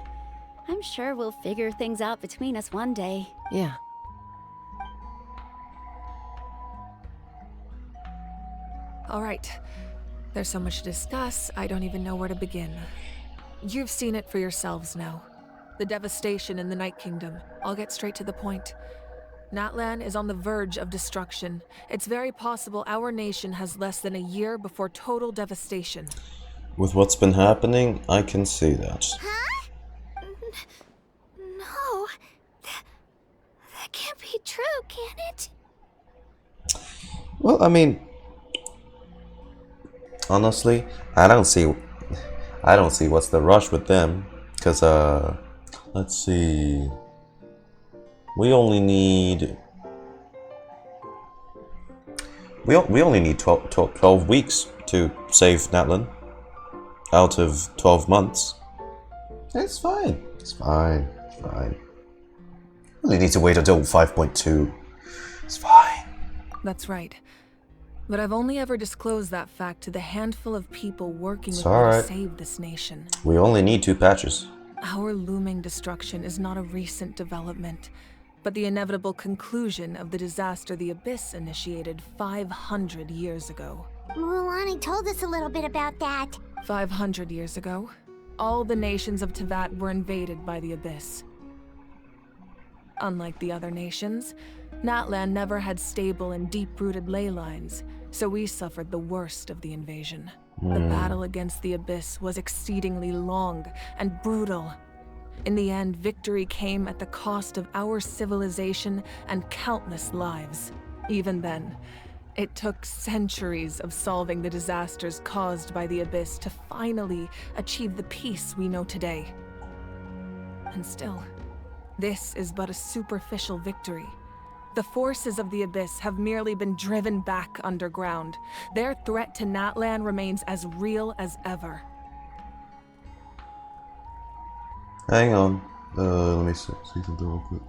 I'm sure we'll figure things out between us one day. Yeah. All right. There's so much to discuss, I don't even know where to begin. You've seen it for yourselves now. The devastation in the Night Kingdom. I'll get straight to the point. Natlan is on the verge of destruction. It's very possible our nation has less than a year before total devastation. With what's been happening, I can see that. Huh? No. That can't be true, can it? Well, I mean, honestly, I don't see what's the rush with them, because let's see, we only need 12 weeks to save Natlan out of 12 months. It's fine. It's fine. It's fine. Only need to wait until 5.2. It's fine. That's right. But I've only ever disclosed that fact to the handful of people working with It's me to alright. save this nation. We only need 2 patches. Our looming destruction is not a recent development, but the inevitable conclusion of the disaster the Abyss initiated 500 years ago. Mualani told us a little bit about that. 500 years ago, all the nations of Teyvat were invaded by the Abyss. Unlike the other nations, Natlan never had stable and deep-rooted ley lines, so we suffered the worst of the invasion. The battle against the Abyss was exceedingly long and brutal. In the end, victory came at the cost of our civilization and countless lives. Even then, it took centuries of solving the disasters caused by the Abyss to finally achieve the peace we know today. And still, this is but a superficial victory. The forces of the Abyss have merely been driven back underground. Their threat to Natlan remains as real as ever. Hang on. Let me see something real quick.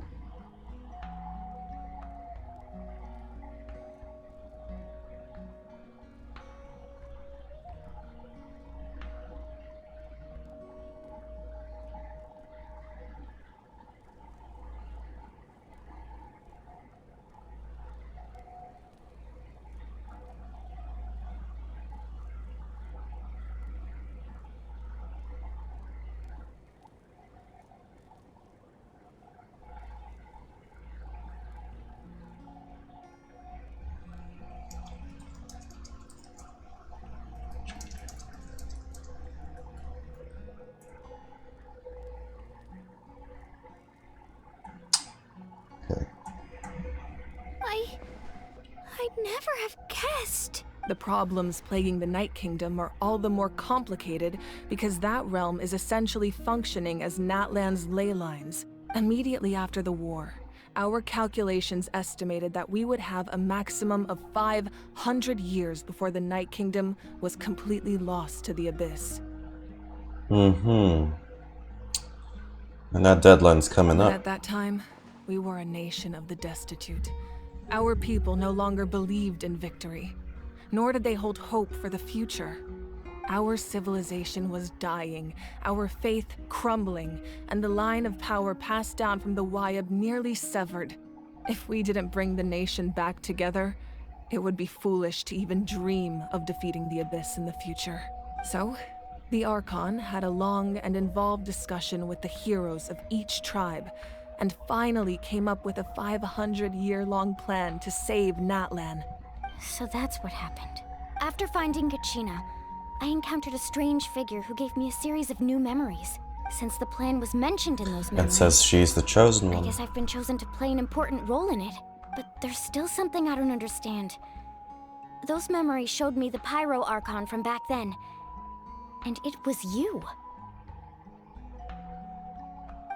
I'd never have guessed. The problems plaguing the Night Kingdom are all the more complicated because that realm is essentially functioning as Natlan's ley lines. Immediately after the war, our calculations estimated that we would have a maximum of 500 years before the Night Kingdom was completely lost to the Abyss. And that deadline's coming But up. at that time, we were a nation of the destitute. Our people no longer believed in victory, nor did they hold hope for the future. Our civilization was dying, our faith crumbling, and the line of power passed down from the Wayab nearly severed. If we didn't bring the nation back together, it would be foolish to even dream of defeating the Abyss in the future. So, the Archon had a long and involved discussion with the heroes of each tribe, and finally came up with a 500-year-long plan to save Natlan. So that's what happened. After finding Kachina, I encountered a strange figure who gave me a series of new memories. Since the plan was mentioned in those memories, And says she's the chosen I one. guess I've been chosen to play an important role in it. But there's still something I don't understand. Those memories showed me the Pyro Archon from back then. And it was you.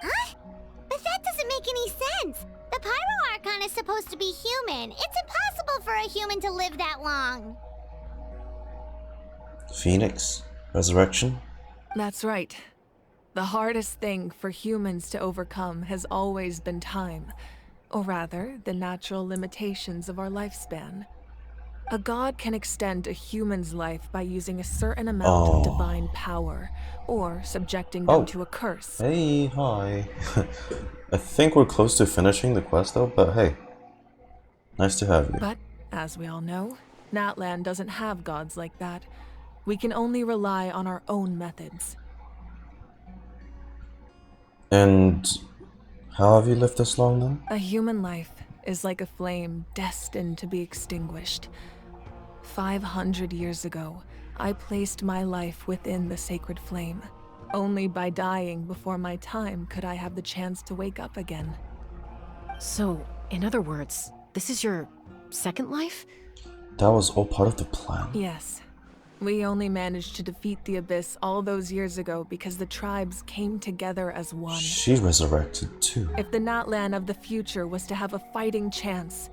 Huh? But that doesn't make any sense. The Pyro Archon is supposed to be human. It's impossible for a human to live that long. Phoenix? Resurrection? That's right. The hardest thing for humans to overcome has always been time, or rather, the natural limitations of our lifespan. A god can extend a human's life by using a certain amount of divine power, or subjecting them to a curse. Hey, hi. I think we're close to finishing the quest though, but hey. Nice to have you. But, as we all know, Natlan doesn't have gods like that. We can only rely on our own methods. And how have you lived this long then? A human life is like a flame destined to be extinguished. 500 years ago, I placed my life within the sacred flame. Only by dying before my time could I have the chance to wake up again. So, in other words, this is your second life? That was all part of the plan. Yes. We only managed to defeat the Abyss all those years ago because the tribes came together as one. She resurrected too. If the Natlan of the future was to have a fighting chance,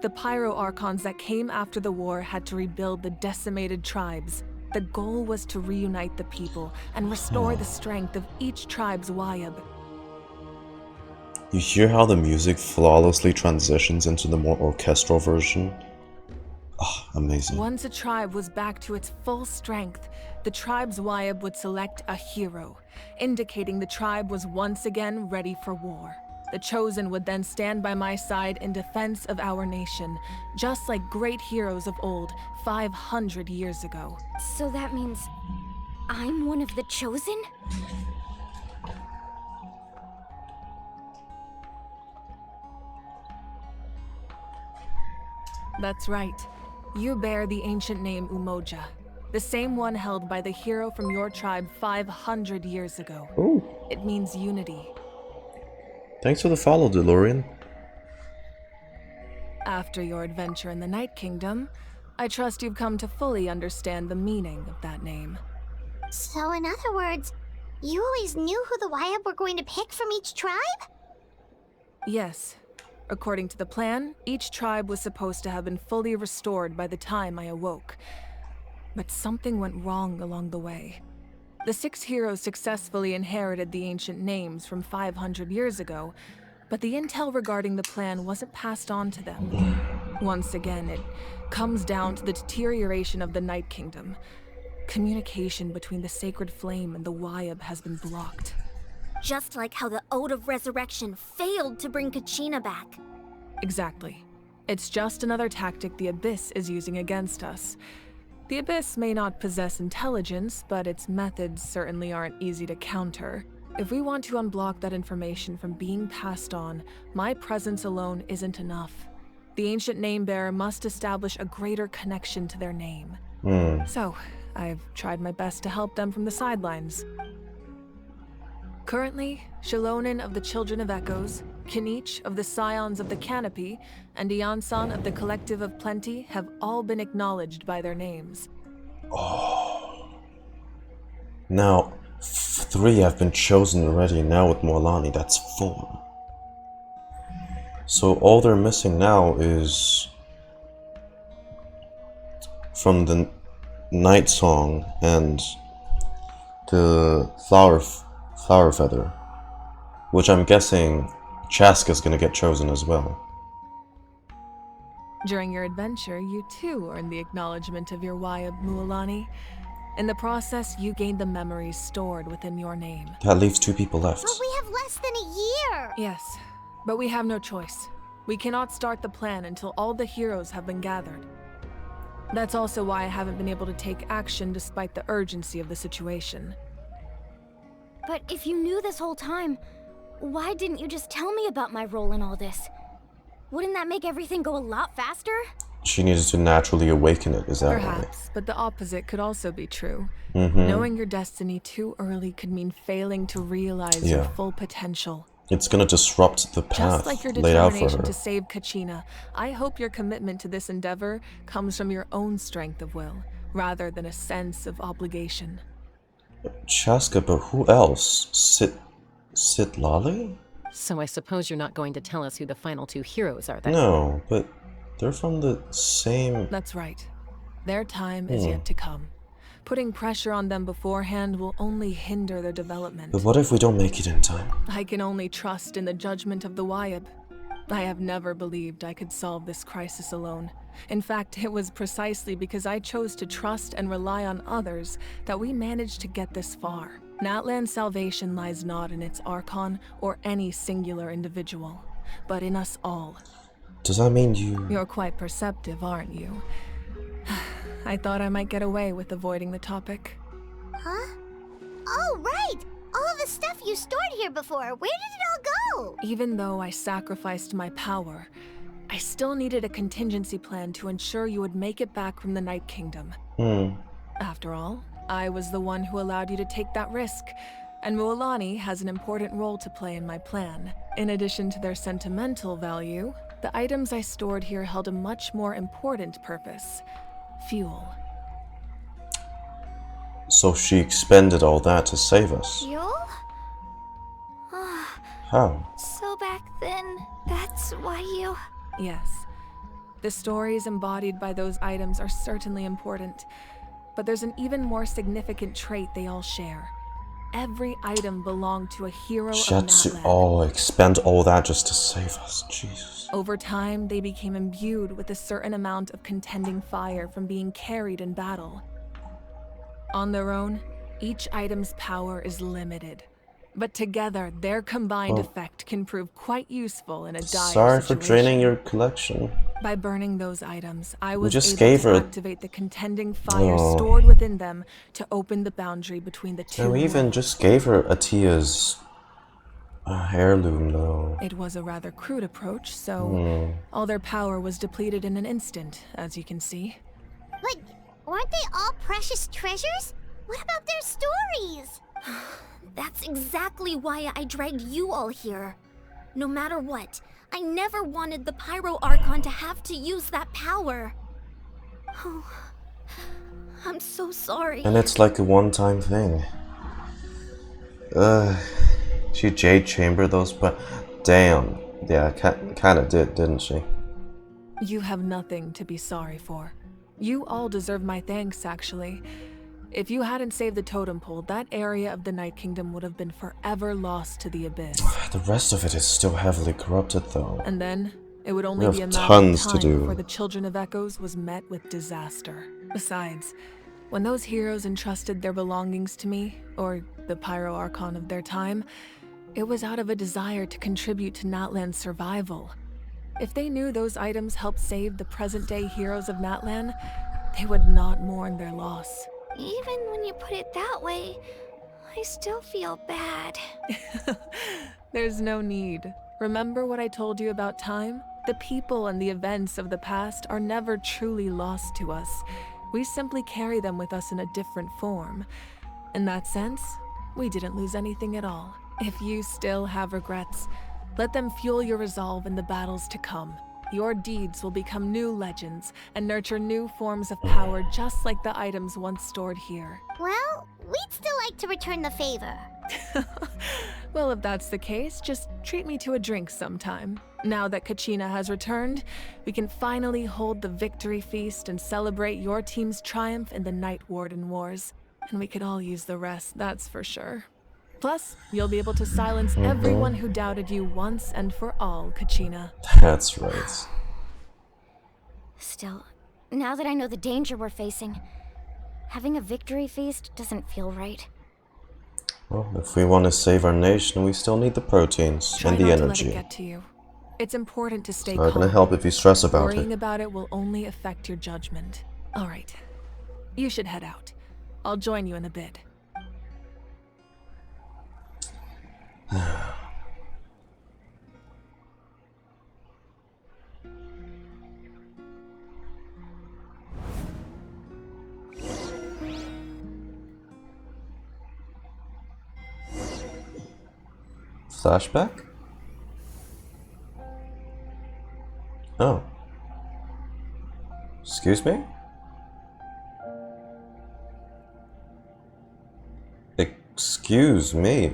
the Pyro Archons that came after the war had to rebuild the decimated tribes. The goal was to reunite the people and restore the strength of each tribe's Wayab. You hear how the music flawlessly transitions into the more orchestral version? Oh, amazing. Once a tribe was back to its full strength, the tribe's Wayab would select a hero, indicating the tribe was once again ready for war. The Chosen would then stand by my side in defense of our nation, just like great heroes of old 500 years ago. So that means I'm one of the Chosen? That's right. You bear the ancient name Umoja, the same one held by the hero from your tribe 500 years ago. Ooh. It means unity. Thanks for the follow, DeLorean. After your adventure in the Night Kingdom, I trust you've come to fully understand the meaning of that name. So in other words, you always knew who the Wayab were going to pick from each tribe? Yes. According to the plan, each tribe was supposed to have been fully restored by the time I awoke. But something went wrong along the way. The 6 heroes successfully inherited the ancient names from 500 years ago, but the intel regarding the plan wasn't passed on to them. Once again, it comes down to the deterioration of the Night Kingdom. Communication between the Sacred Flame and the Wayab has been blocked. Just like how the Ode of Resurrection failed to bring Kachina back. Exactly. It's just another tactic the Abyss is using against us. The Abyss may not possess intelligence, but its methods certainly aren't easy to counter. If we want to unblock that information from being passed on, my presence alone isn't enough. The ancient name-bearer must establish a greater connection to their name. So, I've tried my best to help them from the sidelines. Currently, Shilonin of the Children of Echoes, Kinich of the Scions of the Canopy and Iansan of the Collective of Plenty have all been acknowledged by their names. Now, 3 have been chosen already. Now with Morlani, that's 4. So all they're missing now is from the Night Song and the Flower Feather, which I'm guessing Chaska's gonna get chosen as well. During your adventure, you too earned the acknowledgement of your Wayab, Mualani. In the process, you gained the memories stored within your name. That leaves 2 people left. But we have less than a year! Yes, but we have no choice. We cannot start the plan until all the heroes have been gathered. That's also why I haven't been able to take action despite the urgency of the situation. But if you knew this whole time, why didn't you just tell me about my role in all this? Wouldn't that make everything go a lot faster? She needed to naturally awaken it, is that Perhaps, but the opposite could also be true. right? Knowing your destiny too early could mean failing to realize your full potential. It's gonna disrupt the path Just like your laid out for determination her. to save Kachina, I hope your commitment to this endeavor comes from your own strength of will, rather than a sense of obligation. Chaska, but who else? Sitlali? So I suppose you're not going to tell us who the final 2 heroes are then? No, but they're from the same... That's right. Their time is yet to come. Putting pressure on them beforehand will only hinder their development. But what if we don't make it in time? I can only trust in the judgment of the Wayab. I have never believed I could solve this crisis alone. In fact, it was precisely because I chose to trust and rely on others that we managed to get this far. Natlan's salvation lies not in its Archon or any singular individual, but in us all. Does that mean you... You're quite perceptive, aren't you? I thought I might get away with avoiding the topic. Huh? Oh, right! All of the stuff you stored here before, where did it all go? Even though I sacrificed my power, I still needed a contingency plan to ensure you would make it back from the Night Kingdom. After all, I was the one who allowed you to take that risk, and Mualani has an important role to play in my plan. In addition to their sentimental value, the items I stored here held a much more important purpose: fuel. So she expended all that to save us. Fuel? How? So back then, that's why you... Yes. The stories embodied by those items are certainly important, but there's an even more significant trait they all share. Every item belonged to a hero of Natlan. Oh, expend all that just to save us. Jesus. Over time, they became imbued with a certain amount of contending fire from being carried in battle. On their own, each item's power is limited, but together, their combined effect can prove quite useful in a dire Sorry for situation. draining your collection. By burning those items, I was just able gave to her- activate the contending fire stored within them to open the boundary between the two. And we even just gave her Atia's heirloom, though. It was a rather crude approach, so all their power was depleted in an instant, as you can see. But weren't they all precious treasures? What about their stories? That's exactly why I dragged you all here. No matter what, I never wanted the Pyro Archon to have to use that power. Oh, I'm so sorry. And it's like a one-time thing. She Jade Chamber those, but damn. Yeah, kinda did, didn't she? You have nothing to be sorry for. You all deserve my thanks, actually. If you hadn't saved the totem pole, that area of the Night Kingdom would have been forever lost to the abyss. The rest of it is still heavily corrupted, though. And then, it would only We be a have matter of tons to time do. before the Children of Echoes was met with disaster. Besides, when those heroes entrusted their belongings to me, or the Pyro Archon of their time, it was out of a desire to contribute to Natlan's survival. If they knew those items helped save the present-day heroes of Natlan, they would not mourn their loss. Even when you put it that way, I still feel bad. There's no need. Remember what I told you about time? The people and the events of the past are never truly lost to us. We simply carry them with us in a different form. In that sense, we didn't lose anything at all. If you still have regrets, Let them fuel your resolve in the battles to come. Your deeds will become new legends and nurture new forms of power just like the items once stored here. Well, we'd still like to return the favor. Well, if that's the case, just treat me to a drink sometime. Now that Kachina has returned, we can finally hold the victory feast and celebrate your team's triumph in the Night Warden Wars. And we could all use the rest, that's for sure. Plus, you'll be able to silence everyone who doubted you once and for all, Kachina. That's right. Still, now that I know the danger we're facing, having a victory feast doesn't feel right. Well, if we want to save our nation, we still need the proteins Try and the not to energy. let it get to you. It's important to stay It's not calm. gonna help if you stress about Worrying it. about it will only affect your judgment. All right. You should head out. I'll join you in a bit. Flashback? Oh. Excuse me? Excuse me?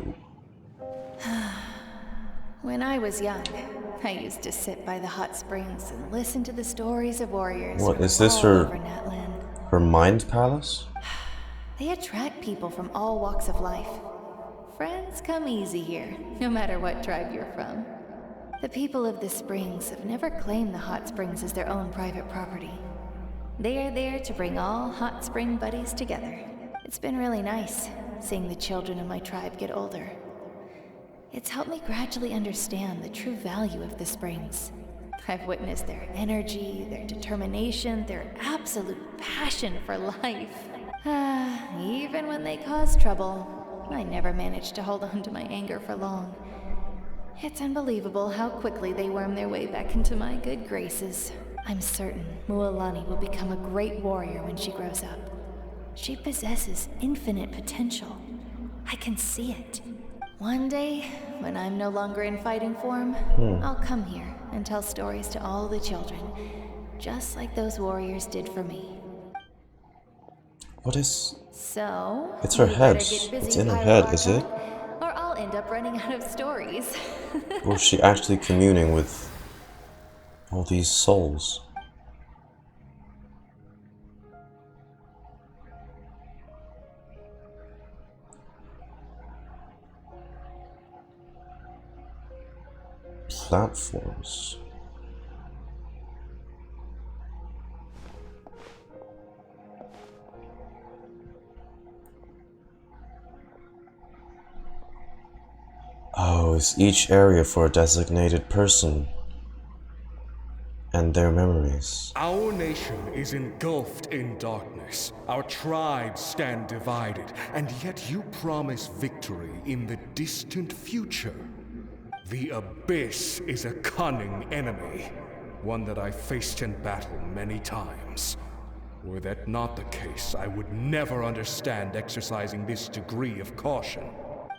When I was young, I used to sit by the hot springs and listen to the stories of warriors. What, from is this all her... over Natlan. her mind palace? They attract people from all walks of life. Friends come easy here, no matter what tribe you're from. The people of the springs have never claimed the hot springs as their own private property. They are there to bring all hot spring buddies together. It's been really nice, seeing the children of my tribe get older. It's helped me gradually understand the true value of the springs. I've witnessed their energy, their determination, their absolute passion for life. Even when they cause trouble, I never managed to hold on to my anger for long. It's unbelievable how quickly they worm their way back into my good graces. I'm certain Mualani will become a great warrior when she grows up. She possesses infinite potential. I can see it. One day, when I'm no longer in fighting form, I'll come here and tell stories to all the children, just like those warriors did for me. What is... So, it's her you head. better get busy, It's in her Pyro head, is it? Archon, or I'll end up running out of stories. Or is she actually communing with all these souls? Platforms. Oh, it's each area for a designated person and their memories. Our nation is engulfed in darkness. Our tribes stand divided, and yet you promise victory in the distant future. The Abyss is a cunning enemy, one that I faced in battle many times. Were that not the case, I would never understand exercising this degree of caution.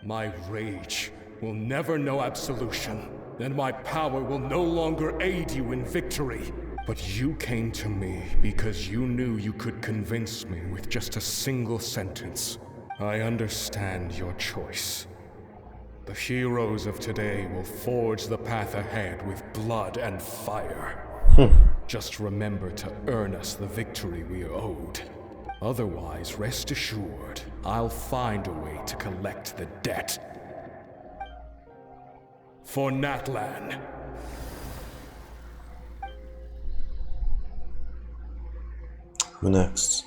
My rage will never know absolution, and my power will no longer aid you in victory. But you came to me because you knew you could convince me with just a single sentence. I understand your choice. The heroes of today will forge the path ahead with blood and fire. Just remember to earn us the victory we are owed. Otherwise, rest assured, I'll find a way to collect the debt. For Natlan. Who next?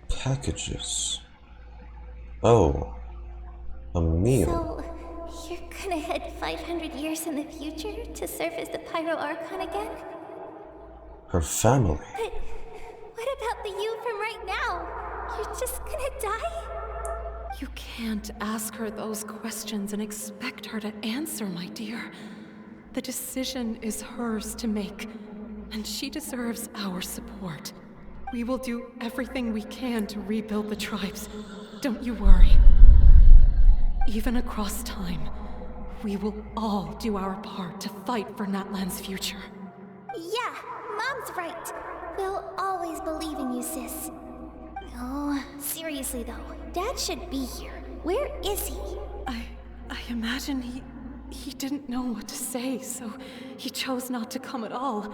Packages. Oh. A meal. So, you're gonna head 500 years in the future to serve as the Pyro Archon again? Her family. But what about the you from right now? You're just gonna die? You can't ask her those questions and expect her to answer, my dear. The decision is hers to make, and she deserves our support. We will do everything we can to rebuild the tribes. Don't you worry. Even across time, we will all do our part to fight for Natlan's future. Yeah, Mom's right. We'll always believe in you, sis. Oh, seriously though, Dad should be here. Where is he? I imagine he didn't know what to say, so he chose not to come at all.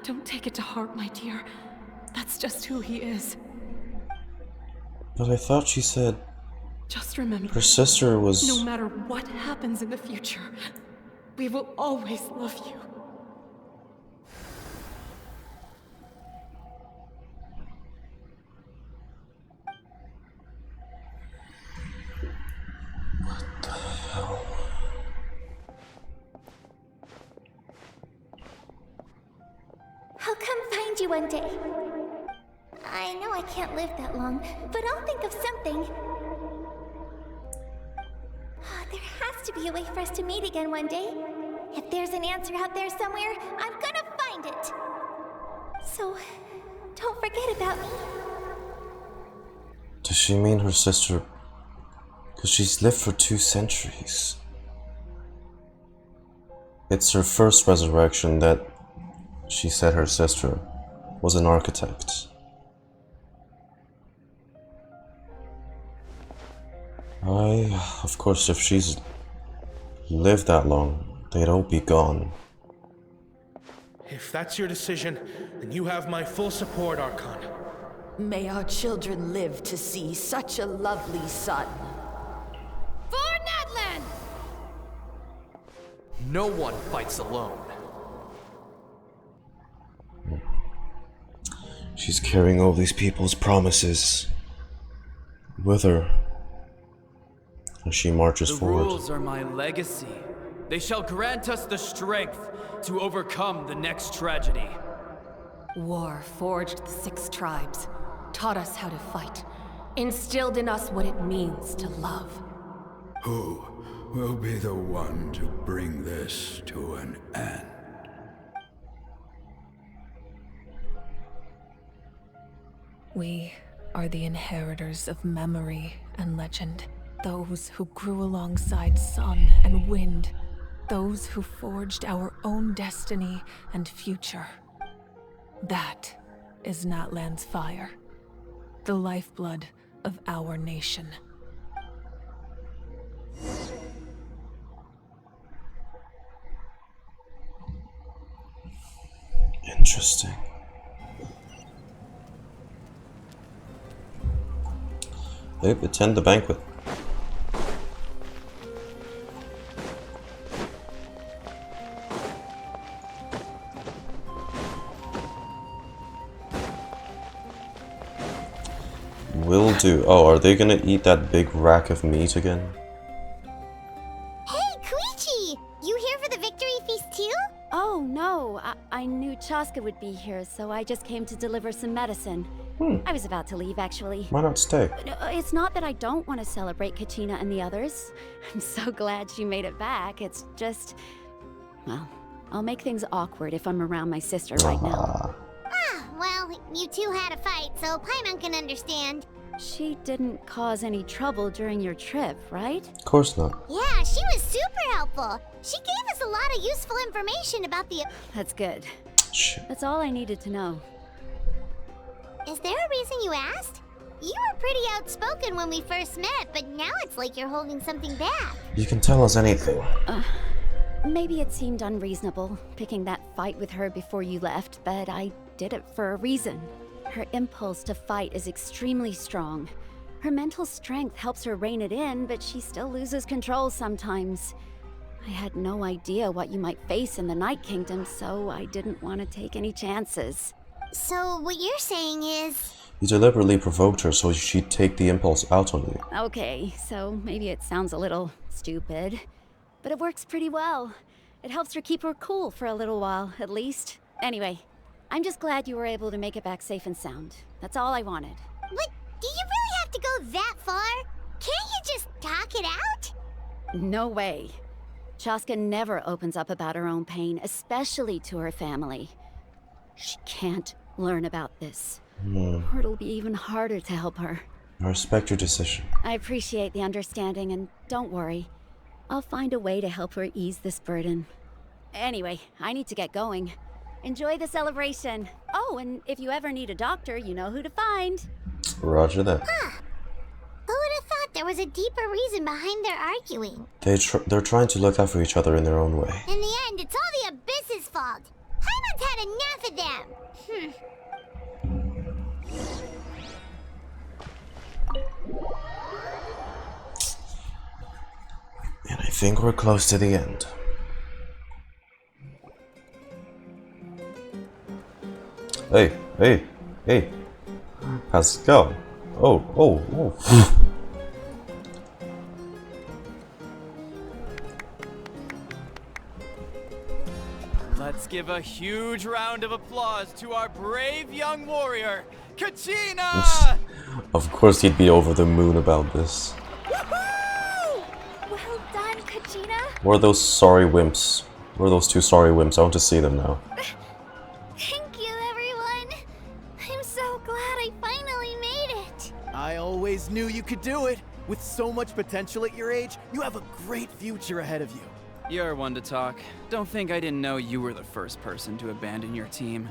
Don't take it to heart, my dear. That's just who he is. But I thought she said Just remember, her sister was... no matter what happens in the future, we will always love you. I'll come find you one day. I know I can't live that long, but I'll think of something. There has to be a way for us to meet again one day. If there's an answer out there somewhere, I'm gonna find it. So, don't forget about me. Does she mean her sister? Because she's lived for 2 centuries. It's her first resurrection that she said her sister was an architect. Of course, if she's lived that long, they'd all be gone. If that's your decision, then you have my full support, Archon. May our children live to see such a lovely son. For Natlan! No one fights alone. She's carrying all these people's promises with her as she marches forward. The rules are my legacy. They shall grant us the strength to overcome the next tragedy. War forged the 6 tribes, taught us how to fight, instilled in us what it means to love. Who will be the one to bring this to an end? We are the inheritors of memory and legend. Those who grew alongside sun and wind. Those who forged our own destiny and future. That is Natlan's fire. The lifeblood of our nation. Interesting. Attend the banquet. Will do. Oh, are they gonna eat that big rack of meat again? Hey, Koichi! You here for the victory feast too? Oh, no. I knew Chaska would be here, so I just came to deliver some medicine. I was about to leave, actually. Why not stay? It's not that I don't want to celebrate Kachina and the others. I'm so glad she made it back. It's just... well, I'll make things awkward if I'm around my sister right now. Well, you two had a fight, so Paimon can understand. She didn't cause any trouble during your trip, right? Of course not. Yeah, she was super helpful. She gave us a lot of useful information about the... That's good. Shit. That's all I needed to know. Is there a reason you asked? You were pretty outspoken when we first met, but now it's like you're holding something back. You can tell us anything. Maybe it seemed unreasonable, picking that fight with her before you left, but I did it for a reason. Her impulse to fight is extremely strong. Her mental strength helps her rein it in, but she still loses control sometimes. I had no idea what you might face in the Night Kingdom, so I didn't want to take any chances. So what you're saying is... You deliberately provoked her so she'd take the impulse out on you. Okay, so maybe it sounds a little stupid, but it works pretty well. It helps her keep her cool for a little while, at least. Anyway, I'm just glad you were able to make it back safe and sound. That's all I wanted. But do you really have to go that far? Can't you just talk it out? No way. Chaska never opens up about her own pain, especially to her family. She can't learn about this. Hmm. Or it'll be even harder to help her. I respect your decision. I appreciate the understanding, and don't worry. I'll find a way to help her ease this burden. Anyway, I need to get going. Enjoy the celebration. Oh, and if you ever need a doctor, you know who to find. Roger that. Who would have thought there was a deeper reason behind their arguing? They're trying to look out for each other in their own way. In the end, it's all the Abyss's fault. Paimon's had enough of them. And I think we're close to the end. Hey. Pascal. Oh. Let's give a huge round of applause to our brave young warrior, Kachina! Of course he'd be over the moon about this. Well done, Kachina. Where are those sorry wimps? Where are those two sorry wimps? I want to see them now. Thank you, everyone. I'm so glad I finally made it. I always knew you could do it. With so much potential at your age, you have a great future ahead of you. You're one to talk. Don't think I didn't know you were the first person to abandon your team.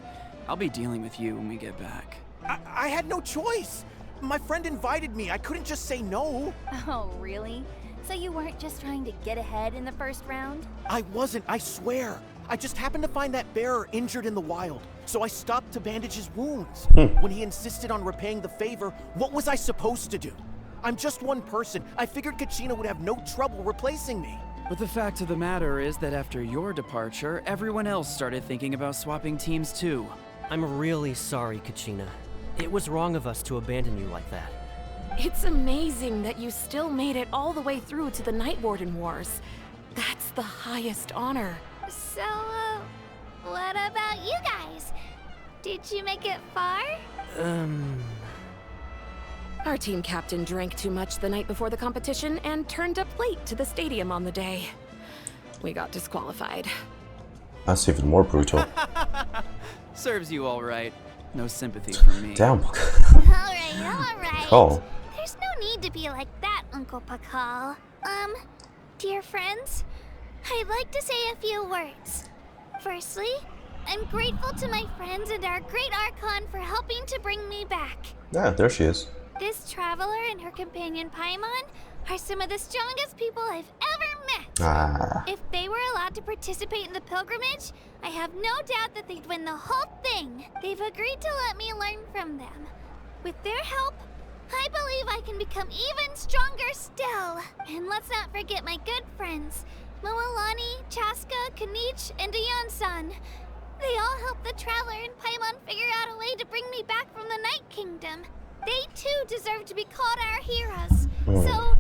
I'll be dealing with you when we get back. I had no choice. My friend invited me. I couldn't just say no. Oh, really? So you weren't just trying to get ahead in the first round? I wasn't, I swear. I just happened to find that bearer injured in the wild, so I stopped to bandage his wounds. When he insisted on repaying the favor, what was I supposed to do? I'm just one person. I figured Kachina would have no trouble replacing me. But the fact of the matter is that after your departure, everyone else started thinking about swapping teams too. I'm really sorry, Kachina. It was wrong of us to abandon you like that. It's amazing that you still made it all the way through to the Night Warden Wars. That's the highest honor. So, what about you guys? Did you make it far? Our team captain drank too much the night before the competition and turned up late to the stadium on the day. We got disqualified. That's even more brutal. Serves you all right. No sympathy from me. Damn. Alright. Oh. There's no need to be like that, Uncle Pakal. Dear friends, I'd like to say a few words. Firstly, I'm grateful to my friends and our great Archon for helping to bring me back. Yeah, there she is. This traveler and her companion Paimon are some of the strongest people I've ever met. If they were allowed to participate in the pilgrimage, I have no doubt that they'd win the whole thing. They've agreed to let me learn from them. With their help, I believe I can become even stronger still. And let's not forget my good friends, Moalani, Chaska, Kanich, and Ayan-san. They all helped the traveler and Paimon figure out a way to bring me back from the Night Kingdom. They too deserve to be called our heroes. So,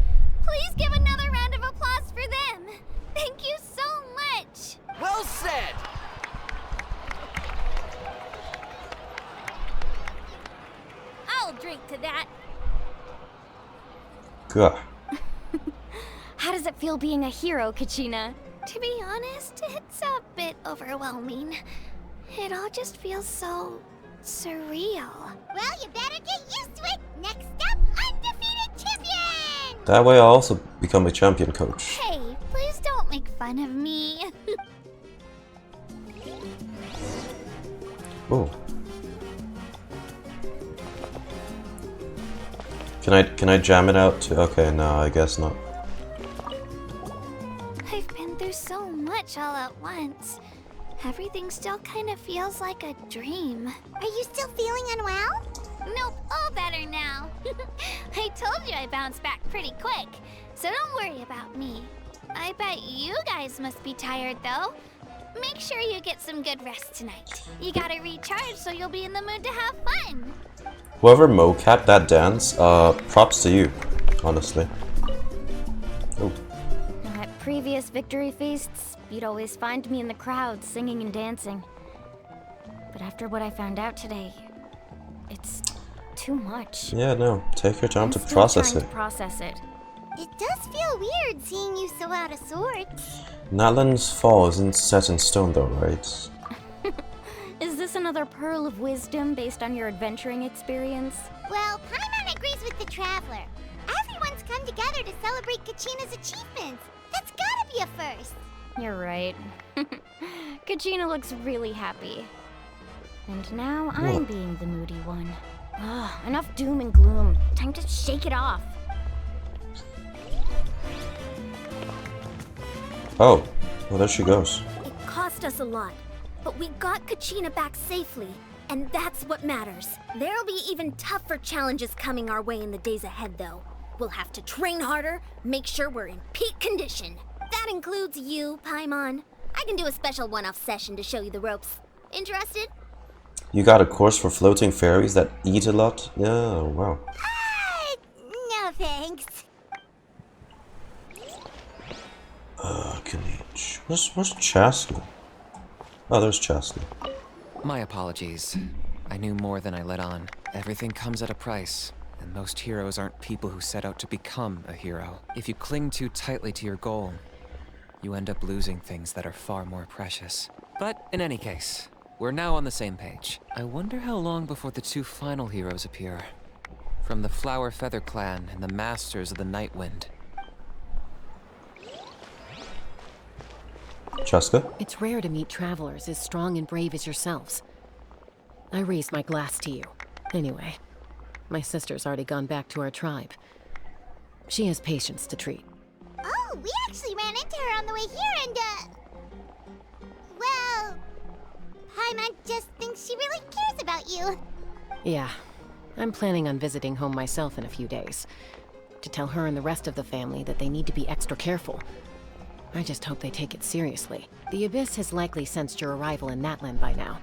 please give another round of applause for them. Thank you so much. Well said! I'll drink to that. God. How does it feel being a hero, Kachina? To be honest, it's a bit overwhelming. It all just feels so surreal. Well, you better get used to it. Next up, undefeated champion! That way I'll also become a champion coach. Hey, please don't make fun of me. Oh. Can I jam it out too? Okay, no, I guess not. I've been through so much all at once. Everything still kind of feels like a dream. Are you still feeling unwell? Nope, all better now. I told you I bounced back pretty quick, so don't worry about me. I bet you guys must be tired though. Make sure you get some good rest tonight. You gotta recharge so you'll be in the mood to have fun. Whoever mocapped that dance, props to you, honestly. Oh. At previous victory feasts, you'd always find me in the crowd singing and dancing. But after what I found out today, it's too much. Yeah, no, take your time I'm to still process trying it. to process it. It does feel weird seeing you so out of sorts. Natlan's fall isn't set in stone though, right? Is this another pearl of wisdom based on your adventuring experience? Well, Paimon agrees with the Traveler. Everyone's come together to celebrate Kachina's achievements. That's gotta be a first. You're right. Kachina looks really happy. And now I'm being the moody one. Ah, enough doom and gloom. Time to shake it off. Oh, well, there she goes. It cost us a lot, but we got Kachina back safely, and that's what matters. There'll be even tougher challenges coming our way in the days ahead, though. We'll have to train harder, make sure we're in peak condition. That includes you, Paimon. I can do a special one-off session to show you the ropes. Interested? You got a course for floating fairies that eat a lot? Yeah, wow. No thanks. Where's Chastity? Oh, there's Chastity. My apologies. I knew more than I let on. Everything comes at a price, and most heroes aren't people who set out to become a hero. If you cling too tightly to your goal, you end up losing things that are far more precious. But in any case, we're now on the same page. I wonder how long before the two final heroes appear. From the Flower Feather Clan and the Masters of the Night Wind. Chaska? It's rare to meet travelers as strong and brave as yourselves. I raise my glass to you. Anyway, my sister's already gone back to our tribe. She has patients to treat. Oh, we actually ran into her on the way here and, well, Paimon just thinks she really cares about you. Yeah, I'm planning on visiting home myself in a few days. To tell her and the rest of the family that they need to be extra careful. I just hope they take it seriously. The Abyss has likely sensed your arrival in Natlan by now.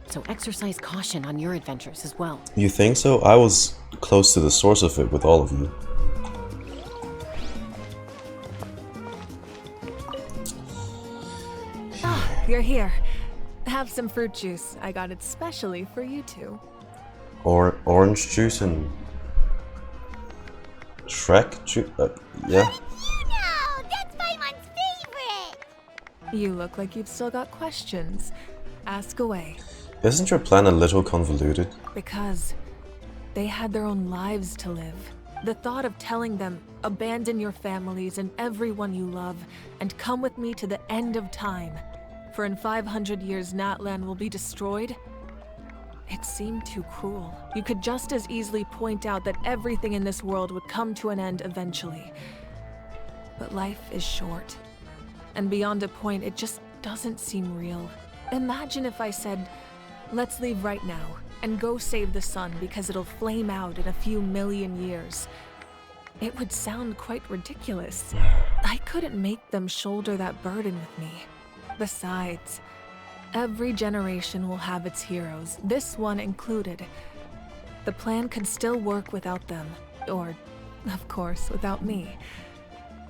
So exercise caution on your adventures as well. You think so? I was close to the source of it with all of you. Oh, you're here. Have some fruit juice. I got it specially for you two. Or orange juice and Shrek juice? Yeah. That's Paimon's favorite! You look like you've still got questions. Ask away. Isn't your plan a little convoluted? Because they had their own lives to live. The thought of telling them, abandon your families and everyone you love, and come with me to the end of time, for in 500 years Natlan will be destroyed, it seemed too cruel. You could just as easily point out that everything in this world would come to an end eventually. But life is short, and beyond a point, it just doesn't seem real. Imagine if I said, let's leave right now, and go save the sun because it'll flame out in a few million years. It would sound quite ridiculous. I couldn't make them shoulder that burden with me. Besides, every generation will have its heroes, this one included. The plan could still work without them, or, of course, without me.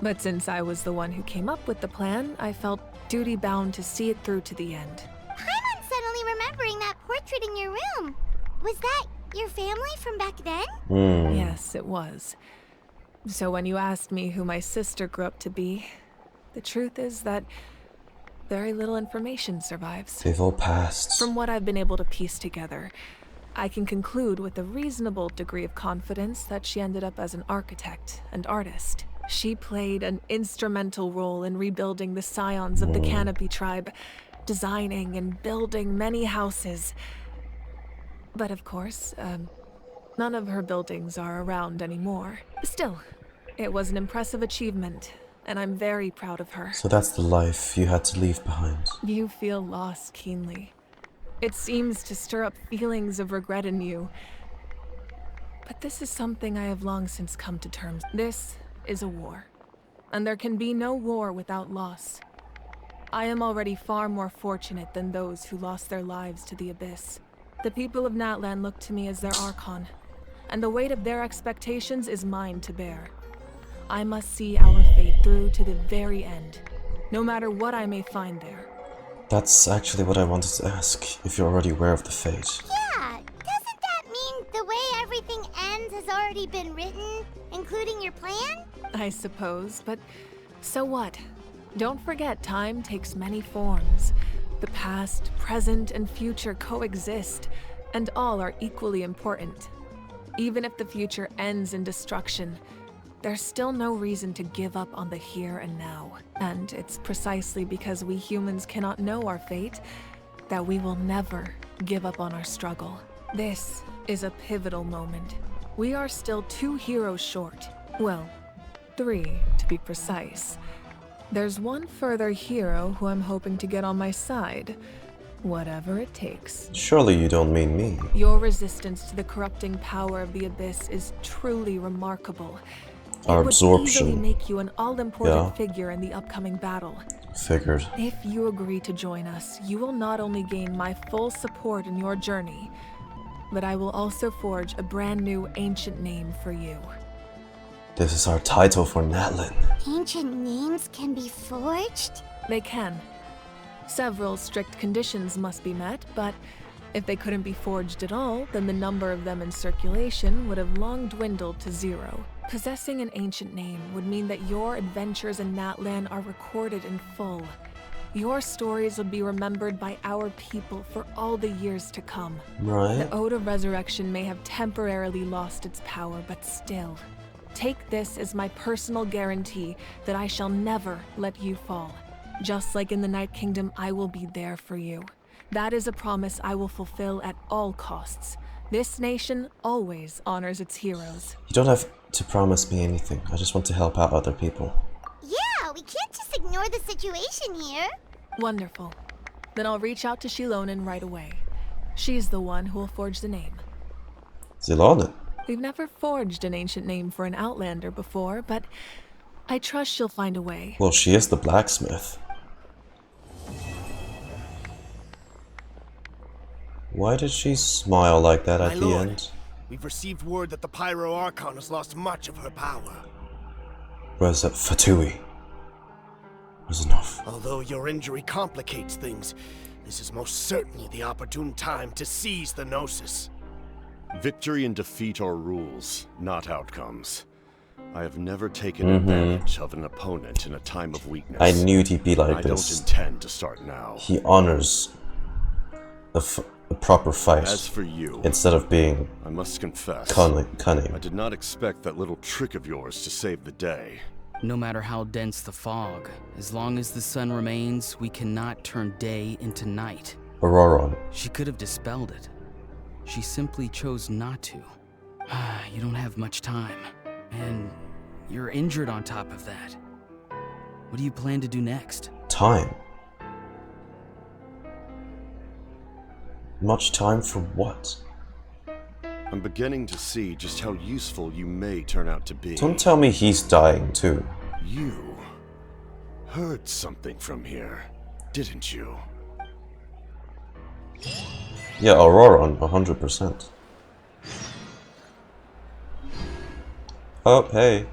But since I was the one who came up with the plan, I felt duty-bound to see it through to the end. Paimon's suddenly remembering that portrait in your room. Was that your family from back then? Yes, it was. So when you asked me who my sister grew up to be, the truth is that very little information survives. They've all passed. From what I've been able to piece together, I can conclude with a reasonable degree of confidence that she ended up as an architect and artist. She played an instrumental role in rebuilding the scions of the Canopy tribe, designing and building many houses. But of course, none of her buildings are around anymore. Still, it was an impressive achievement, and I'm very proud of her. So that's the life you had to leave behind. You feel loss keenly. It seems to stir up feelings of regret in you. But this is something I have long since come to terms. This is a war, and there can be no war without loss. I am already far more fortunate than those who lost their lives to the Abyss. The people of Natlan look to me as their Archon, and the weight of their expectations is mine to bear. I must see our fate through to the very end, no matter what I may find there. That's actually what I wanted to ask, if you're already aware of the fate. Yeah, doesn't that mean the way everything ends has already been written, including your plan? I suppose, but so what? Don't forget time takes many forms. The past, present, and future coexist, and all are equally important. Even if the future ends in destruction, there's still no reason to give up on the here and now. And it's precisely because we humans cannot know our fate that we will never give up on our struggle. This is a pivotal moment. We are still 2 heroes short. Well, 3 to be precise. There's one further hero who I'm hoping to get on my side, whatever it takes. Surely you don't mean me. Your resistance to the corrupting power of the Abyss is truly remarkable. Our It would absorption. easily make you an all-important figure in the upcoming battle. Figured. If you agree to join us, you will not only gain my full support in your journey, but I will also forge a brand new ancient name for you. This is our title for Natlan. Ancient names can be forged? They can. Several strict conditions must be met, but if they couldn't be forged at all, then the number of them in circulation would have long dwindled to 0. Possessing an ancient name would mean that your adventures in Natlan are recorded in full. Your stories would be remembered by our people for all the years to come. Right. The Ode of Resurrection may have temporarily lost its power, but still, take this as my personal guarantee that I shall never let you fall. Just like in the Night Kingdom, I will be there for you. That is a promise I will fulfill at all costs. This nation always honors its heroes. You don't have to promise me anything. I just want to help out other people. Yeah, we can't just ignore the situation here. Wonderful. Then I'll reach out to Shilonen right away. She's the one who will forge the name. Zilonen. We've never forged an ancient name for an Outlander before, but I trust she'll find a way. Well, she is the blacksmith. Why did she smile like that at the end? We've received word that the Pyro Archon has lost much of her power. Where's that Fatui? Was enough. Although your injury complicates things, this is most certainly the opportune time to seize the Gnosis. Victory and defeat are rules, not outcomes. I have never taken advantage of an opponent in a time of weakness. I knew he'd be like I this. don't intend to start now. He honors a proper fight. As for you, instead of being I must confess, cunning. I did not expect that little trick of yours to save the day. No matter how dense the fog, as long as the sun remains, we cannot turn day into night. Auroron. She could have dispelled it. She simply chose not to. You don't have much time. And you're injured on top of that. What do you plan to do next? Time. Much time for what? I'm beginning to see just how useful you may turn out to be. Don't tell me he's dying too. You heard something from here, didn't you? Yeah, Auroron, 100%. Oh, hey.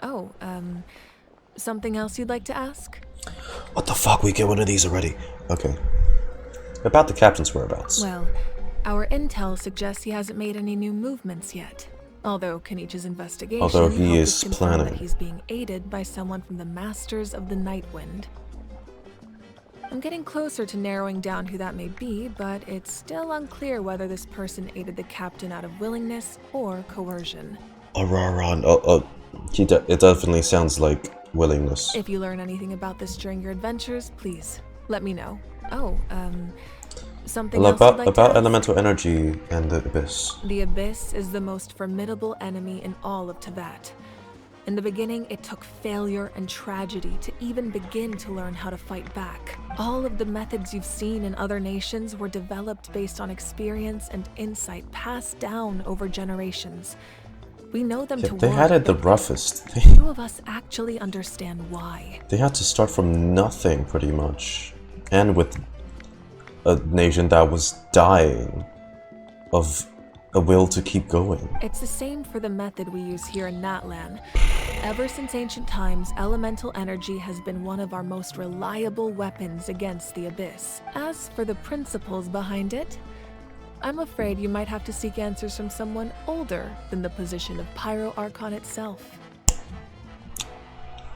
Oh, something else you'd like to ask? What the fuck? We get one of these already. Okay. About the captain's whereabouts. Well, our intel suggests he hasn't made any new movements yet. Although Kenichi's investigation Although he helped is us confirm planning. that he's being aided by someone from the Masters of the Nightwind. I'm getting closer to narrowing down who that may be, but it's still unclear whether this person aided the captain out of willingness or coercion. Auroron. It definitely sounds like willingness. If you learn anything about this during your adventures, please let me know. Oh, something Well, else you'd like to about ask? elemental energy and the abyss. The Abyss is the most formidable enemy in all of Teyvat. In the beginning, it took failure and tragedy to even begin to learn how to fight back. All of the methods you've seen in other nations were developed based on experience and insight passed down over generations. We know them to They work, had it the but roughest. few of us actually understand why. They had to start from nothing, pretty much. And with a nation that was dying of a will to keep going. It's the same for the method we use here in Natlan. Ever since ancient times, elemental energy has been one of our most reliable weapons against the Abyss. As for the principles behind it, I'm afraid you might have to seek answers from someone older than the position of Pyro Archon itself.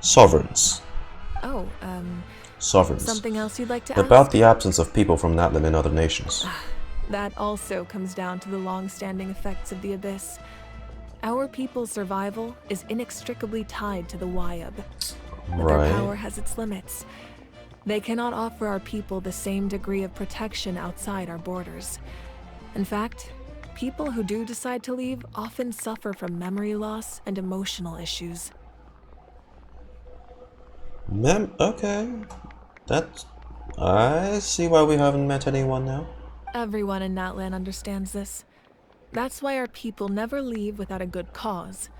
Sovereigns. Oh, sovereigns. Something else you'd like to About ask? the absence of people from Natlan in other nations. That also comes down to the long-standing effects of the Abyss. Our people's survival is inextricably tied to the Wyab, but their power has its limits. They cannot offer our people the same degree of protection outside our borders. In fact, people who do decide to leave often suffer from memory loss and emotional issues. Okay. I see why we haven't met anyone now. Everyone in Natlan understands this. That's why our people never leave without a good cause.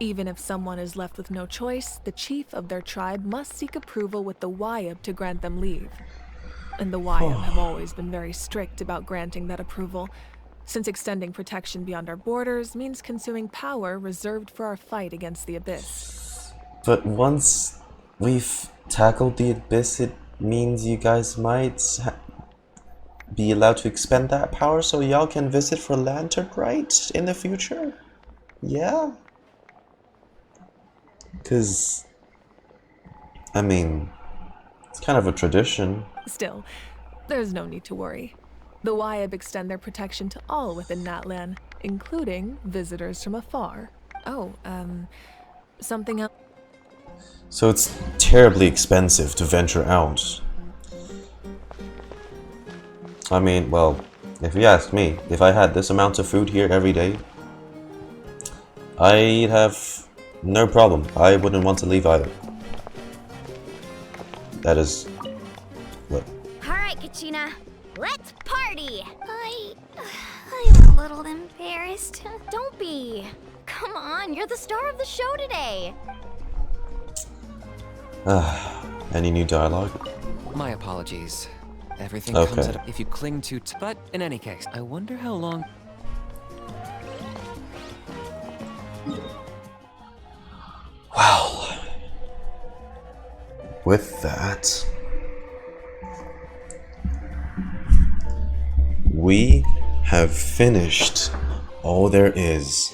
Even if someone is left with no choice, the chief of their tribe must seek approval with the Wyab to grant them leave. And the Wyab have always been very strict about granting that approval, since extending protection beyond our borders means consuming power reserved for our fight against the Abyss. But once we've tackled the Abyss, it means you guys might be allowed to expend that power so y'all can visit for Lantern, right? In the future? Yeah? Because, I mean, it's kind of a tradition. Still, there's no need to worry. The Wyab extend their protection to all within Natlan, including visitors from afar. Oh, something else. So it's terribly expensive to venture out. I mean, well, if you ask me, if I had this amount of food here every day, I'd have no problem. I wouldn't want to leave either. That is... what? Alright, Kachina. Let's party! I'm a little embarrassed. Don't be. Come on, you're the star of the show today. Any new dialogue? My apologies. Everything Okay. comes at a... If you cling to... But in any case, I wonder how long... Well, with that, we have finished all there is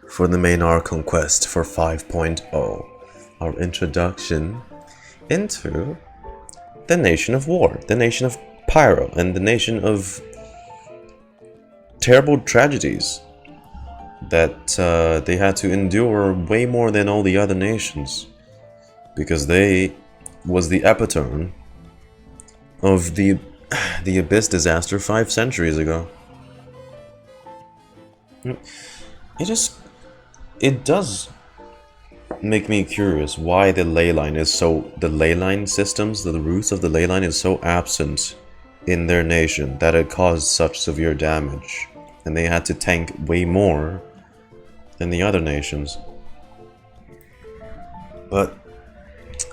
for the main Archon quest for 5.0, our introduction into the Nation of War, the Nation of Pyro, and the Nation of terrible tragedies that they had to endure way more than all the other nations, because they was the epitome of the Abyss disaster 5 centuries ago. It does make me curious why the ley line systems, the roots of the ley line is so absent in their nation that it caused such severe damage, and they had to tank way more than the other nations. But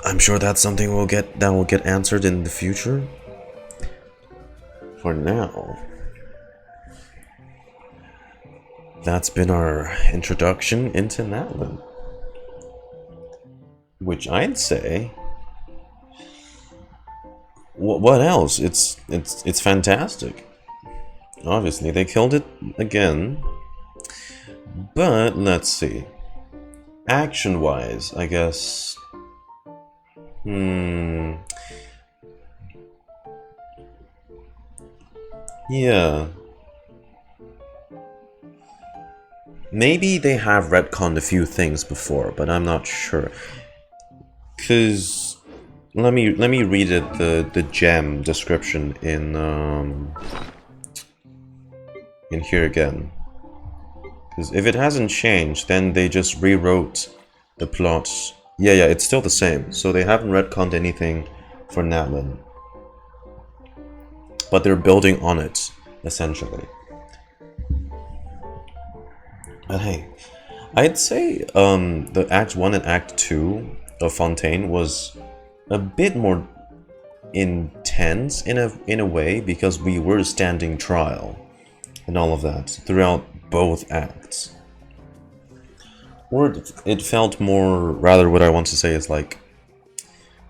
I'm sure that's something that will get answered in the future. For now, that's been our introduction into Natlan, which I'd say, what else? It's fantastic. Obviously, they killed it again. But let's see. Action-wise, I guess. Yeah. Maybe they have retconned a few things before, but I'm not sure. Cause let me read it, the gem description in here again. Because if it hasn't changed, then they just rewrote the plots. Yeah, it's still the same. So they haven't retconned anything for Natlan. But they're building on it, essentially. But hey, I'd say the Act 1 and Act 2 of Fontaine was a bit more intense in a way, because we were standing trial and all of that throughout both acts. Or it felt more, rather what I want to say is like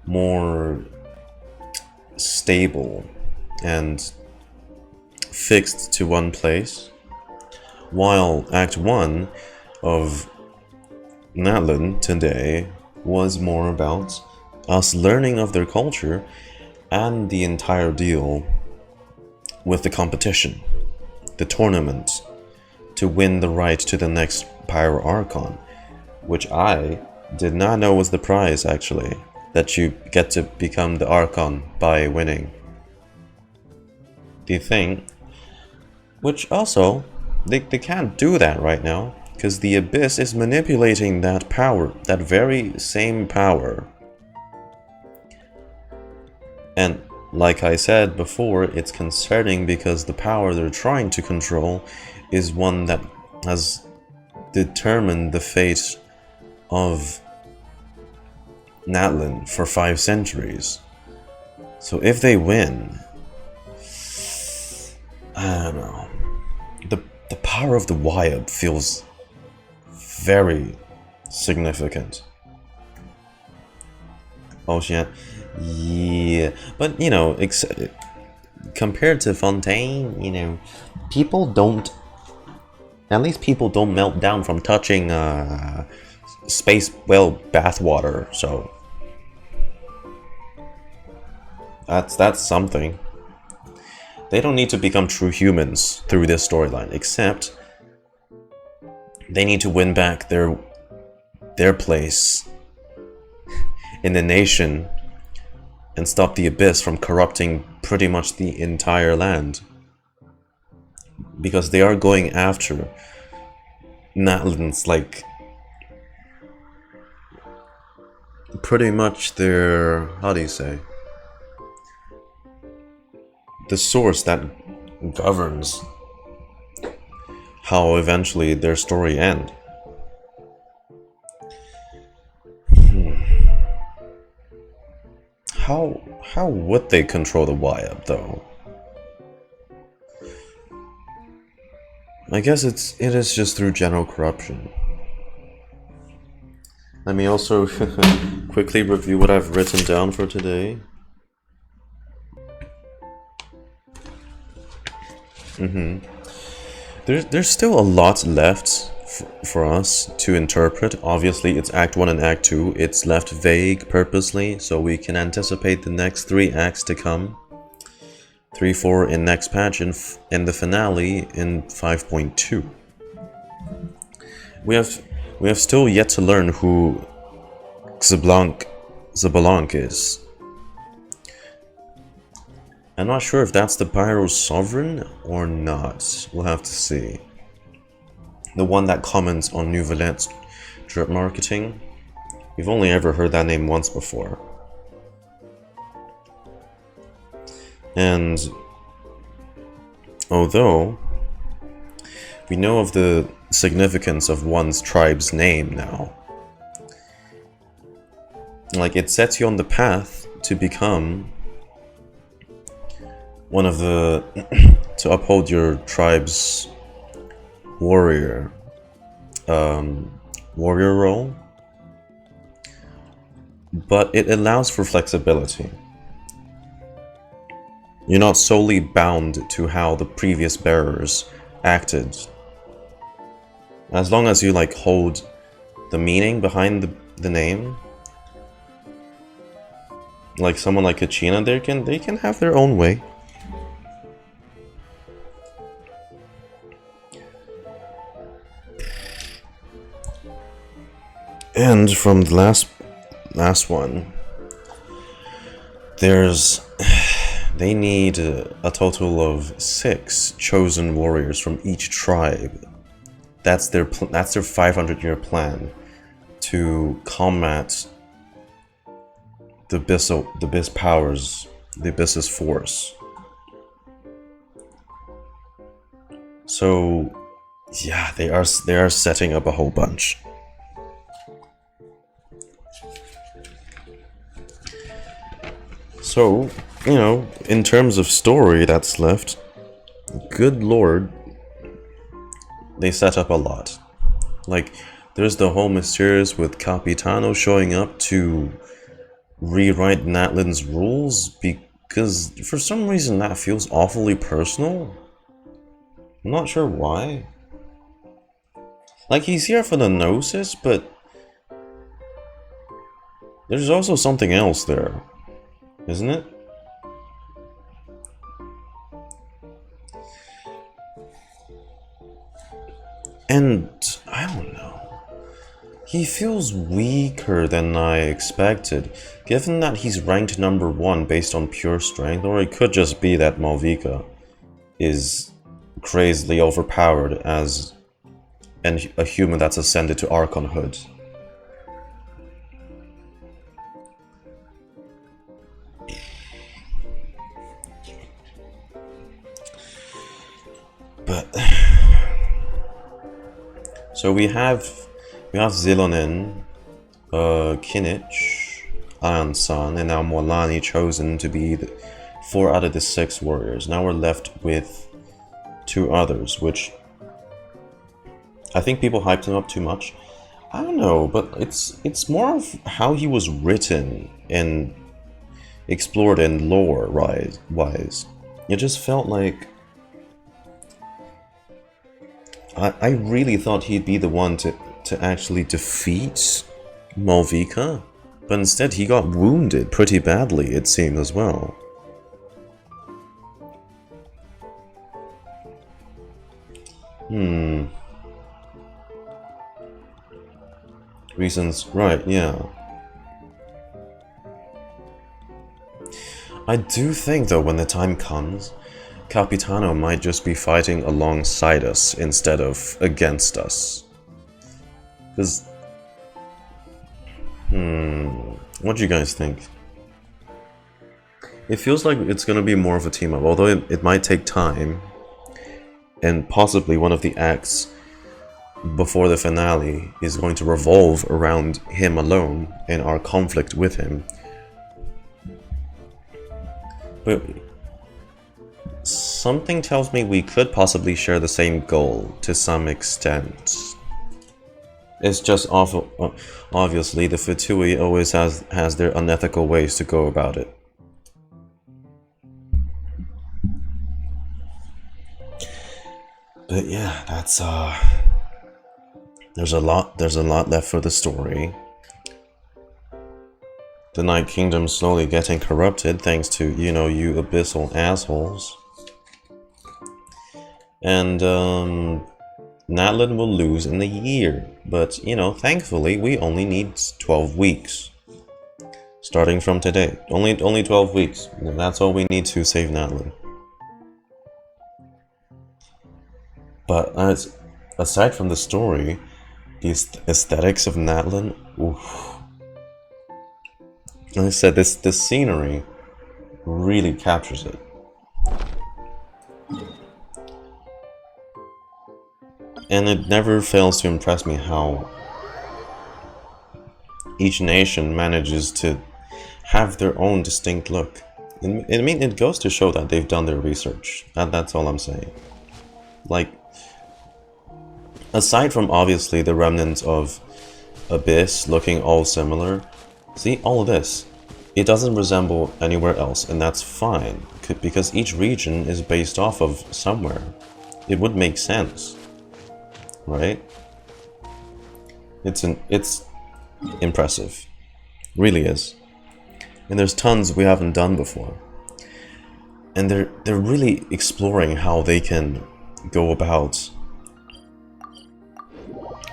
more stable and fixed to one place, while Act 1 of Natlan today was more about us learning of their culture and the entire deal with the competition, the tournament, to win the right to the next Pyro Archon, which I did not know was the prize, actually, that you get to become the Archon by winning the thing. Which also, they can't do that right now, because the Abyss is manipulating that power, that very same power. And like I said before, it's concerning because the power they're trying to control is one that has determined the fate of Natlan for 5 centuries. So if they win, I don't know. The power of the Wyab feels very significant. Oh shit. Yeah. But, you know, compared to Fontaine, you know, people don't... At least people don't melt down from touching space well bathwater, so... That's something. They don't need to become true humans through this storyline, except they need to win back their place in the nation and stop the Abyss from corrupting pretty much the entire land. Because they are going after Natlan's, like, pretty much their, how do you say? The source that governs how eventually their story ends. How would they control the Wyab though? I guess it is just through general corruption. Let me also quickly review what I've written down for today. There's still a lot left for us to interpret. Obviously, it's Act 1 and Act 2. It's left vague purposely, so we can anticipate the next 3 acts to come. 3, 4 in next patch, and the finale in 5.2. We have still yet to learn who Xbalanque is. I'm not sure if that's the Pyro's sovereign or not. We'll have to see. The one that comments on New Valet's drip marketing. We've only ever heard that name once before. And although we know of the significance of one's tribe's name now, like, it sets you on the path to become one of the to uphold your tribe's warrior role, but it allows for flexibility. You're not solely bound to how the previous bearers acted. As long as you, like, hold the meaning behind the name, like someone like Kachina, they can have their own way. And from the last one, they need a total of 6 chosen warriors from each tribe. That's their 500-year plan to combat the Abyss powers, the Abyss's force. So yeah, they are setting up a whole bunch. So, you know, in terms of story that's left, good lord, they set up a lot. Like, there's the whole mysterious with Capitano showing up to rewrite Natlan's rules, because for some reason that feels awfully personal. I'm not sure why. Like, he's here for the Gnosis, but There's also something else there, isn't it? And I don't know. He feels weaker than I expected, given that he's ranked number 1 based on pure strength, or it could just be that Malvika is crazily overpowered as a human that's ascended to Archonhood. But so we have Zilonen, Kinich, Iron Sun, and now Morlani chosen to be the 4 out of the 6 warriors. Now we're left with 2 others, which I think people hyped him up too much. I don't know, but it's more of how he was written and explored in lore wise. It just felt like I really thought he'd be the one to actually defeat Malvika, but instead he got wounded pretty badly, it seemed, as well. Reasons, right, yeah. I do think, though, when the time comes, Capitano might just be fighting alongside us instead of against us. Because... what do you guys think? It feels like it's gonna be more of a team-up, although it might take time. And possibly one of the acts before the finale is going to revolve around him alone and our conflict with him. But something tells me we could possibly share the same goal to some extent. It's just obviously the Fatui always has their unethical ways to go about it. But yeah, that's there's a lot left for the story. The Night Kingdom's slowly getting corrupted thanks to, you know, you abyssal assholes. And Natlan will lose in a year, but you know, thankfully we only need 12 weeks. Starting from today. Only 12 weeks. That's all we need to save Natlan. But aside from the story, the aesthetics of Natlan, oof. Like I said, this scenery really captures it. And it never fails to impress me how each nation manages to have their own distinct look. I mean, it goes to show that they've done their research. That's all I'm saying. Like, aside from obviously the remnants of Abyss looking all similar, see, all of this, it doesn't resemble anywhere else, and that's fine, because each region is based off of somewhere. It would make sense, right? It's impressive, really is, and there's tons we haven't done before, and they're really exploring how they can go about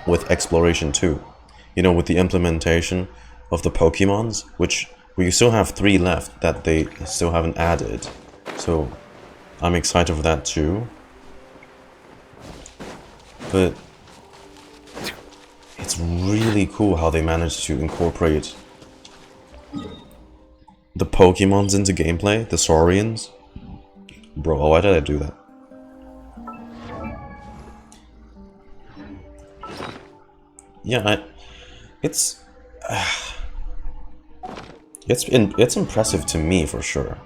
with exploration too. You know, with the implementation of the Pokemons, which we still have 3 left that they still haven't added. So I'm excited for that too. But it's really cool how they managed to incorporate the Pokemons into gameplay, the Saurians. Bro, why did I do that? Yeah, it's impressive to me for sure.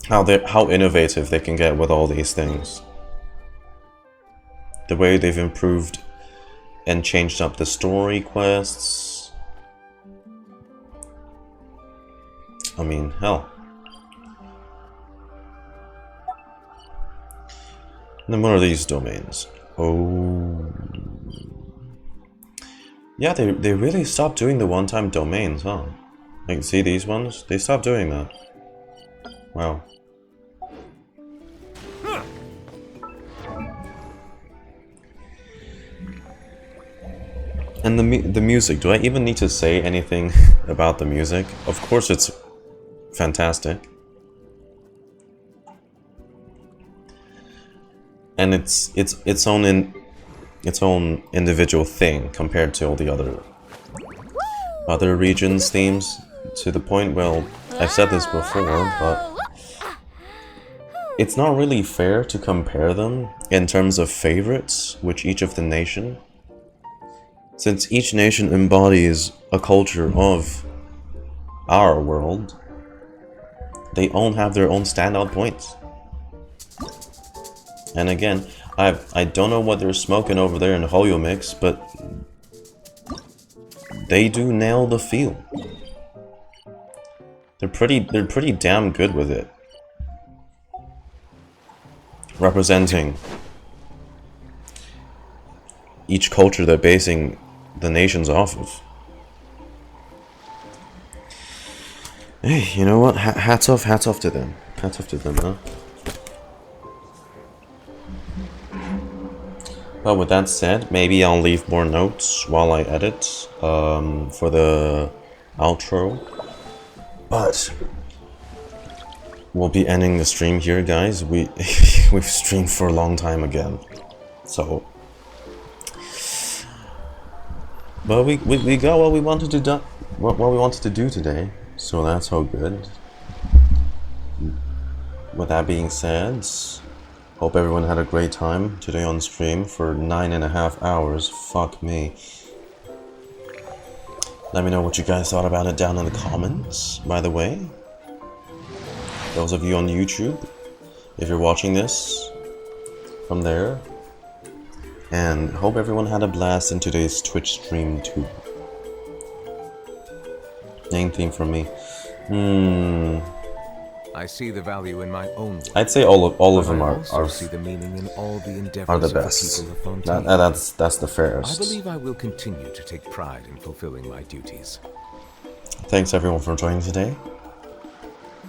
How innovative they can get with all these things. The way they've improved and changed up the story quests. I mean, hell. And then what are these domains? Oh. Yeah, they really stopped doing the one-time domains, huh? Like, see these ones? They stopped doing that. Wow. And the music, do I even need to say anything about the music? Of course it's fantastic. And it's its own individual thing compared to all the other regions' themes, to the point, well, I've said this before, but it's not really fair to compare them in terms of favorites with each of the nation, since each nation embodies a culture of our world. They all have their own standout points. And again, I don't know what they're smoking over there in Hoyo Mix, but they do nail the feel. They're pretty damn good with it. Representing each culture they're basing the nations off of. Hey, you know what? Hats off to them. Hats off to them, huh? Well, with that said, maybe I'll leave more notes while I edit for the outro. But we'll be ending the stream here, guys. We've streamed for a long time again, so. But we got what we wanted to do. What we wanted to do today, so that's all good. With that being said, hope everyone had a great time today on stream for 9.5 hours. Fuck me. Let me know what you guys thought about it down in the comments, by the way. Those of you on YouTube, if you're watching this from there. And hope everyone had a blast in today's Twitch stream too. Name theme from me. I see the value in my own work. I'd say all of them are see the meaning in all the endeavors are the of best. The people of Fontaine. That's the fairest. I believe I will continue to take pride in fulfilling my duties. Thanks everyone for joining today.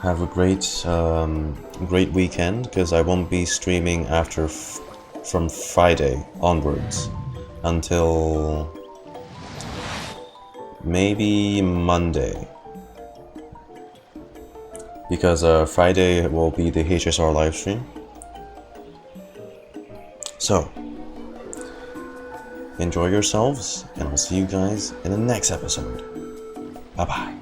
Have a great weekend, because I won't be streaming after from Friday onwards until maybe Monday, because Friday will be the HSR livestream. So enjoy yourselves, and I'll see you guys in the next episode. Bye bye.